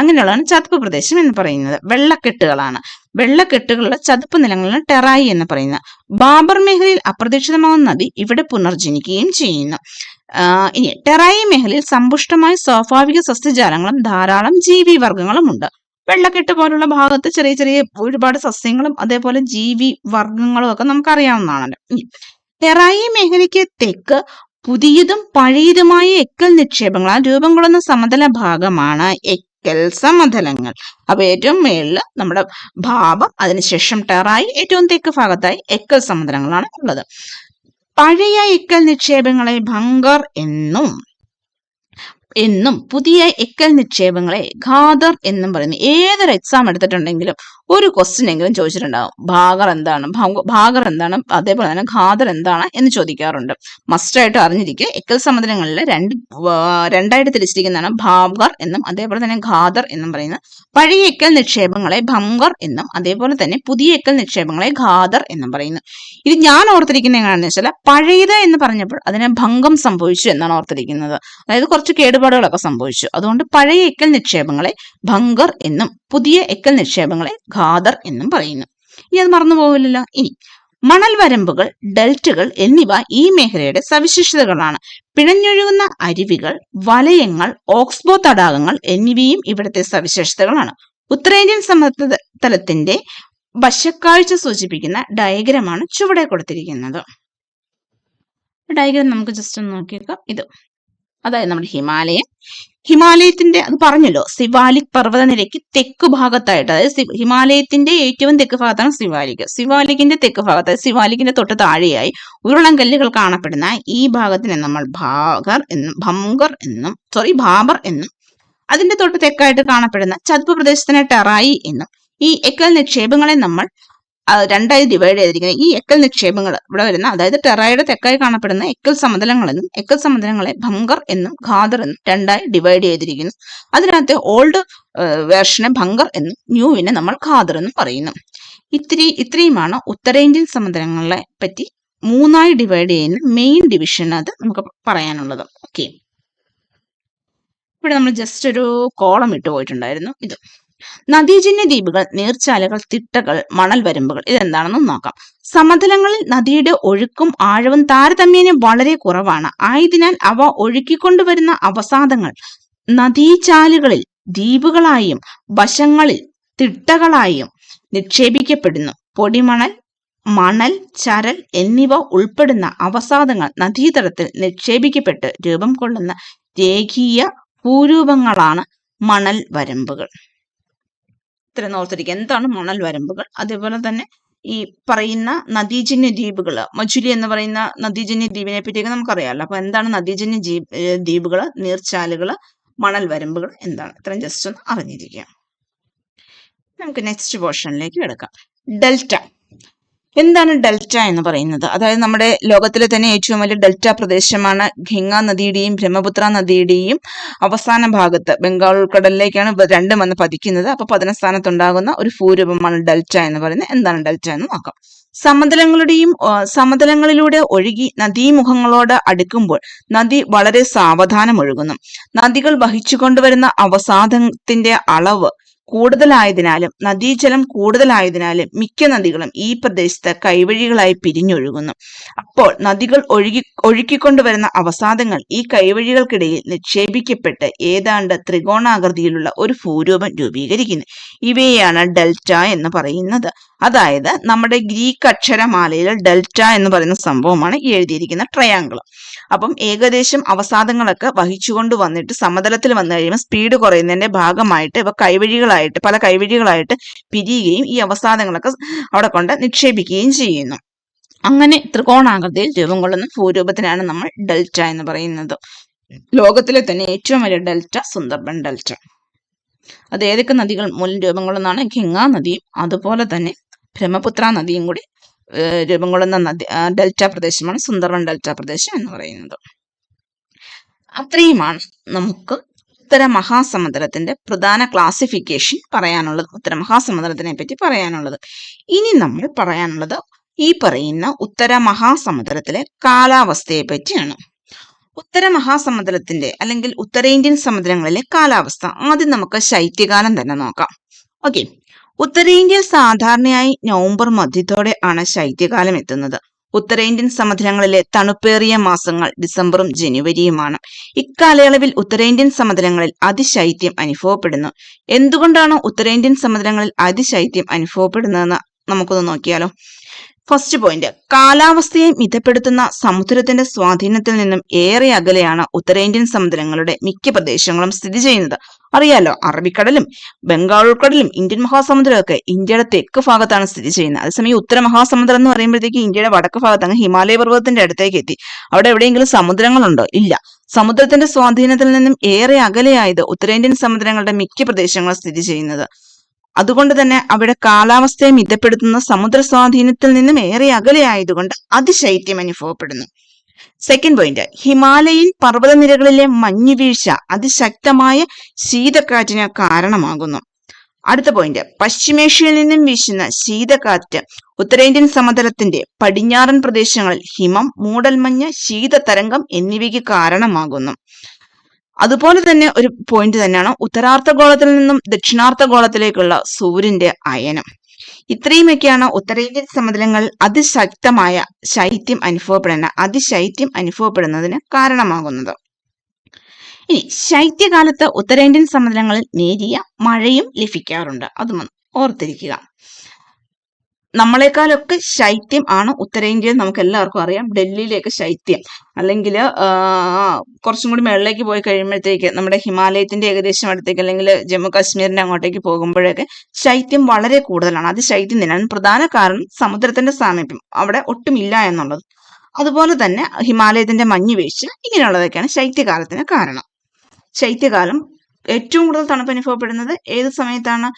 അങ്ങനെയുള്ളതാണ് ചതുപ്പ് പ്രദേശം എന്ന് പറയുന്നത്. വെള്ളക്കെട്ടുകളാണ്, വെള്ളക്കെട്ടുകളുള്ള ചതുപ്പ് നിലങ്ങളാണ് ടെറായി എന്ന് പറയുന്നത്. ഭാബർ മേഖലയിൽ അപ്രതീക്ഷിതമാകുന്ന നദി ഇവിടെ പുനർജനിക്കുകയും ചെയ്യുന്നു. ഇനി ടെറായി മേഖലയിൽ സമ്പുഷ്ടമായ സ്വാഭാവിക സസ്യജാലങ്ങളും ധാരാളം ജീവി വർഗങ്ങളും ഉണ്ട്. വെള്ളക്കെട്ട് പോലുള്ള ഭാഗത്ത് ചെറിയ ചെറിയ ഒരുപാട് സസ്യങ്ങളും അതേപോലെ ജീവി വർഗങ്ങളും ഒക്കെ നമുക്കറിയാവുന്നതാണല്ലോ. ടെറായി മേഖലയ്ക്ക് തെക്ക് പുതിയതും പഴയതുമായ എക്കൽ നിക്ഷേപങ്ങളാൽ രൂപം കൊള്ളുന്ന സമതല ഭാഗമാണ് എക്കൽ സമതലങ്ങൾ. അപ്പൊ ഏറ്റവും മേളില് നമ്മുടെ ഭാബർ, അതിനുശേഷം ടെറായി, ഏറ്റവും തെക്ക് ഭാഗത്തായി എക്കൽ സമതലങ്ങളാണ് ഉള്ളത്. പഴയ എക്കൽ നിക്ഷേപങ്ങളെ ഭംഗർ എന്നും പുതിയ എക്കൽ നിക്ഷേപങ്ങളെ ഖാദർ എന്നും പറയുന്നു. ഏതൊരു എക്സാം എടുത്തിട്ടുണ്ടെങ്കിലും ഒരു ക്വസ്റ്റ്യൻ എങ്കിലും ചോദിച്ചിട്ടുണ്ടാവും, ഭാഗർ എന്താണ്, അതേപോലെ തന്നെ ഖാദർ എന്താണ് എന്ന് ചോദിക്കാറുണ്ട്. മസ്റ്റായിട്ട് അറിഞ്ഞിരിക്കുക. എക്കൽ സമതലങ്ങളിൽ രണ്ടായിട്ട് തിരിച്ചിരിക്കുന്നതാണ് ഭാഗർ എന്നും അതേപോലെ തന്നെ ഖാദർ എന്നും പറയുന്നത്. പഴയ എക്കൽ നിക്ഷേപങ്ങളെ ഭംഗർ എന്നും അതേപോലെ തന്നെ പുതിയ എക്കൽ നിക്ഷേപങ്ങളെ ഖാദർ എന്നും പറയുന്നു. ഇത് ഞാൻ ഓർത്തിരിക്കുന്നത് എങ്ങനെയാണെന്ന് വെച്ചാൽ, പഴയത് എന്ന് പറഞ്ഞപ്പോൾ അതിനെ ഭംഗം സംഭവിച്ചു എന്നാണ് ഓർത്തിരിക്കുന്നത്. അതായത് കുറച്ച് കേടുപാടുകളൊക്കെ സംഭവിച്ചു. അതുകൊണ്ട് പഴയ എക്കൽ നിക്ഷേപങ്ങളെ ഭംഗർ എന്നും പുതിയ എക്കൽ നിക്ഷേപങ്ങളെ ഖാദർ എന്നും പറയുന്നു. ഇനി അത് മറന്നു പോകില്ലല്ലോ. ഇനി മണൽ വരമ്പുകൾ, ഡെൽറ്റകൾ എന്നിവ ഈ മേഖലയുടെ സവിശേഷതകളാണ്. പിഴഞ്ഞൊഴുകുന്ന അരുവികൾ, വലയങ്ങൾ, ഓക്സ്ബോ തടാകങ്ങൾ എന്നിവയും ഇവിടുത്തെ സവിശേഷതകളാണ്. ഉത്തരേന്ത്യൻ സമതലത്തിന്റെ വശക്കാഴ്ച സൂചിപ്പിക്കുന്ന ഡയഗ്രമാണ് ചുവടെ കൊടുത്തിരിക്കുന്നത്. ഡയഗ്രം നമുക്ക് ജസ്റ്റ് ഒന്ന് നോക്കിയേക്കാം. ഇത് അതായത് നമ്മുടെ ഹിമാലയത്തിന്റെ അത് പറഞ്ഞല്ലോ, സിവാലിക് പർവ്വതനിരയ്ക്ക് തെക്ക് ഭാഗത്തായിട്ട്, അതായത് ഹിമാലയത്തിന്റെ ഏറ്റവും തെക്ക് ഭാഗത്താണ് സിവാലിക്കിന്റെ തെക്ക് ഭാഗത്ത്, അതായത് സിവാലിക്കിന്റെ തൊട്ട് താഴെയായി ഉരുളൻ കല്ലുകൾ കാണപ്പെടുന്ന ഈ ഭാഗത്തിനെ നമ്മൾ ഭാബർ എന്നും അതിന്റെ തൊട്ട് തെക്കായിട്ട് കാണപ്പെടുന്ന ചതുപ്പ് പ്രദേശത്തിനെ ടെറായി എന്നും, ഈ എക്കൽ നിക്ഷേപങ്ങളെ നമ്മൾ രണ്ടായി ഡിവൈഡ് ചെയ്തിരിക്കുന്നത്. ഈ എക്കൽ നിക്ഷേപങ്ങൾ ഇവിടെ വരുന്ന, അതായത് ടെറായുടെ തെക്കായി കാണപ്പെടുന്ന എക്കൽ സമതലങ്ങളെന്നും എക്കൽ സമതലങ്ങളെ ഭംഗർ എന്നും ഖാദർ എന്നും രണ്ടായി ഡിവൈഡ് ചെയ്തിരിക്കുന്നു. അതിനകത്ത് ഓൾഡ് വേർഷനെ ഭംഗർ എന്നും ന്യൂവിനെ നമ്മൾ ഖാദർ എന്നും പറയുന്നു. ഇത്രയുമാണ് ഉത്തരേന്ത്യൻ സമതലങ്ങളെ പറ്റി മൂന്നായി ഡിവൈഡ് ചെയ്യുന്ന മെയിൻ ഡിവിഷൻ അത് നമുക്ക് പറയാനുള്ളത്. ഓക്കെ, ഇവിടെ നമ്മൾ ജസ്റ്റ് ഒരു കോളം ഇട്ട് പോയിട്ടുണ്ടായിരുന്നു. ഇത് നദീജന്യ ദ്വീപുകൾ, നീർച്ചാലുകൾ, തിട്ടകൾ, മണൽ വരമ്പുകൾ ഇതെന്താണെന്ന് നോക്കാം. സമതലങ്ങളിൽ നദിയുടെ ഒഴുക്കും ആഴവും താരതമ്യേന വളരെ കുറവാണ്. ആയതിനാൽ അവ ഒഴുക്കിക്കൊണ്ടുവരുന്ന അവസാദങ്ങൾ നദീചാലുകളിൽ ദ്വീപുകളായും വശങ്ങളിൽ തിട്ടകളായും നിക്ഷേപിക്കപ്പെടുന്നു. പൊടിമണൽ, മണൽ, ചരൽ എന്നിവ ഉൾപ്പെടുന്ന അവസാദങ്ങൾ നദീതടത്തിൽ നിക്ഷേപിക്കപ്പെട്ട് രൂപം കൊള്ളുന്ന രേഖീയ ഭൂരൂപങ്ങളാണ് മണൽ വരമ്പുകൾ. ഇത്രയും ഓർത്തിരിക്കുക എന്താണ് മണൽ വരമ്പുകൾ. അതേപോലെ തന്നെ ഈ പറയുന്ന നദീജന്യ ദ്വീപുകള്, മജുലി എന്ന് പറയുന്ന നദീജന്യ ദ്വീപിനെ പറ്റിയൊക്കെ നമുക്കറിയാമല്ലോ. അപ്പൊ എന്താണ് നദീജന്യ ദ്വീപുകള്, നീർച്ചാലുകള്, മണൽ വരമ്പുകൾ എന്താണ്, ഇത്രയും ജസ്റ്റ് ഒന്ന് അറിഞ്ഞിരിക്കുക. നമുക്ക് നെക്സ്റ്റ് പോർഷനിലേക്ക് കിടക്കാം. ഡെൽറ്റ. എന്താണ് ഡെൽറ്റ എന്ന് പറയുന്നത്? അതായത് നമ്മുടെ ലോകത്തിലെ തന്നെ ഏറ്റവും വലിയ ഡെൽറ്റ പ്രദേശമാണ് ഗംഗാ നദിയുടെയും ബ്രഹ്മപുത്ര നദിയുടെയും അവസാന ഭാഗത്ത് ബംഗാൾ ഉൾക്കടലിലേക്കാണ് രണ്ടും വന്ന് പതിക്കുന്നത്. അപ്പൊ പതനസ്ഥാനത്തുണ്ടാകുന്ന ഒരു ഭൂരൂപമാണ് ഡെൽറ്റ എന്ന് പറയുന്നത്. എന്താണ് ഡെൽറ്റ എന്ന് നോക്കാം. സമതലങ്ങളിലൂടെ ഒഴുകി നദീമുഖങ്ങളോട് അടുക്കുമ്പോൾ നദി വളരെ സാവധാനം ഒഴുകുന്നു. നദികൾ വഹിച്ചു കൊണ്ടുവരുന്ന അവസാദത്തിന്റെ അളവ് കൂടുതലായതിനാലും നദീജലം കൂടുതലായതിനാലും മിക്ക നദികളും ഈ പ്രദേശത്ത് കൈവഴികളായി പിരിഞ്ഞൊഴുകുന്നു. അപ്പോൾ നദികൾ ഒഴുക്കിക്കൊണ്ടുവരുന്ന അവസാദങ്ങൾ ഈ കൈവഴികൾക്കിടയിൽ നിക്ഷേപിക്കപ്പെട്ട് ഏതാണ്ട് ത്രികോണാകൃതിയിലുള്ള ഒരു ഭൂരൂപം രൂപീകരിക്കുന്നു. ഇവയെയാണ് ഡെൽറ്റ എന്ന് പറയുന്നത്. അതായത് നമ്മുടെ ഗ്രീക്ക് അക്ഷരമാലയിൽ ഡെൽറ്റ എന്ന് പറയുന്ന സംഭവമാണ് ഈ എഴുതിയിരിക്കുന്ന ട്രയാങ്കിൾ. അപ്പം ഏകദേശം അവസാദങ്ങളൊക്കെ വഹിച്ചുകൊണ്ട് വന്നിട്ട് സമതലത്തിൽ വന്നു കഴിയുമ്പോൾ സ്പീഡ് കുറയുന്നതിന്റെ ഭാഗമായിട്ട് ഇവ പല കൈവഴികളായിട്ട് പിരിയുകയും ഈ അവസാദങ്ങളൊക്കെ അവിടെ കൊണ്ട് നിക്ഷേപിക്കുകയും ചെയ്യുന്നു. അങ്ങനെ ത്രികോണാകൃതിയിൽ രൂപം കൊള്ളുന്ന ഭൂരൂപത്തിനാണ് നമ്മൾ ഡെൽറ്റ എന്ന് പറയുന്നത്. ലോകത്തിലെ തന്നെ ഏറ്റവും വലിയ ഡെൽറ്റ സുന്ദർബൻ ഡെൽറ്റ. അത് ഏതൊക്കെ നദികൾ മൂലം രൂപം കൊള്ളുന്നതാണ്? ഗംഗാ നദിയും അതുപോലെ തന്നെ ബ്രഹ്മപുത്ര നദിയും കൂടി രൂപം കൊള്ളുന്ന ഡെൽറ്റ പ്രദേശമാണ് സുന്ദർബൻ ഡെൽറ്റ പ്രദേശം എന്ന് പറയുന്നത്. അത്രയുമാണ് നമുക്ക് ഉത്തര മഹാസമുദ്രത്തിന്റെ പ്രധാന ക്ലാസിഫിക്കേഷൻ പറയാനുള്ളത്, ഉത്തര മഹാസമുദ്രത്തിനെ പറ്റി പറയാനുള്ളത്. ഇനി നമ്മൾ പറയാനുള്ളത് ഈ പറയുന്ന ഉത്തര മഹാസമുദ്രത്തിലെ കാലാവസ്ഥയെ പറ്റിയാണ്. ഉത്തര മഹാസമുദ്രത്തിന്റെ അല്ലെങ്കിൽ ഉത്തരേന്ത്യൻ സമുദ്രങ്ങളിലെ കാലാവസ്ഥ ആദ്യം നമുക്ക് ശൈത്യകാലം തന്നെ നോക്കാം. ഓക്കെ, ഉത്തരേന്ത്യയിൽ സാധാരണയായി നവംബർ മധ്യത്തോടെ ആണ് ശൈത്യകാലം എത്തുന്നത്. ഉത്തരേന്ത്യൻ സമുദ്രങ്ങളിലെ തണുപ്പേറിയ മാസങ്ങൾ ഡിസംബറും ജനുവരിയുമാണ്. ഇക്കാലയളവിൽ ഉത്തരേന്ത്യൻ സമുദ്രങ്ങളിൽ അതിശൈത്യം അനുഭവപ്പെടുന്നു. എന്തുകൊണ്ടാണ് ഉത്തരേന്ത്യൻ സമുദ്രങ്ങളിൽ അതിശൈത്യം അനുഭവപ്പെടുന്നതെന്ന് നമുക്കൊന്ന് നോക്കിയാലോ. ഫസ്റ്റ് പോയിന്റ്, കാലാവസ്ഥയെ മിതപ്പെടുത്തുന്ന സമുദ്രത്തിന്റെ സ്വാധീനത്തിൽ നിന്നും ഏറെ അകലെയാണ് ഉത്തരേന്ത്യൻ സമുദ്രങ്ങളുടെ മിക്ക പ്രദേശങ്ങളും സ്ഥിതി ചെയ്യുന്നത്. അറിയാലോ, അറബിക്കടലും ബംഗാൾ ഉൾക്കടലും ഇന്ത്യൻ മഹാസമുദ്രമൊക്കെ ഇന്ത്യയുടെ തെക്ക് ഭാഗത്താണ് സ്ഥിതി ചെയ്യുന്നത്. അതേസമയം ഉത്തര മഹാസമുദ്രം എന്ന് പറയുമ്പോഴത്തേക്ക് ഇന്ത്യയുടെ വടക്ക് ഭാഗത്ത് അങ്ങ് ഹിമാലയ പർവ്വതത്തിന്റെ അടുത്തേക്ക് എത്തി. അവിടെ എവിടെയെങ്കിലും സമുദ്രങ്ങളുണ്ടോ? ഇല്ല. സമുദ്രത്തിന്റെ സ്വാധീനത്തിൽ നിന്നും ഏറെ അകലെയായത് ഉത്തരേന്ത്യൻ സമുദ്രങ്ങളുടെ മിക്ക പ്രദേശങ്ങളും സ്ഥിതി ചെയ്യുന്നത്. അതുകൊണ്ട് തന്നെ അവിടെ കാലാവസ്ഥയെ മിതപ്പെടുത്തുന്ന സമുദ്ര സ്വാധീനത്തിൽ നിന്നും ഏറെ അകലെയായതുകൊണ്ട് അതിശൈത്യം അനുഭവപ്പെടുന്നു. സെക്കൻഡ് പോയിന്റ്, ഹിമാലയൻ പർവ്വതനിരകളിലെ മഞ്ഞുവീഴ്ച അതിശക്തമായ ശീതക്കാറ്റിന് കാരണമാകുന്നു. അടുത്ത പോയിന്റ്, പശ്ചിമേഷ്യയിൽ നിന്നും വീശുന്ന ശീതക്കാറ്റ് ഉത്തരേന്ത്യൻ സമതലത്തിന്റെ പടിഞ്ഞാറൻ പ്രദേശങ്ങളിൽ ഹിമം, മൂടൽമഞ്ഞ്, ശീതതരംഗം എന്നിവയ്ക്ക് കാരണമാകുന്നു. അതുപോലെ തന്നെ ഒരു പോയിന്റ് തന്നെയാണ് ഉത്തരാർദ്ധഗോളത്തിൽ നിന്നും ദക്ഷിണാർദ്ധഗോളത്തിലേക്കുള്ള സൂര്യന്റെ അയനം. ഇത്രയുമൊക്കെയാണ് ഉത്തരേന്ത്യൻ സമതലങ്ങൾ അതിശക്തമായ അതിശൈത്യം അനുഭവപ്പെടുന്നതിന് കാരണമാകുന്നത്. ഇനി ശൈത്യകാലത്ത് ഉത്തരേന്ത്യൻ സമതലങ്ങളിൽ നേരിയ മഴയും ലഭിക്കാറുണ്ട്. അതും ഓർത്തിരിക്കുക. നമ്മളെക്കാളൊക്കെ ശൈത്യം ആണ് ഉത്തരേന്ത്യയിൽ, നമുക്ക് എല്ലാവർക്കും അറിയാം. ഡൽഹിയിലേക്ക് ശൈത്യം, അല്ലെങ്കിൽ കുറച്ചും കൂടി മുകളിലേക്ക് പോയി കഴിയുമ്പോഴത്തേക്ക് നമ്മുടെ ഹിമാലയത്തിന്റെ ഏകദേശം അടുത്തേക്ക്, അല്ലെങ്കിൽ ജമ്മു കാശ്മീരിന്റെ അങ്ങോട്ടേക്ക് പോകുമ്പോഴൊക്കെ ശൈത്യം വളരെ കൂടുതലാണ്. അത് ശൈത്യം തന്നെയാണ്. പ്രധാന കാരണം സമുദ്രത്തിന്റെ സാമീപ്യം അവിടെ ഒട്ടുമില്ല എന്നുള്ളത്. അതുപോലെ തന്നെ ഹിമാലയത്തിന്റെ മഞ്ഞ് വീഴ്ച, ഇങ്ങനെയുള്ളതൊക്കെയാണ് ശൈത്യകാലത്തിന് കാരണം. ശൈത്യകാലം ഏറ്റവും കൂടുതൽ തണുപ്പ് അനുഭവപ്പെടുന്നത് ഏത് സമയത്താണ്?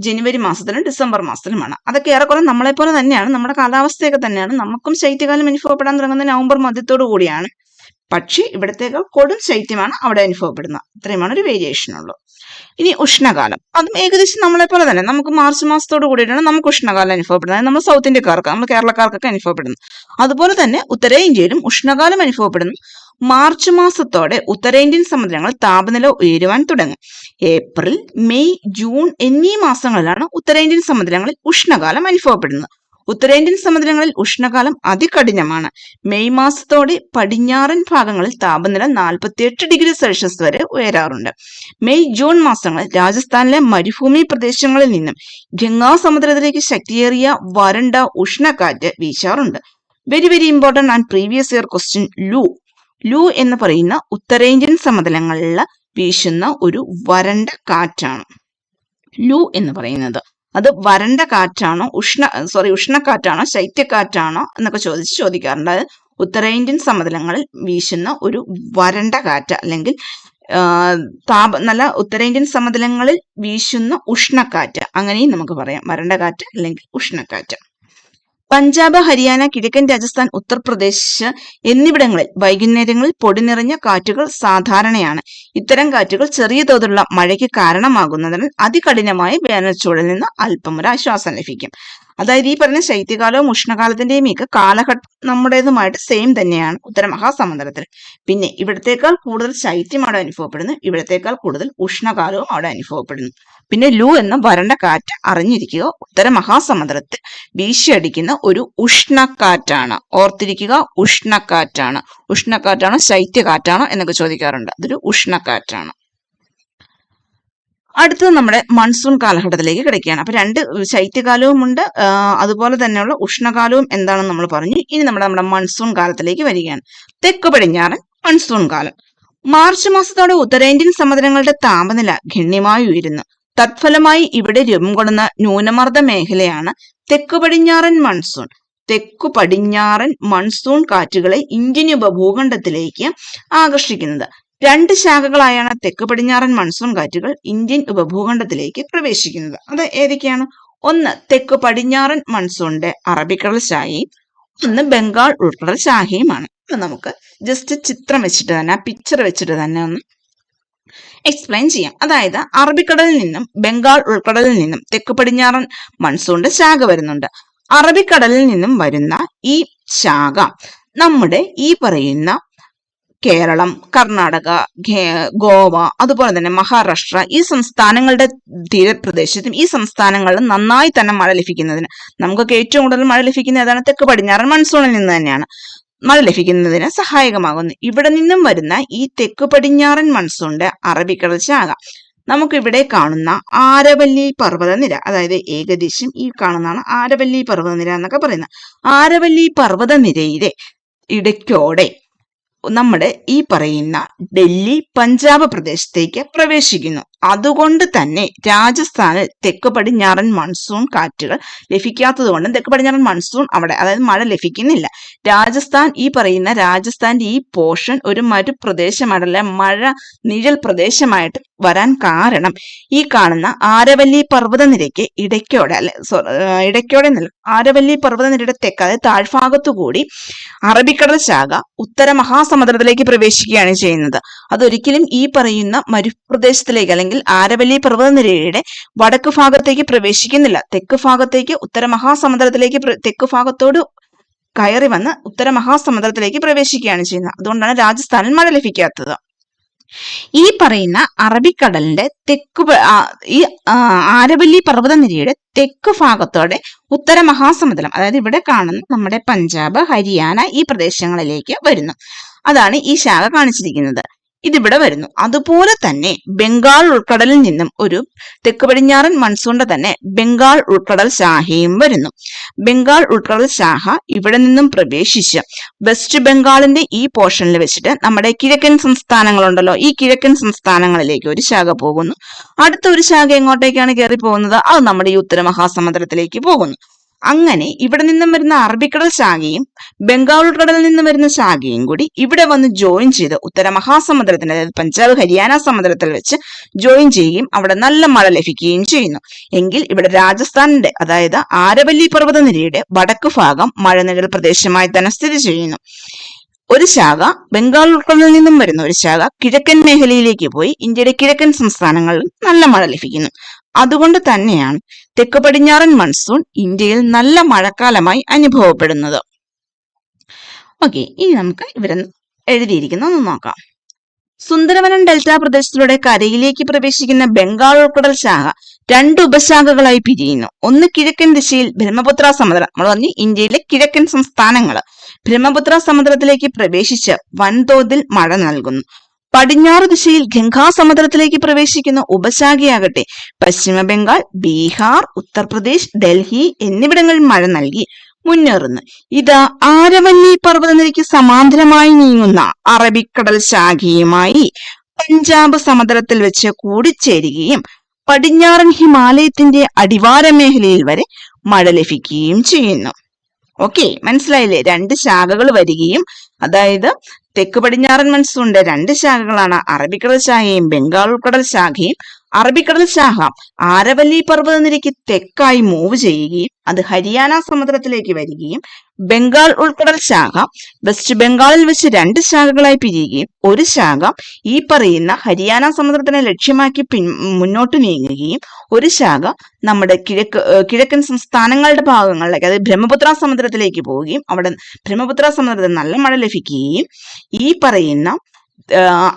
ജനുവരി മാസത്തിലും ഡിസംബർ മാസത്തിലുമാണ്. അതൊക്കെ ഏറെക്കുറെ നമ്മളെപ്പോലെ തന്നെയാണ്, നമ്മുടെ കാലാവസ്ഥയൊക്കെ തന്നെയാണ്. നമുക്കും ശൈത്യകാലം അനുഭവപ്പെടാൻ തുടങ്ങുന്നത് നവംബർ മധ്യത്തോടു കൂടിയാണ്. പക്ഷേ ഇവിടത്തേക്കാൾ കൊടും ശൈത്യമാണ് അവിടെ അനുഭവപ്പെടുന്നത്. ഇത്രയുമാണ് ഒരു വേരിയേഷൻ ഉള്ളൂ. ഇനി ഉഷ്ണകാലം, അതും ഏകദേശം നമ്മളെപ്പോലെ തന്നെ. നമുക്ക് മാർച്ച് മാസത്തോട് കൂടിയിട്ടാണ് നമുക്ക് ഉഷ്ണകാലം അനുഭവപ്പെടുന്നത്. നമ്മൾ സൗത്ത് ഇന്ത്യക്കാർക്ക്, നമ്മൾ കേരളക്കാർക്കൊക്കെ അനുഭവപ്പെടുന്നു. അതുപോലെ തന്നെ ഉത്തരേന്ത്യയിലും ഉഷ്ണകാലം അനുഭവപ്പെടുന്നു. മാർച്ച് മാസത്തോടെ ഉത്തരേന്ത്യൻ സമുദ്രങ്ങൾ താപനില ഉയരുവാൻ തുടങ്ങും. ഏപ്രിൽ, മെയ്, ജൂൺ എന്നീ മാസങ്ങളിലാണ് ഉത്തരേന്ത്യൻ സമുദ്രങ്ങളിൽ ഉഷ്ണകാലം അനുഭവപ്പെടുന്നത്. ഉത്തരേന്ത്യൻ സമുദ്രങ്ങളിൽ ഉഷ്ണകാലം അതികഠിനമാണ്. മെയ് മാസത്തോടെ പടിഞ്ഞാറൻ ഭാഗങ്ങളിൽ താപനില 48 ഡിഗ്രി സെൽഷ്യസ് വരെ ഉയരാറുണ്ട്. മെയ്, ജൂൺ മാസങ്ങളിൽ രാജസ്ഥാനിലെ മരുഭൂമി പ്രദേശങ്ങളിൽ നിന്നും ഗംഗാ സമുദ്രത്തിലേക്ക് ശക്തിയേറിയ വരണ്ട ഉഷ്ണക്കാറ്റ് വീശാറുണ്ട്. Very very important and previous year question. Loo എന്ന് പറയുന്ന ഉത്തരേന്ത്യൻ സമതലങ്ങളിൽ വീശുന്ന ഒരു വരണ്ട കാറ്റാണ് ലൂ എന്ന് പറയുന്നത്. അത് വരണ്ട കാറ്റാണോ, ഉഷ്ണക്കാറ്റാണോ, ശൈത്യക്കാറ്റാണോ എന്നൊക്കെ ചോദിക്കാറുണ്ട്. അത് ഉത്തരേന്ത്യൻ സമതലങ്ങളിൽ വീശുന്ന ഒരു വരണ്ട കാറ്റ്, അല്ലെങ്കിൽ നല്ല ഉത്തരേന്ത്യൻ സമതലങ്ങളിൽ വീശുന്ന ഉഷ്ണക്കാറ്റ്, അങ്ങനെയും നമുക്ക് പറയാം. വരണ്ട കാറ്റ് അല്ലെങ്കിൽ ഉഷ്ണക്കാറ്റ്. പഞ്ചാബ്, ഹരിയാന, കിഴക്കൻ രാജസ്ഥാൻ, ഉത്തർപ്രദേശ് എന്നിവിടങ്ങളിൽ വൈകുന്നേരങ്ങളിൽ പൊടി നിറഞ്ഞ കാറ്റുകൾ സാധാരണയാണ്. ഇത്തരം കാറ്റുകൾ ചെറിയ തോതിലുള്ള മഴയ്ക്ക് കാരണമാകുന്നതിനാൽ അതികഠിനമായ വേനൽച്ചൂടിൽ നിന്ന് അല്പം ഒരു ആശ്വാസം ലഭിക്കും. അതായത് ഈ പറഞ്ഞ ശൈത്യകാലവും ഉഷ്ണകാലത്തിന്റെയും ഒക്കെ കാലഘട്ടം നമ്മുടേതുമായിട്ട് സെയിം തന്നെയാണ് ഉത്തര മഹാസമുദ്രത്തിൽ. പിന്നെ ഇവിടത്തേക്കാൾ കൂടുതൽ ശൈത്യം അവിടെ അനുഭവപ്പെടുന്നു, ഇവിടത്തേക്കാൾ കൂടുതൽ ഉഷ്ണകാലവും അവിടെ അനുഭവപ്പെടുന്നു. പിന്നെ ലൂ എന്ന വരണ്ട കാറ്റ് അറിഞ്ഞിരിക്കുക, ഉത്തര മഹാസമുദ്രത്തിൽ വീശിയടിക്കുന്ന ഒരു ഉഷ്ണക്കാറ്റാണ്. ഓർത്തിരിക്കുക, ഉഷ്ണക്കാറ്റാണ്. ഉഷ്ണക്കാറ്റാണോ ശൈത്യകാറ്റാണോ എന്നൊക്കെ ചോദിക്കാറുണ്ട്. അതൊരു ഉഷ്ണക്കാറ്റാണ്. അടുത്തത് നമ്മുടെ മൺസൂൺ കാലഘട്ടത്തിലേക്ക് കിടക്കുകയാണ്. അപ്പൊ രണ്ട് ശൈത്യകാലവും ഉണ്ട്, അതുപോലെ തന്നെയുള്ള ഉഷ്ണകാലവും എന്താണെന്ന് നമ്മൾ പറഞ്ഞു. ഇനി നമ്മുടെ മൺസൂൺ കാലത്തിലേക്ക് വരികയാണ്. തെക്ക് പടിഞ്ഞാറൻ മൺസൂൺ കാലം. മാർച്ച് മാസത്തോടെ ഉത്തരേന്ത്യൻ സമതലങ്ങളുടെ താപനില ഗണ്യമായി ഉയരുന്നു. തത്ഫലമായി ഇവിടെ രൂപം കൊള്ളുന്ന ന്യൂനമർദ്ദ മേഖലയാണ് തെക്കു പടിഞ്ഞാറൻ മൺസൂൺ. തെക്കു പടിഞ്ഞാറൻ മൺസൂൺ കാറ്റുകളെ ഇന്ത്യൻ ഉപഭൂഖണ്ഡത്തിലേക്ക് ആകർഷിക്കുന്നത്. രണ്ട് ശാഖകളായാണ് തെക്ക് പടിഞ്ഞാറൻ മൺസൂൺ കാറ്റുകൾ ഇന്ത്യൻ ഉപഭൂഖണ്ഡത്തിലേക്ക് പ്രവേശിക്കുന്നത്. അത് ഏതൊക്കെയാണ്? ഒന്ന് തെക്ക് പടിഞ്ഞാറൻ മൺസൂണിന്റെ അറബിക്കടൽ ശാഖയും ഒന്ന് ബംഗാൾ ഉൾക്കടൽ ശാഖയുമാണ്. അപ്പൊ നമുക്ക് ജസ്റ്റ് ചിത്രം വെച്ചിട്ട് തന്നെ, പിക്ചർ വെച്ചിട്ട് തന്നെ ഒന്ന് എക്സ്പ്ലെയിൻ ചെയ്യാം. അതായത് അറബിക്കടലിൽ നിന്നും ബംഗാൾ ഉൾക്കടലിൽ നിന്നും തെക്ക് പടിഞ്ഞാറൻ മൺസൂണിന്റെ ശാഖ വരുന്നുണ്ട്. അറബിക്കടലിൽ നിന്നും വരുന്ന ഈ ശാഖ നമ്മുടെ ഈ പറയുന്ന കേരളം, കർണാടക, ഗോവ, അതുപോലെ തന്നെ മഹാരാഷ്ട്ര ഈ സംസ്ഥാനങ്ങളുടെ തീരപ്രദേശത്തും ഈ സംസ്ഥാനങ്ങളിലും നന്നായി തന്നെ മഴ ലഭിക്കുന്നതിന്, നമുക്കൊക്കെ ഏറ്റവും കൂടുതൽ മഴ ലഭിക്കുന്ന ഏതാണ്? തെക്ക് പടിഞ്ഞാറൻ മൺസൂണിൽ നിന്ന് തന്നെയാണ്. മഴ ലഭിക്കുന്നതിന് സഹായകമാകുന്നു. ഇവിടെ നിന്നും വരുന്ന ഈ തെക്ക് പടിഞ്ഞാറൻ മൺസൂണിന്റെ അറബിക്കടൽ ശാഖ നമുക്കിവിടെ കാണുന്ന ആരവല്ലി പർവ്വതനിര, അതായത് ഏകദേശം ഈ കാണുന്നതാണ് ആരവല്ലി പർവ്വതനിര എന്നൊക്കെ പറയുന്നത്. ആരവല്ലി പർവ്വതനിരയിലെ ഇടയ്ക്കോടെ നമ്മുടെ ഈ പറയുന്ന ഡൽഹി, പഞ്ചാബ് പ്രദേശത്തേക്ക് പ്രവേശിക്കുന്നു. അതുകൊണ്ട് തന്നെ രാജസ്ഥാനിൽ തെക്ക് പടിഞ്ഞാറൻ മൺസൂൺ കാറ്റുകൾ ലഭിക്കാത്തത് കൊണ്ടും തെക്ക് പടിഞ്ഞാറൻ മൺസൂൺ അവിടെ, അതായത് മഴ ലഭിക്കുന്നില്ല. രാജസ്ഥാന്റെ ഈ പോർഷൻ ഒരു മരുപ്രദേശമായിട്ടല്ല, മഴ നിഴൽ പ്രദേശമായിട്ട് വരാൻ കാരണം ഈ കാണുന്ന ആരവല്ലി പർവ്വതനിരയ്ക്ക് ആരവല്ലി പർവ്വതനിരയുടെ തെക്ക്, അതായത് താഴ്ഭാഗത്തു കൂടി അറബിക്കടൽ ശാഖ ഉത്തര മഹാസമുദ്രത്തിലേക്ക് പ്രവേശിക്കുകയാണ് ചെയ്യുന്നത്. അതൊരിക്കലും ഈ പറയുന്ന മരുപ്രദേശത്തിലേക്ക് അല്ലെങ്കിൽ ആരവല്ലി പർവ്വതനിരയുടെ വടക്ക് ഭാഗത്തേക്ക് പ്രവേശിക്കുന്നില്ല. തെക്ക് ഭാഗത്തേക്ക് ഉത്തര മഹാസമുദ്രത്തിലേക്ക്, തെക്ക് ഭാഗത്തോട് കയറി വന്ന് ഉത്തര മഹാസമുദ്രത്തിലേക്ക് പ്രവേശിക്കുകയാണ് ചെയ്യുന്നത്. അതുകൊണ്ടാണ് രാജസ്ഥാനിൽ മഴ ലഭിക്കാത്തത്. ഈ പറയുന്ന അറബിക്കടലിന്റെ ഈ ആരവല്ലി പർവ്വതനിരയുടെ തെക്ക് ഭാഗത്തോടെ ഉത്തര മഹാസമുദ്രം, അതായത് ഇവിടെ കാണുന്ന നമ്മുടെ പഞ്ചാബ്, ഹരിയാന ഈ പ്രദേശങ്ങളിലേക്ക് വരുന്നു. അതാണ് ഈ ശാഖ കാണിച്ചിരിക്കുന്നത്. ഇതിവിടെ വരുന്നു. അതുപോലെ തന്നെ ബംഗാൾ ഉൾക്കടലിൽ നിന്നും ഒരു തെക്ക് പടിഞ്ഞാറൻ മൺസൂണിന്റെ തന്നെ ബംഗാൾ ഉൾക്കടൽ ശാഖയും വരുന്നു. ബംഗാൾ ഉൾക്കടൽ ശാഖ ഇവിടെ നിന്നും പ്രവേശിച്ച് വെസ്റ്റ് ബംഗാളിന്റെ ഈ പോർഷനിൽ വെച്ചിട്ട് നമ്മുടെ കിഴക്കൻ സംസ്ഥാനങ്ങളുണ്ടല്ലോ, ഈ കിഴക്കൻ സംസ്ഥാനങ്ങളിലേക്ക് ഒരു ശാഖ പോകുന്നു. അടുത്ത ഒരു ശാഖ എങ്ങോട്ടേക്കാണ് കയറി പോകുന്നത്? അത് നമ്മുടെ ഈ ഉത്തര മഹാസമുദ്രത്തിലേക്ക് പോകുന്നു. അങ്ങനെ ഇവിടെ നിന്നും വരുന്ന അറബിക്കടൽ ശാഖയും ബംഗാൾ ഉൾക്കടലിൽ നിന്നും വരുന്ന ശാഖയും കൂടി ഇവിടെ വന്ന് ജോയിൻ ചെയ്ത് ഉത്തര മഹാസമുദ്രത്തിന്റെ, അതായത് പഞ്ചാബ് ഹരിയാന സമുദ്രത്തിൽ വെച്ച് ജോയിൻ ചെയ്യുകയും അവിടെ നല്ല മഴ ലഭിക്കുകയും ചെയ്യുന്നു. എങ്കിൽ ഇവിടെ രാജസ്ഥാനിന്റെ, അതായത് ആരവല്ലി പർവ്വതനിരയുടെ വടക്ക് ഭാഗം മഴനിഴൽ പ്രദേശമായി തന്നെ സ്ഥിതി ചെയ്യുന്നു. ഒരു ശാഖ ബംഗാൾ ഉൾക്കടലിൽ നിന്നും വരുന്ന ഒരു ശാഖ കിഴക്കൻ മേഖലയിലേക്ക് പോയി ഇന്ത്യയുടെ കിഴക്കൻ സംസ്ഥാനങ്ങളിൽ നല്ല മഴ ലഭിക്കുന്നു. അതുകൊണ്ട് തന്നെയാണ് തെക്ക് പടിഞ്ഞാറൻ മൺസൂൺ ഇന്ത്യയിൽ നല്ല മഴക്കാലമായി അനുഭവപ്പെടുന്നത്. ഓക്കെ, ഇനി നമുക്ക് ഇവരെന്ന് എഴുതിയിരിക്കുന്ന നോക്കാം. സുന്ദരവനം ഡെൽറ്റ പ്രദേശത്തിലൂടെ കരയിലേക്ക് പ്രവേശിക്കുന്ന ബംഗാൾ ഉൾക്കടൽ ശാഖ രണ്ട് ഉപശാഖകളായി പിരിയുന്നു. ഒന്ന് കിഴക്കൻ ദിശയിൽ ബ്രഹ്മപുത്ര സമുദ്രം, നമ്മൾ പറഞ്ഞ് ഇന്ത്യയിലെ കിഴക്കൻ സംസ്ഥാനങ്ങൾ ബ്രഹ്മപുത്ര സമുദ്രത്തിലേക്ക് പ്രവേശിച്ച് വൻതോതിൽ മഴ നൽകുന്നു. പടിഞ്ഞാറ് ദിശയിൽ ഗംഗാസമുദ്രത്തിലേക്ക് പ്രവേശിക്കുന്ന ഉപശാഖയാകട്ടെ പശ്ചിമ ബംഗാൾ, ബീഹാർ, ഉത്തർപ്രദേശ്, ഡൽഹി എന്നിവിടങ്ങളിൽ മഴ നൽകി മുന്നേറുന്നു. ഇത് ആരവല്ലി പർവ്വതനിരയ്ക്ക് സമാന്തരമായി നീങ്ങുന്ന അറബിക്കടൽ ശാഖയുമായി പഞ്ചാബ് സമുദ്രത്തിൽ വെച്ച് കൂടിച്ചേരുകയും പടിഞ്ഞാറൻ ഹിമാലയത്തിന്റെ അടിവാര മേഖലയിൽ വരെ മഴ ലഭിക്കുകയും ചെയ്യുന്നു. ഓക്കെ, മനസ്സിലായില്ലേ? രണ്ട് ശാഖകൾ വരികയും, അതായത് തെക്ക് പടിഞ്ഞാറൻ മൺസൂണിന്റെ രണ്ട് ശാഖകളാണ് അറബിക്കടൽ ശാഖയും ബംഗാൾ ഉൾക്കടൽ ശാഖയും. അറബിക്കടൽ ശാഖ ആരവല്ലി പർവ്വതനിരയ്ക്ക് തെക്കായി മൂവ് ചെയ്യുകയും അത് ഹരിയാന സമുദ്രത്തിലേക്ക് വരികയും ബംഗാൾ ഉൾക്കടൽ ശാഖ വെസ്റ്റ് ബംഗാളിൽ വെച്ച് രണ്ട് ശാഖകളായി പിരിയുകയും ഒരു ശാഖ ഈ പറയുന്ന ഹരിയാന സമുദ്രത്തിനെ ലക്ഷ്യമാക്കി മുന്നോട്ട് നീങ്ങുകയും ഒരു ശാഖ നമ്മുടെ കിഴക്കൻ സംസ്ഥാനങ്ങളുടെ ഭാഗങ്ങളിലേക്ക്, അതായത് ബ്രഹ്മപുത്ര സമുദ്രത്തിലേക്ക് പോവുകയും അവിടെ ബ്രഹ്മപുത്ര സമുദ്രത്തിൽ നല്ല മഴ ലഭിക്കുകയും ഈ പറയുന്ന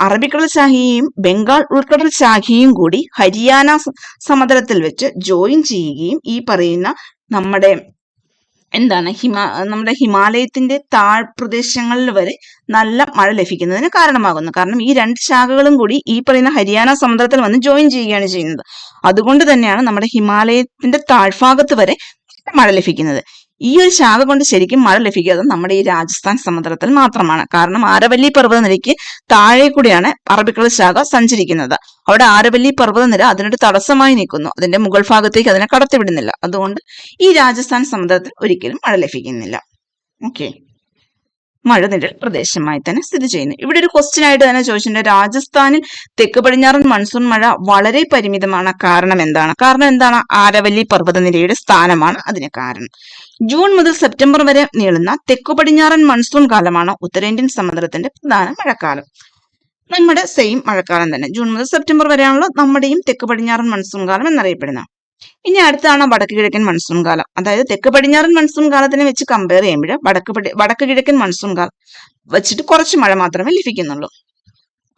അറബിക്കടൽ ശാഖയും ബംഗാൾ ഉൾക്കടൽ ശാഖയും കൂടി ഹരിയാന സമുദ്രത്തിൽ വെച്ച് ജോയിൻ ചെയ്യുകയും ഈ പറയുന്ന നമ്മുടെ നമ്മുടെ ഹിമാലയത്തിന്റെ താഴ്പ്രദേശങ്ങളിൽ വരെ നല്ല മഴ ലഭിക്കുന്നതിന് കാരണമാകുന്നു. കാരണം ഈ രണ്ട് ശാഖകളും കൂടി ഈ പറയുന്ന ഹരിയാന സമുദ്രത്തിൽ വന്ന് ജോയിൻ ചെയ്യുകയാണ് ചെയ്യുന്നത്. അതുകൊണ്ട് തന്നെയാണ് നമ്മുടെ ഹിമാലയത്തിന്റെ താഴ്ഭാഗത്ത് വരെ മഴ ലഭിക്കുന്നത്. ഈ ഒരു ശാഖ കൊണ്ട് ശരിക്കും മഴ ലഭിക്കാതെ നമ്മുടെ ഈ രാജസ്ഥാൻ സമുദ്രത്തിൽ മാത്രമാണ്. കാരണം ആരവല്ലി പർവ്വതനിരയ്ക്ക് താഴെ കൂടിയാണ് അറബിക്കടൽ ശാഖ സഞ്ചരിക്കുന്നത്. അവിടെ ആരവല്ലി പർവ്വതനിര അതിനൊരു തടസ്സമായി നിൽക്കുന്നു, അതിന്റെ മുകൾ ഭാഗത്തേക്ക് അതിനെ കടത്തിവിടുന്നില്ല. അതുകൊണ്ട് ഈ രാജസ്ഥാൻ സമുദ്രത്തിൽ ഒരിക്കലും മഴ ലഭിക്കുന്നില്ല. ഓക്കെ, മഴനിഴൽ പ്രദേശമായി തന്നെ സ്ഥിതി ചെയ്യുന്നു. ഇവിടെ ഒരു ക്വസ്റ്റ്യൻ ആയിട്ട് തന്നെ ചോദിച്ചിട്ടുണ്ട്, രാജസ്ഥാനിൽ തെക്ക് പടിഞ്ഞാറൻ മൺസൂൺ മഴ വളരെ പരിമിതമാണ്. കാരണം എന്താണ്? ആരവല്ലി പർവ്വതനിരയുടെ സ്ഥാനമാണ് അതിന് കാരണം. ജൂൺ മുതൽ സെപ്റ്റംബർ വരെ നീളുന്ന തെക്കു പടിഞ്ഞാറൻ മൺസൂൺ കാലമാണ് ഉത്തരേന്ത്യൻ സമുദ്രത്തിന്റെ പ്രധാന മഴക്കാലം. നമ്മുടെ സെയിം മഴക്കാലം തന്നെ, ജൂൺ മുതൽ സെപ്റ്റംബർ വരെയാണല്ലോ നമ്മുടെയും തെക്ക് പടിഞ്ഞാറൻ മൺസൂൺ കാലം എന്നറിയപ്പെടുന്നത്. ഇനി അടുത്താണ് വടക്ക് കിഴക്കൻ മൺസൂൺ കാലം. അതായത് തെക്ക് പടിഞ്ഞാറൻ മൺസൂൺ കാലത്തിനെ വെച്ച് കമ്പയർ ചെയ്യുമ്പോൾ വടക്ക് കിഴക്കൻ മൺസൂൺ കാലം വെച്ചിട്ട് കുറച്ച് മഴ മാത്രമേ ലഭിക്കുന്നുള്ളൂ.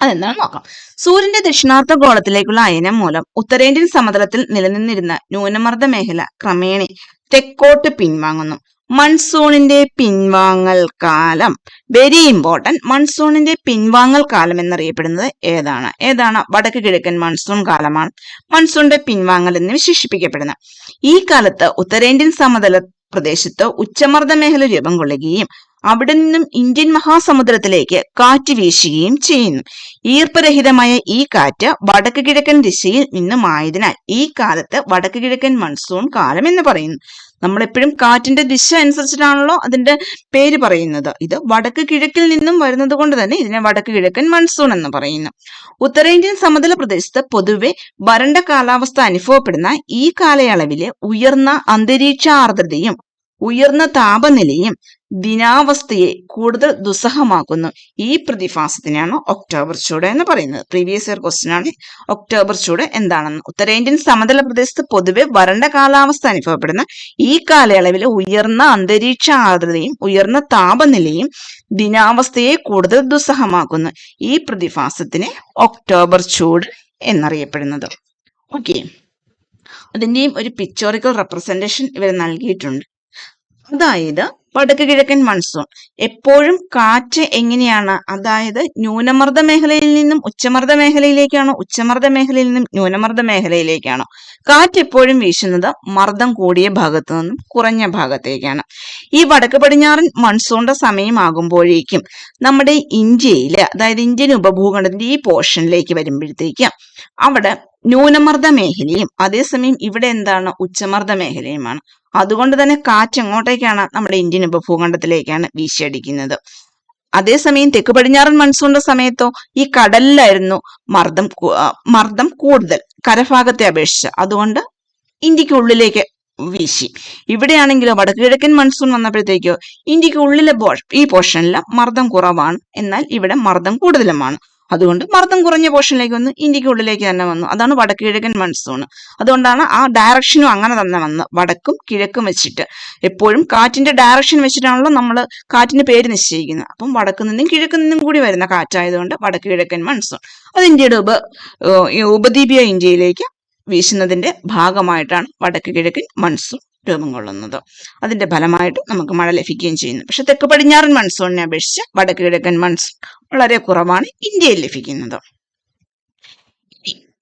അതെന്താണ് നോക്കാം. സൂര്യന്റെ ദക്ഷിണാർദ്ധ ഗോളത്തിലേക്കുള്ള അയനം മൂലം ഉത്തരേന്ത്യൻ സമതലത്തിൽ നിലനിന്നിരുന്ന ന്യൂനമർദ്ദ മേഖല ക്രമേണ തെക്കോട്ട് പിൻവാങ്ങുന്നു. മൺസൂണിന്റെ പിൻവാങ്ങൽ കാലം, വെരി ഇമ്പോർട്ടന്റ്. മൺസൂണിന്റെ പിൻവാങ്ങൽ കാലം എന്നറിയപ്പെടുന്നത് ഏതാണ്? വടക്ക് കിഴക്കൻ മൺസൂൺ കാലമാണ് മൺസൂണിന്റെ പിൻവാങ്ങൽ എന്ന് വിശേഷിപ്പിക്കപ്പെടുന്നത്. ഈ കാലത്ത് ഉത്തരേന്ത്യൻ സമതല പ്രദേശത്ത് ഉച്ചമർദ്ദ മേഖല രൂപം കൊള്ളുകയും അവിടെ നിന്നും ഇന്ത്യൻ മഹാസമുദ്രത്തിലേക്ക് കാറ്റ് വീശുകയും ചെയ്യുന്നു. ഈർപ്പരഹിതമായ ഈ കാറ്റ് വടക്ക് കിഴക്കൻ ദിശയിൽ നിന്നുമായതിനാൽ ഈ കാലത്ത് വടക്ക് കിഴക്കൻ മൺസൂൺ കാലം എന്ന് പറയുന്നു. നമ്മളെപ്പോഴും കാറ്റിന്റെ ദിശ അനുസരിച്ചിട്ടാണല്ലോ അതിന്റെ പേര് പറയുന്നത്. ഇത് വടക്ക് കിഴക്കിൽ നിന്നും വരുന്നത് കൊണ്ട് തന്നെ ഇതിനെ വടക്ക് കിഴക്കൻ മൺസൂൺ എന്ന് പറയുന്നു. ഉത്തരേന്ത്യൻ സമതല പ്രദേശത്ത് പൊതുവെ വരണ്ട കാലാവസ്ഥ അനുഭവപ്പെടുന്ന ഈ കാലയളവിലെ ഉയർന്ന അന്തരീക്ഷ ആർദ്രതയും ഉയർന്ന താപനിലയും ദിനാവസ്ഥയെ കൂടുതൽ ദുസ്സഹമാക്കുന്നു. ഈ പ്രതിഭാസത്തിനാണ് ഒക്ടോബർ ചൂട് എന്ന് പറയുന്നത്. പ്രീവിയസ് ഇയർ ക്വസ്റ്റ്യൻ ആണ് ഒക്ടോബർ ചൂട് എന്താണെന്ന്. ഉത്തരേന്ത്യൻ സമതല പ്രദേശത്ത് പൊതുവെ വരണ്ട കാലാവസ്ഥ അനുഭവപ്പെടുന്ന ഈ കാലയളവിൽ ഉയർന്ന അന്തരീക്ഷ ആർദ്രതയും ഉയർന്ന താപനിലയും ദിനാവസ്ഥയെ കൂടുതൽ ദുസ്സഹമാക്കുന്നു. ഈ പ്രതിഭാസത്തിന് ഒക്ടോബർ ചൂട് എന്നറിയപ്പെടുന്നത്. ഓക്കെ, അതിൻ്റെയും ഒരു പിക്ചോറിക്കൽ റെപ്രസെൻറ്റേഷൻ ഇവർ നൽകിയിട്ടുണ്ട്. അതായത് വടക്ക് കിഴക്കൻ മൺസൂൺ എപ്പോഴും കാറ്റ് എങ്ങനെയാണ്, അതായത് ന്യൂനമർദ്ദ മേഖലയിൽ നിന്നും ഉച്ചമർദ്ദ മേഖലയിലേക്കാണോ, ഉച്ചമർദ്ദ മേഖലയിൽ നിന്നും ന്യൂനമർദ്ദ മേഖലയിലേക്കാണോ? കാറ്റ് എപ്പോഴും വീശുന്നത് മർദ്ദം കൂടിയ ഭാഗത്തു നിന്നും കുറഞ്ഞ ഭാഗത്തേക്കാണ്. ഈ വടക്ക് പടിഞ്ഞാറൻ മൺസൂണിന്റെ സമയമാകുമ്പോഴേക്കും നമ്മുടെ ഇന്ത്യയില്, അതായത് ഇന്ത്യൻ ഉപഭൂഖണ്ഡത്തിന്റെ ഈ പോർഷനിലേക്ക് വരുമ്പോഴത്തേക്കും അവിടെ ന്യൂനമർദ്ദ മേഖലയും അതേസമയം ഇവിടെ എന്താണ്, ഉച്ചമർദ്ദ മേഖലയുമാണ്. അതുകൊണ്ട് തന്നെ കാറ്റ് എങ്ങോട്ടേക്കാണ്, നമ്മുടെ ഇന്ത്യൻ ഉപഭൂഖണ്ഡത്തിലേക്കാണ് വീശിയടിക്കുന്നത്. അതേസമയം തെക്ക് പടിഞ്ഞാറൻ മൺസൂണിന്റെ സമയത്തോ ഈ കടലിലായിരുന്നു മർദ്ദം കൂടുതൽ കരഭാഗത്തെ അപേക്ഷിച്ച്, അതുകൊണ്ട് ഇന്ത്യക്ക് വീശി. ഇവിടെയാണെങ്കിലോ വടക്ക് കിഴക്കൻ മൺസൂൺ വന്നപ്പോഴത്തേക്കോ ഇന്ത്യക്ക് ഉള്ളിലെ ഈ പോർഷനിൽ മർദ്ദം കുറവാണ്, എന്നാൽ ഇവിടെ മർദ്ദം കൂടുതലുമാണ്. അതുകൊണ്ട് മർദ്ദം കുറഞ്ഞ പോർഷനിലേക്ക് വന്ന് ഇന്ത്യക്ക് ഉള്ളിലേക്ക് തന്നെ വന്നു. അതാണ് വടക്ക് കിഴക്കൻ മൺസൂൺ. അതുകൊണ്ടാണ് ആ ഡയറക്ഷനും അങ്ങനെ തന്നെ വന്ന് വടക്കും കിഴക്കും വെച്ചിട്ട്, എപ്പോഴും കാറ്റിന്റെ ഡയറക്ഷൻ വെച്ചിട്ടാണല്ലോ നമ്മൾ കാറ്റിന്റെ പേര് നിശ്ചയിക്കുന്നത്. അപ്പം വടക്ക് നിന്നും കിഴക്ക് നിന്നും കൂടി വരുന്ന കാറ്റായതുകൊണ്ട് വടക്ക് കിഴക്കൻ മൺസൂൺ. അത് ഇന്ത്യയുടെ ഉപദ്വീപീയ ഇന്ത്യയിലേക്ക് വീശുന്നതിന്റെ ഭാഗമായിട്ടാണ് വടക്ക് കിഴക്കൻ മൺസൂൺ രൂപം കൊള്ളുന്നത്. അതിന്റെ ഫലമായിട്ട് നമുക്ക് മഴ ലഭിക്കുകയും ചെയ്യുന്നു. പക്ഷെ തെക്ക് പടിഞ്ഞാറൻ മൺസൂണിനെ അപേക്ഷിച്ച് വടക്ക് കിഴക്കൻ മൺസൂൺ വളരെ കുറവാണ് ഇന്ത്യയിൽ ലഭിക്കുന്നത്.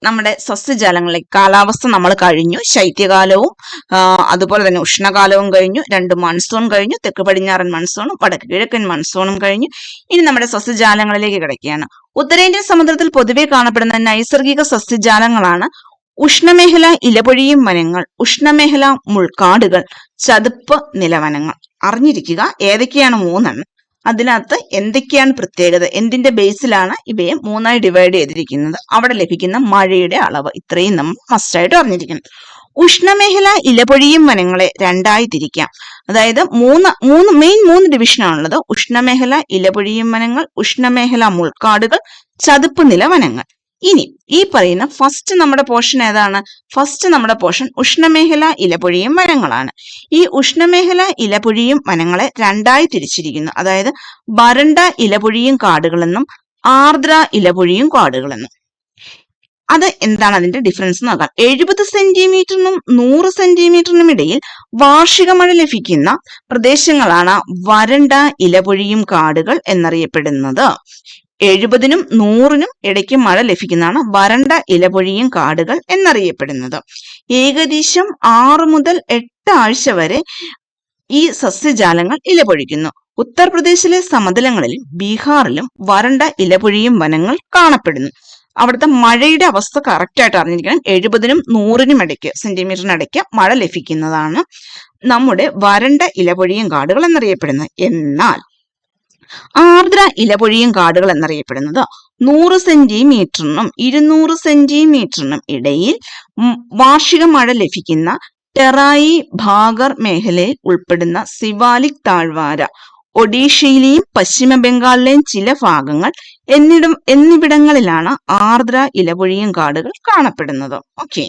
നമ്മുടെ സസ്യജാലങ്ങളിലെ കാലാവസ്ഥ നമ്മൾ കഴിഞ്ഞു. ശൈത്യകാലവും അതുപോലെ തന്നെ ഉഷ്ണകാലവും കഴിഞ്ഞു. 2 മൺസൂൺ കഴിഞ്ഞു. തെക്ക് പടിഞ്ഞാറൻ മൺസൂണും വടക്ക് കിഴക്കൻ മൺസൂണും കഴിഞ്ഞു. ഇനി നമ്മുടെ സസ്യജാലങ്ങളിലേക്ക് കിടക്കുകയാണ്. ഉത്തരേന്ത്യൻ സമുദ്രത്തിൽ പൊതുവെ കാണപ്പെടുന്ന നൈസർഗിക സസ്യജാലങ്ങളാണ് ഉഷ്ണമേഖല ഇലപൊഴിയും വനങ്ങൾ, ഉഷ്ണമേഖല മുൾക്കാടുകൾ, ചതുപ്പ് നിലവനങ്ങൾ. അറിഞ്ഞിരിക്കുക ഏതൊക്കെയാണ് 3 അതിനകത്ത് എന്തൊക്കെയാണ് പ്രത്യേകത, എന്തിന്റെ ബേസിലാണ് ഇവയെ 3ആയി ഡിവൈഡ് ചെയ്തിരിക്കുന്നത്, അവിടെ ലഭിക്കുന്ന മഴയുടെ അളവ്, ഇത്രയും നമ്മൾ മസ്റ്റായിട്ട് അറിഞ്ഞിരിക്കണം. ഉഷ്ണമേഖല ഇലപൊഴിയും വനങ്ങളെ 2ആയി തിരിക്കാം. അതായത് മെയിൻ 3 ഡിവിഷനാണുള്ളത്. ഉഷ്ണമേഖല ഇലപൊഴിയും വനങ്ങൾ, ഉഷ്ണമേഖല മുൾക്കാടുകൾ, ചതുപ്പ് നിലവനങ്ങൾ. ഇനി ഈ പറയുന്ന ഫസ്റ്റ് നമ്മുടെ പോർഷൻ ഏതാണ്? ഫസ്റ്റ് നമ്മുടെ പോർഷൻ ഉഷ്ണമേഖല ഇലപൊഴിയും വനങ്ങളാണ്. ഈ ഉഷ്ണമേഖല ഇലപൊഴിയും വനങ്ങളെ 2ആയി തിരിച്ചിരിക്കുന്നു. അതായത് വരണ്ട ഇലപൊഴിയും കാടുകളെന്നും ആർദ്ര ഇലപൊഴിയും കാടുകളെന്നും. അത് എന്താണ് അതിന്റെ ഡിഫറൻസ് നോക്കാം. 70 സെന്റിമീറ്ററിനും 100 സെന്റിമീറ്ററിനും ഇടയിൽ വാർഷിക മഴ ലഭിക്കുന്ന പ്രദേശങ്ങളാണ് വരണ്ട ഇലപൊഴിയും കാടുകൾ എന്നറിയപ്പെടുന്നത്. 70നും 100നും ഇടയ്ക്ക് മഴ ലഭിക്കുന്നതാണ് വരണ്ട ഇലപൊഴിയും കാടുകൾ എന്നറിയപ്പെടുന്നത്. ഏകദേശം 6 മുതൽ 8 ആഴ്ച വരെ ഈ സസ്യജാലങ്ങൾ ഇലപൊഴിക്കുന്നു. ഉത്തർപ്രദേശിലെ സമതലങ്ങളിലും ബീഹാറിലും വരണ്ട ഇലപൊഴിയും വനങ്ങൾ കാണപ്പെടുന്നു. അവിടുത്തെ മഴയുടെ അവസ്ഥ കറക്റ്റ് ആയിട്ട് അറിഞ്ഞിരിക്കണം. 70നും 100നും ഇടയ്ക്ക് സെന്റിമീറ്ററിനിടയ്ക്ക് മഴ ലഭിക്കുന്നതാണ് നമ്മുടെ വരണ്ട ഇലപൊഴിയും കാടുകൾ എന്നറിയപ്പെടുന്നത്. എന്നാൽ ആർദ്ര ഇലപൊഴിയും കാടുകൾ എന്നറിയപ്പെടുന്നത് 100 സെന്റിമീറ്ററിനും 200 സെന്റിമീറ്ററിനും ഇടയിൽ വാർഷിക മഴ ലഭിക്കുന്ന ടെറായി ഭാഗർ മേഖലയിൽ ഉൾപ്പെടുന്ന സിവാലിക് താഴ്വാര, ഒഡീഷയിലെയും പശ്ചിമ ബംഗാളിലെയും ചില ഭാഗങ്ങൾ എന്നിവിടങ്ങളിലാണ് ആർദ്ര ഇലപൊഴിയും കാടുകൾ കാണപ്പെടുന്നത്. ഓക്കെ,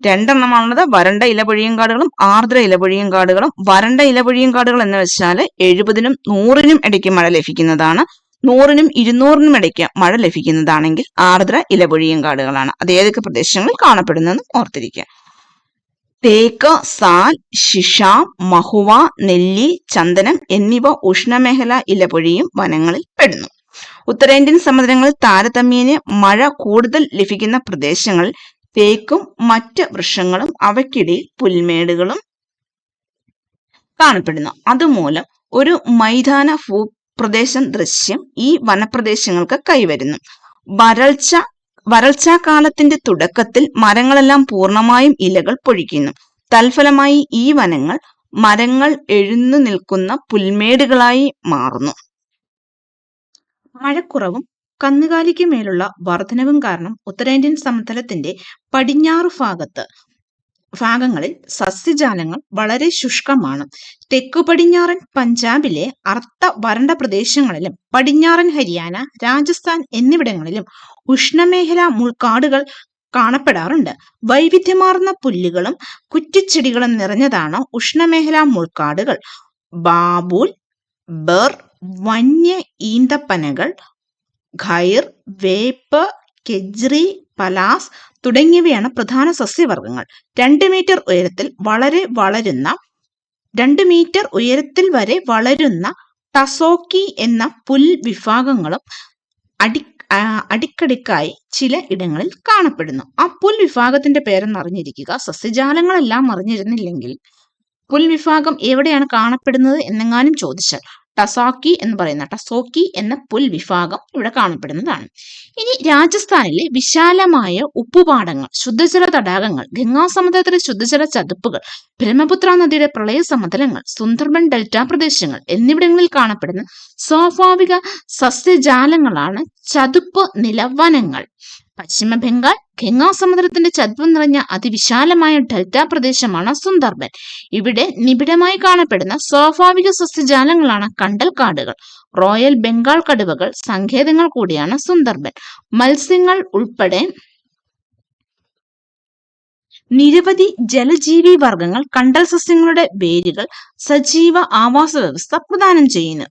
2 എണ്ണമാണുള്ളത്. വരണ്ട ഇലപൊഴിയും കാടുകളും ആർദ്ര ഇലപൊഴിയും കാടുകളും. വരണ്ട ഇലപൊഴിയും കാടുകൾ എന്ന് വെച്ചാൽ 70നും 100നും ഇടയ്ക്ക് മഴ ലഭിക്കുന്നതാണ്. 100നും 200നും ഇടയ്ക്ക് മഴ ലഭിക്കുന്നതാണെങ്കിൽ ആർദ്ര ഇലപൊഴിയും കാടുകളാണ്. അത് ഏതൊക്കെ പ്രദേശങ്ങളിൽ കാണപ്പെടുന്നതെന്ന് ഓർത്തിരിക്കുക. തേക്ക്, സാൽ, ശിഷാം, മഹുവ, നെല്ലി, ചന്ദനം എന്നിവ ഉഷ്ണമേഖല ഇലപൊഴിയും വനങ്ങളിൽ പെടുന്നു. ഉത്തരേന്ത്യൻ സമുദ്രങ്ങളിൽ താരതമ്യേന മഴ കൂടുതൽ ലഭിക്കുന്ന പ്രദേശങ്ങളിൽ തേക്കും മറ്റ് വൃക്ഷങ്ങളും അവയ്ക്കിടയിൽ പുൽമേടുകളും കാണപ്പെടുന്നു. അതുമൂലം ഒരു മൈതാന ഭൂപ്രദേശം ദൃശ്യം ഈ വനപ്രദേശങ്ങൾക്ക് കൈവരുന്നു. വരൾച്ചാകാലത്തിന്റെ തുടക്കത്തിൽ മരങ്ങളെല്ലാം പൂർണ്ണമായും ഇലകൾ പൊഴിക്കുന്നു. തൽഫലമായി ഈ വനങ്ങൾ മരങ്ങൾ എഴുന്നു നിൽക്കുന്ന പുൽമേടുകളായി മാറുന്നു. മഴക്കുറവും കന്നുകാലിക്ക് മേലുള്ള വർധനവും കാരണം ഉത്തരേന്ത്യൻ സമതലത്തിന്റെ പടിഞ്ഞാറ് ഭാഗങ്ങളിൽ സസ്യജാലങ്ങൾ വളരെ ശുഷ്കമാണ്. തെക്കു പടിഞ്ഞാറൻ പഞ്ചാബിലെ അർദ്ധ വരണ്ട പ്രദേശങ്ങളിലും പടിഞ്ഞാറൻ ഹരിയാന, രാജസ്ഥാൻ എന്നിവിടങ്ങളിലും ഉഷ്ണമേഖല മുൾക്കാടുകൾ കാണപ്പെടാറുണ്ട്. വൈവിധ്യമാർന്ന പുല്ലുകളും കുറ്റിച്ചെടികളും നിറഞ്ഞതാണ് ഉഷ്ണമേഖല മുൾക്കാടുകൾ. ബാബൂൽ, ബർ, വന്യ ഈന്തപ്പനകൾ, ഖൈർ, വേപ്പ്, കെജ്രി, പലാസ് തുടങ്ങിയവയാണ് പ്രധാന സസ്യവർഗ്ഗങ്ങൾ. 2 മീറ്റർ വരെ വളരുന്ന ടസോക്കി എന്ന പുൽവിഭാഗങ്ങളും അടിക്കടിക്കായി ചില ഇടങ്ങളിൽ കാണപ്പെടുന്നു. ആ പുൽവിഭാഗത്തിന്റെ പേരെന്ന് അറിഞ്ഞിരിക്കുക. സസ്യജാലങ്ങളെല്ലാം അറിഞ്ഞിരുന്നില്ലെങ്കിൽ പുൽവിഭാഗം എവിടെയാണ് കാണപ്പെടുന്നത് എന്നെങ്ങാനും ചോദിച്ചാൽ ടസോക്കി എന്ന പുൽവിഭാഗം ഇവിടെ കാണപ്പെടുന്നതാണ്. ഇനി രാജസ്ഥാനിലെ വിശാലമായ ഉപ്പുപാടങ്ങൾ, ശുദ്ധജല തടാകങ്ങൾ, ഗംഗാസമുദ്രത്തിലെ ശുദ്ധജല ചതുപ്പുകൾ, ബ്രഹ്മപുത്ര നദിയുടെ പ്രളയ സമതലങ്ങൾ, സുന്ദർബൻ ഡെൽറ്റ പ്രദേശങ്ങൾ എന്നിവിടങ്ങളിൽ കാണപ്പെടുന്ന സ്വാഭാവിക സസ്യജാലങ്ങളാണ് ചതുപ്പ് നിലവനങ്ങൾ. പശ്ചിമ ബംഗാൾ ഗംഗാസമുദ്രത്തിന്റെ ചതുപ്പ് നിറഞ്ഞ അതിവിശാലമായ ഡെൽറ്റ പ്രദേശമാണ് സുന്ദർബൻ. ഇവിടെ നിബിഡമായി കാണപ്പെടുന്ന സ്വാഭാവിക സസ്യജാലങ്ങളാണ് കണ്ടൽക്കാടുകൾ. റോയൽ ബംഗാൾ കടുവകൾ സങ്കേതങ്ങൾ കൂടിയാണ് സുന്ദർബൻ. മത്സ്യങ്ങൾ ഉൾപ്പെടെ നിരവധി ജലജീവി വർഗങ്ങൾ, കണ്ടൽ സസ്യങ്ങളുടെ വേരുകൾ സജീവ ആവാസ വ്യവസ്ഥ പ്രദാനം ചെയ്യുന്നു.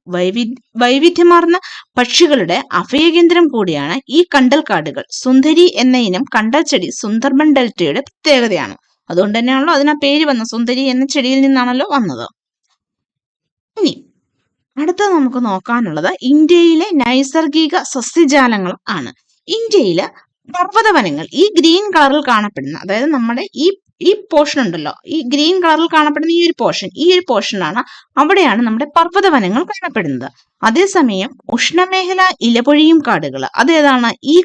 വൈവിധ്യമാർന്ന പക്ഷികളുടെ അഭയകേന്ദ്രം കൂടിയാണ് ഈ കണ്ടൽക്കാടുകൾ. സുന്ദരി എന്ന ഇനം കണ്ടൽ ചെടി സുന്ദർബൻ ഡെൽറ്റയുടെ പ്രത്യേകതയാണ്. അതുകൊണ്ട് തന്നെയാണല്ലോ അതിനാ പേര് വന്നത്. സുന്ദരി എന്ന ചെടിയിൽ നിന്നാണല്ലോ വന്നത്. ഇനി അടുത്തത് നമുക്ക് നോക്കാനുള്ളത് ഇന്ത്യയിലെ നൈസർഗിക സസ്യജാലങ്ങൾ ആണ്. ഇന്ത്യയിലെ പർവ്വതവനങ്ങൾ, ഈ ഗ്രീൻ കളറിൽ കാണപ്പെടുന്ന, അതായത് നമ്മുടെ ഈ പോർഷൻ ഉണ്ടല്ലോ, ഈ ഗ്രീൻ കളറിൽ കാണപ്പെടുന്ന ഈ ഒരു പോർഷനാണ്, അവിടെയാണ് നമ്മുടെ പർവ്വതവനങ്ങൾ കാണപ്പെടുന്നത്. അതേസമയം ഉഷ്ണമേഖല ഇലപൊഴിയും കാടുകൾ, അതേതാണ് ഈ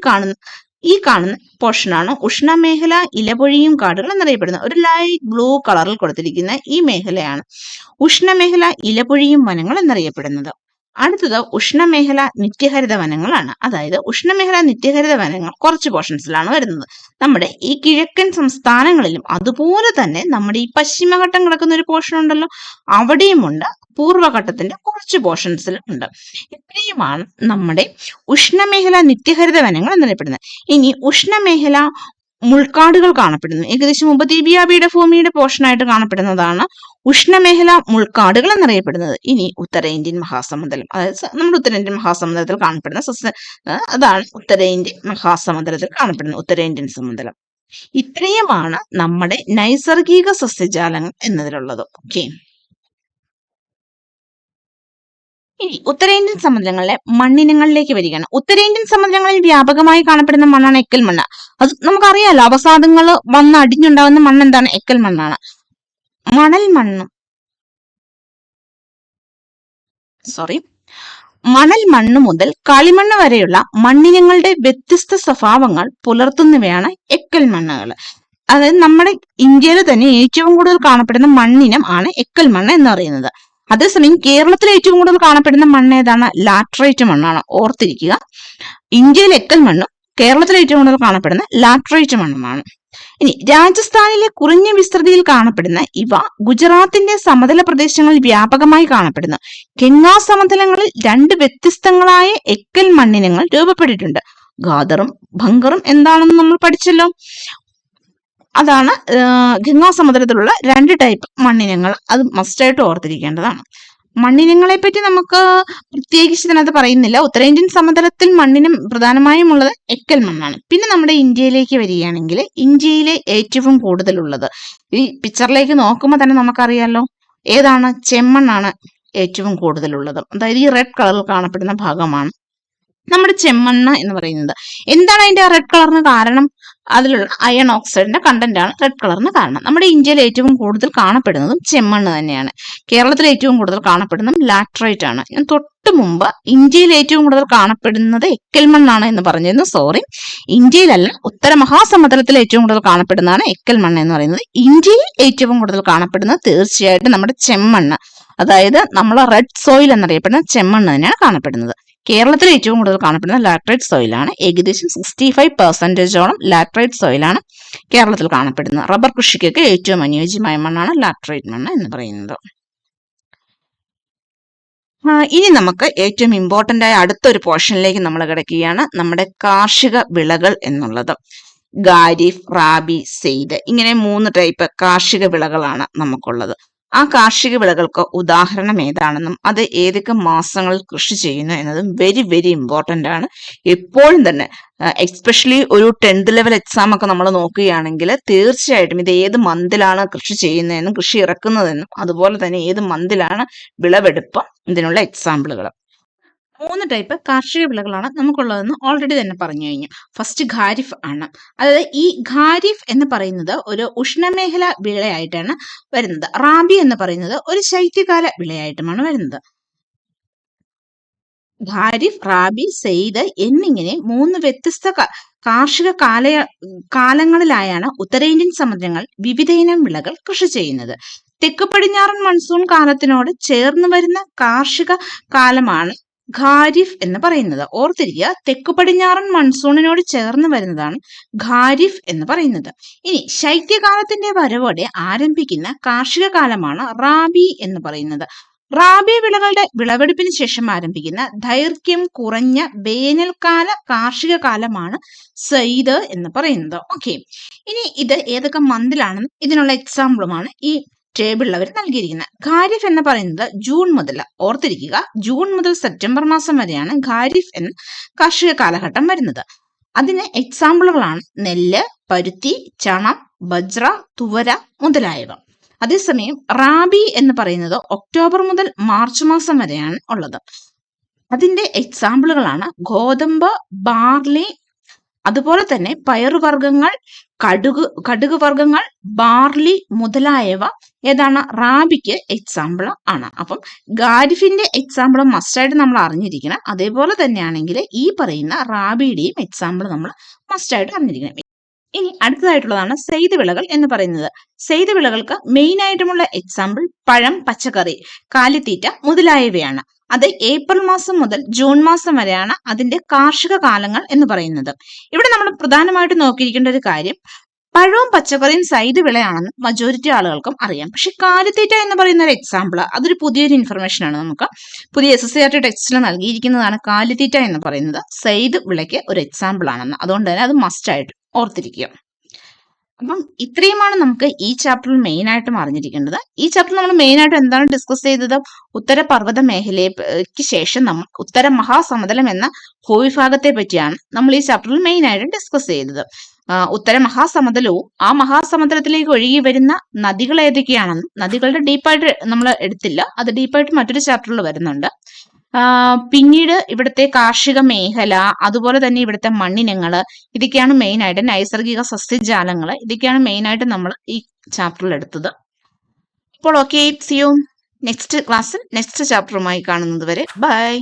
കാണുന്ന പോർഷനാണ് ഉഷ്ണമേഖല ഇലപൊഴിയും കാടുകൾ എന്നറിയപ്പെടുന്നത്. ഒരു ലൈറ്റ് ബ്ലൂ കളറിൽ കൊടുത്തിരിക്കുന്ന ഈ മേഖലയാണ് ഉഷ്ണമേഖല ഇലപൊഴിയും വനങ്ങൾ എന്നറിയപ്പെടുന്നത്. അടുത്തത് ഉഷ്ണമേഖല നിത്യഹരിത വനങ്ങളാണ്. അതായത് ഉഷ്ണമേഖല നിത്യഹരിത വനങ്ങൾ കുറച്ച് പോർഷൻസിലാണ് വരുന്നത്. നമ്മുടെ ഈ കിഴക്കൻ സംസ്ഥാനങ്ങളിലും അതുപോലെ തന്നെ നമ്മുടെ ഈ പശ്ചിമഘട്ടം കിടക്കുന്ന ഒരു പോർഷൻ ഉണ്ടല്ലോ, അവിടെയുമുണ്ട്. പൂർവ്വഘട്ടത്തിന്റെ കുറച്ച് പോർഷൻസിലും ഉണ്ട്. ഇത്രയുമാണ് നമ്മുടെ ഉഷ്ണമേഖല നിത്യഹരിത വനങ്ങൾ എന്നറിയപ്പെടുന്നത്. ഇനി ഉഷ്ണമേഖല മുൾക്കാടുകൾ കാണപ്പെടുന്നു. ഏകദേശം ഉപദ്വീപീയ പീഠഭൂമിയുടെ പോർഷനായിട്ട് കാണപ്പെടുന്നതാണ് ഉഷ്ണമേഖല മുൾക്കാടുകൾ എന്നറിയപ്പെടുന്നത്. ഇനി ഉത്തരേന്ത്യൻ മഹാസമുദ്രം, അതായത് നമ്മുടെ ഉത്തരേന്ത്യൻ മഹാസമുദ്രത്തിൽ കാണപ്പെടുന്ന അതാണ് ഉത്തരേന്ത്യൻ മഹാസമുദ്രത്തിൽ കാണപ്പെടുന്ന ഉത്തരേന്ത്യൻ സമുദ്രം. ഇത്രയുമാണ് നമ്മുടെ നൈസർഗിക സസ്യജാലങ്ങൾ എന്നതിലുള്ളത്. ഓക്കെ, ഇനി ഉത്തരേന്ത്യൻ സമുദ്രങ്ങളിലെ മണ്ണിനങ്ങളിലേക്ക് വരികയാണ്. ഉത്തരേന്ത്യൻ സമുദ്രങ്ങളിൽ വ്യാപകമായി കാണപ്പെടുന്ന മണ്ണാണ് എക്കൽ മണ്ണ്. അത് നമുക്കറിയാലോ, അവസാദങ്ങൾ വന്ന് അടിഞ്ഞുണ്ടാകുന്ന മണ്ണ് എന്താണ്? എക്കൽ മണ്ണാണ്. മണൽ മണ്ണ് മുതൽ കളിമണ്ണ് വരെയുള്ള മണ്ണിനങ്ങളുടെ വ്യത്യസ്ത സ്വഭാവങ്ങൾ പുലർത്തുന്നവയാണ് എക്കൽ മണ്ണുകൾ. അതായത് നമ്മുടെ ഇന്ത്യയിൽ തന്നെ ഏറ്റവും കൂടുതൽ കാണപ്പെടുന്ന മണ്ണിനം ആണ് എക്കൽ മണ്ണ് എന്ന് പറയുന്നത്. അതേസമയം കേരളത്തിൽ ഏറ്റവും കൂടുതൽ കാണപ്പെടുന്ന മണ്ണ് ഏതാണ്? ലാറ്ററൈറ്റ് മണ്ണാണ്. ഓർത്തിരിക്കുക, ഇന്ത്യയിൽ എക്കൽ മണ്ണും കേരളത്തിൽ ഏറ്റവും കൂടുതൽ കാണപ്പെടുന്ന ലാറ്ററൈറ്റ് മണ്ണുമാണ്. ഇനി രാജസ്ഥാനിലെ കുറഞ്ഞ വിസ്തൃതിയിൽ കാണപ്പെടുന്ന ഇവ ഗുജറാത്തിന്റെ സമതല പ്രദേശങ്ങളിൽ വ്യാപകമായി കാണപ്പെടുന്നു. ഗംഗാ സമതലങ്ങളിൽ 2 വ്യത്യസ്തങ്ങളായ എക്കൽ മണ്ണിനങ്ങൾ രൂപപ്പെട്ടിട്ടുണ്ട്. ഗാദറും ഭംഗറും എന്താണെന്ന് നമ്മൾ പഠിച്ചല്ലോ. അതാണ് ഗംഗാ സമുദ്രത്തിലുള്ള 2 ടൈപ്പ് മണ്ണിനങ്ങൾ. അത് മസ്റ്റായിട്ട് ഓർത്തിരിക്കേണ്ടതാണ്. മണ്ണിനങ്ങളെ പറ്റി നമുക്ക് പ്രത്യേകിച്ച് ഇതിനകത്ത് പറയുന്നില്ല. ഉത്തരേന്ത്യൻ സമതലത്തിൽ മണ്ണിനം പ്രധാനമായും ഉള്ളത് എക്കൽ മണ്ണാണ്. പിന്നെ നമ്മുടെ ഇന്ത്യയിലേക്ക് വരികയാണെങ്കിൽ ഇന്ത്യയിലെ ഏറ്റവും കൂടുതലുള്ളത്, ഈ പിക്ചറിലേക്ക് നോക്കുമ്പോൾ തന്നെ നമുക്കറിയാലോ ഏതാണ്? ചെമ്മണ്ണാണ് ഏറ്റവും കൂടുതലുള്ളത്. അതായത് ഈ റെഡ് കളറിൽ കാണപ്പെടുന്ന ഭാഗമാണ് നമ്മുടെ ചെമ്മണ്ണ് എന്ന് പറയുന്നത്. എന്താണ് അതിന്റെ റെഡ് കളറിന് കാരണം? അതിലുള്ള അയൺ ഓക്സൈഡിന്റെ കണ്ടന്റ് ആണ് റെഡ് കളറിന് കാരണം. നമ്മുടെ ഇന്ത്യയിൽ ഏറ്റവും കൂടുതൽ കാണപ്പെടുന്നതും ചെമ്മണ്ണ് തന്നെയാണ്. കേരളത്തിൽ ഏറ്റവും കൂടുതൽ കാണപ്പെടുന്നതും ലാറ്ററൈറ്റ് ആണ്. ഞാൻ തൊട്ട് മുമ്പ് ഇന്ത്യയിൽ ഏറ്റവും കൂടുതൽ കാണപ്പെടുന്നത് എക്കൽ മണ്ണാണ് എന്ന് പറഞ്ഞിരുന്നു. സോറി, ഇന്ത്യയിലല്ല, ഉത്തര മഹാസമുദ്രത്തിൽ ഏറ്റവും കൂടുതൽ കാണപ്പെടുന്നതാണ് എക്കൽ മണ്ണ് എന്ന് പറയുന്നത്. ഇന്ത്യയിൽ ഏറ്റവും കൂടുതൽ കാണപ്പെടുന്നത് തീർച്ചയായിട്ടും നമ്മുടെ ചെമ്മണ്ണ്, അതായത് നമ്മളെ റെഡ് സോയിൽ എന്നറിയപ്പെടുന്ന ചെമ്മണ്ണ് തന്നെയാണ് കാണപ്പെടുന്നത്. കേരളത്തിൽ ഏറ്റവും കൂടുതൽ കാണപ്പെടുന്ന ലാറ്ററൈറ്റ് സോയിലാണ്. ഏകദേശം 65% ലാറ്ററൈറ്റ് സോയിലാണ് കേരളത്തിൽ കാണപ്പെടുന്നത്. റബ്ബർ കൃഷിക്കൊക്കെ ഏറ്റവും അനുയോജ്യമായ മണ്ണാണ് ലാറ്ററൈറ്റ് മണ്ണ് എന്ന് പറയുന്നത്. ഇനി നമുക്ക് ഏറ്റവും ഇമ്പോർട്ടന്റ് ആയ അടുത്തൊരു പോർഷനിലേക്ക് നമ്മൾ കിടക്കുകയാണ്. നമ്മുടെ കാർഷിക വിളകൾ എന്നുള്ളത് ഖാരിഫ്, റാബി, സെയ്ദ്, ഇങ്ങനെ 3 ടൈപ്പ് കാർഷിക വിളകളാണ് നമുക്കുള്ളത്. ആ കാർഷിക വിളകൾക്ക് ഉദാഹരണം ഏതാണെന്നും അത് ഏതൊക്കെ മാസങ്ങളിൽ കൃഷി ചെയ്യുന്നു എന്നതും വെരി വെരി ഇമ്പോർട്ടന്റ് ആണ്. എപ്പോഴും തന്നെ എക്സ്പെഷ്യലി ഒരു 10th ലെവൽ എക്സാം ഒക്കെ നമ്മൾ നോക്കുകയാണെങ്കിൽ തീർച്ചയായിട്ടും ഇത് ഏത് മന്തിലാണ് കൃഷി ചെയ്യുന്നതെന്നും കൃഷി ഇറക്കുന്നതെന്നും അതുപോലെ തന്നെ ഏത് മന്തിലാണ് വിളവെടുപ്പ് ഇതിനുള്ള എക്സാമ്പിളുകൾ. 3 ടൈപ്പ് കാർഷിക വിളകളാണ് നമുക്കുള്ളതെന്ന് ഓൾറെഡി തന്നെ പറഞ്ഞു കഴിഞ്ഞു. ഫസ്റ്റ് ഖാരിഫ് ആണ്. അതായത് ഈ ഖാരിഫ് എന്ന് പറയുന്നത് ഒരു ഉഷ്ണമേഖല വിളയായിട്ടാണ് വരുന്നത്. റാബി എന്ന് പറയുന്നത് ഒരു ശൈത്യകാല വിളയായിട്ടുമാണ് വരുന്നത്. ഖാരിഫ്, റാബി, സെയ്ദ് എന്നിങ്ങനെ 3 വ്യത്യസ്ത കാർഷിക കാലങ്ങളിലായാണ് ഉത്തരേന്ത്യൻ സമുദ്രങ്ങൾ വിവിധയിനം വിളകൾ കൃഷി ചെയ്യുന്നത്. തെക്ക് പടിഞ്ഞാറൻ മൺസൂൺ കാലത്തിനോട് ചേർന്ന് വരുന്ന കാർഷിക കാലമാണ് ഖാരിഫ് എന്ന് പറയുന്നത്. ഓർത്തിരിക്കുക, തെക്കു പടിഞ്ഞാറൻ മൺസൂണിനോട് ചേർന്ന് വരുന്നതാണ് ഖാരിഫ് എന്ന് പറയുന്നത്. ഇനി ശൈത്യകാലത്തിന്റെ വരവോടെ ആരംഭിക്കുന്ന കാർഷിക കാലമാണ് റാബി എന്ന് പറയുന്നത്. റാബി വിളകളുടെ വിളവെടുപ്പിന് ശേഷം ആരംഭിക്കുന്ന ദൈർഘ്യം കുറഞ്ഞ വേനൽക്കാല കാർഷിക കാലമാണ് സെയ്ദ് എന്ന് പറയുന്നത്. ഓക്കെ, ഇനി ഇത് ഏതൊക്കെ മന്തിലാണെന്നും ഇതിനുള്ള എക്സാമ്പിളുമാണ് ഈ ടേബിളിൽ അവർ നൽകിയിരിക്കുന്നത്. ഖാരിഫ് എന്ന് പറയുന്നത് ജൂൺ മുതൽ, ഓർത്തിരിക്കുക, ജൂൺ മുതൽ സെപ്റ്റംബർ മാസം വരെയാണ് ഖാരിഫ് എന്ന കാർഷിക കാലഘട്ടം വരുന്നത്. അതിന് എക്സാമ്പിളുകളാണ് നെല്ല്, പരുത്തി, ചണം, ബജ്ര, തുവര മുതലായവ. അതേസമയം റാബി എന്ന് പറയുന്നത് ഒക്ടോബർ മുതൽ മാർച്ച് മാസം വരെയാണ് ഉള്ളത്. അതിന്റെ എക്സാമ്പിളുകളാണ് ഗോതമ്പ്, ബാർലി, അതുപോലെ തന്നെ പയറുവർഗ്ഗങ്ങൾ, കടുക് വർഗ്ഗങ്ങൾ, ബാർലി മുതലായവ ഏതാണ് റാബിക്ക് എക്സാമ്പിൾ ആണ്. അപ്പം ഖാരിഫിന്റെ എക്സാമ്പിൾ മസ്റ്റായിട്ട് നമ്മൾ അറിഞ്ഞിരിക്കണം. അതേപോലെ തന്നെയാണെങ്കിൽ ഈ പറയുന്ന റാബിയുടെയും എക്സാമ്പിൾ നമ്മൾ മസ്റ്റായിട്ട് അറിഞ്ഞിരിക്കണം. ഇനി അടുത്തതായിട്ടുള്ളതാണ് സെയ്ദ് വിളകൾ എന്ന് പറയുന്നത്. സെയ്ദ് വിളകൾക്ക് മെയിൻ ആയിട്ടുമുള്ള എക്സാമ്പിൾ പഴം, പച്ചക്കറി, കാലിത്തീറ്റ മുതലായവയാണ്. അത് ഏപ്രിൽ മാസം മുതൽ ജൂൺ മാസം വരെയാണ് അതിന്റെ കാർഷിക കാലങ്ങൾ എന്ന് പറയുന്നത്. ഇവിടെ നമ്മൾ പ്രധാനമായിട്ട് നോക്കിയിരിക്കേണ്ട ഒരു കാര്യം, പഴവും പച്ചക്കറിയും സെയ്ദ് വിളയാണെന്ന് മജോറിറ്റി ആളുകൾക്കും അറിയാം. പക്ഷെ കാലിത്തീറ്റ എന്ന് പറയുന്ന ഒരു എക്സാമ്പിൾ, അതൊരു പുതിയൊരു ഇൻഫർമേഷൻ ആണ്. നമുക്ക് പുതിയ SSCRT ടെക്സ്റ്റിൽ നൽകിയിരിക്കുന്നതാണ് കാലിത്തീറ്റ എന്ന് പറയുന്നത് സെയ്ദ് വിളയ്ക്ക് ഒരു എക്സാമ്പിൾ ആണെന്ന്. അതുകൊണ്ട് തന്നെ അത് മസ്റ്റ് ആയിട്ട് ഓർത്തിരിക്കുക. അപ്പം ഇത്രയുമാണ് നമുക്ക് ഈ ചാപ്റ്ററിൽ മെയിൻ ആയിട്ടും അറിഞ്ഞിരിക്കേണ്ടത്. ഈ ചാപ്റ്ററിൽ നമ്മൾ മെയിൻ ആയിട്ട് എന്താണ് ഡിസ്കസ് ചെയ്തത്? ഉത്തര പർവ്വത മേഖലയ്ക്ക് ശേഷം നമ്മൾ ഉത്തര മഹാസമതലം എന്ന ഭൂവിഭാഗത്തെ പറ്റിയാണ് നമ്മൾ ഈ ചാപ്റ്ററിൽ മെയിൻ ആയിട്ട് ഡിസ്കസ് ചെയ്തത്. ഉത്തര മഹാസമതലവും ആ മഹാസമുദ്രത്തിലേക്ക് ഒഴുകി വരുന്ന നദികൾ ഏതൊക്കെയാണെന്നും, നദികളുടെ ഡീപ്പായിട്ട് നമ്മൾ എടുത്തില്ല, അത് ഡീപ്പായിട്ട് മറ്റൊരു ചാപ്റ്ററിൽ വരുന്നുണ്ട്. പിന്നീട് ഇവിടുത്തെ കാർഷിക മേഖല, അതുപോലെ തന്നെ ഇവിടുത്തെ മണ്ണിനങ്ങള്, ഇതൊക്കെയാണ് മെയിൻ ആയിട്ട്, നൈസർഗിക സസ്യജാലങ്ങള്, ഇതൊക്കെയാണ് മെയിൻ ആയിട്ട് നമ്മൾ ഈ ചാപ്റ്ററിൽ എടുത്തത്. അപ്പോൾ ഓക്കെ, സി യു നെക്സ്റ്റ് ക്ലാസ്സിൽ നെക്സ്റ്റ് ചാപ്റ്ററുമായി കാണുന്നത് വരെ ബൈ.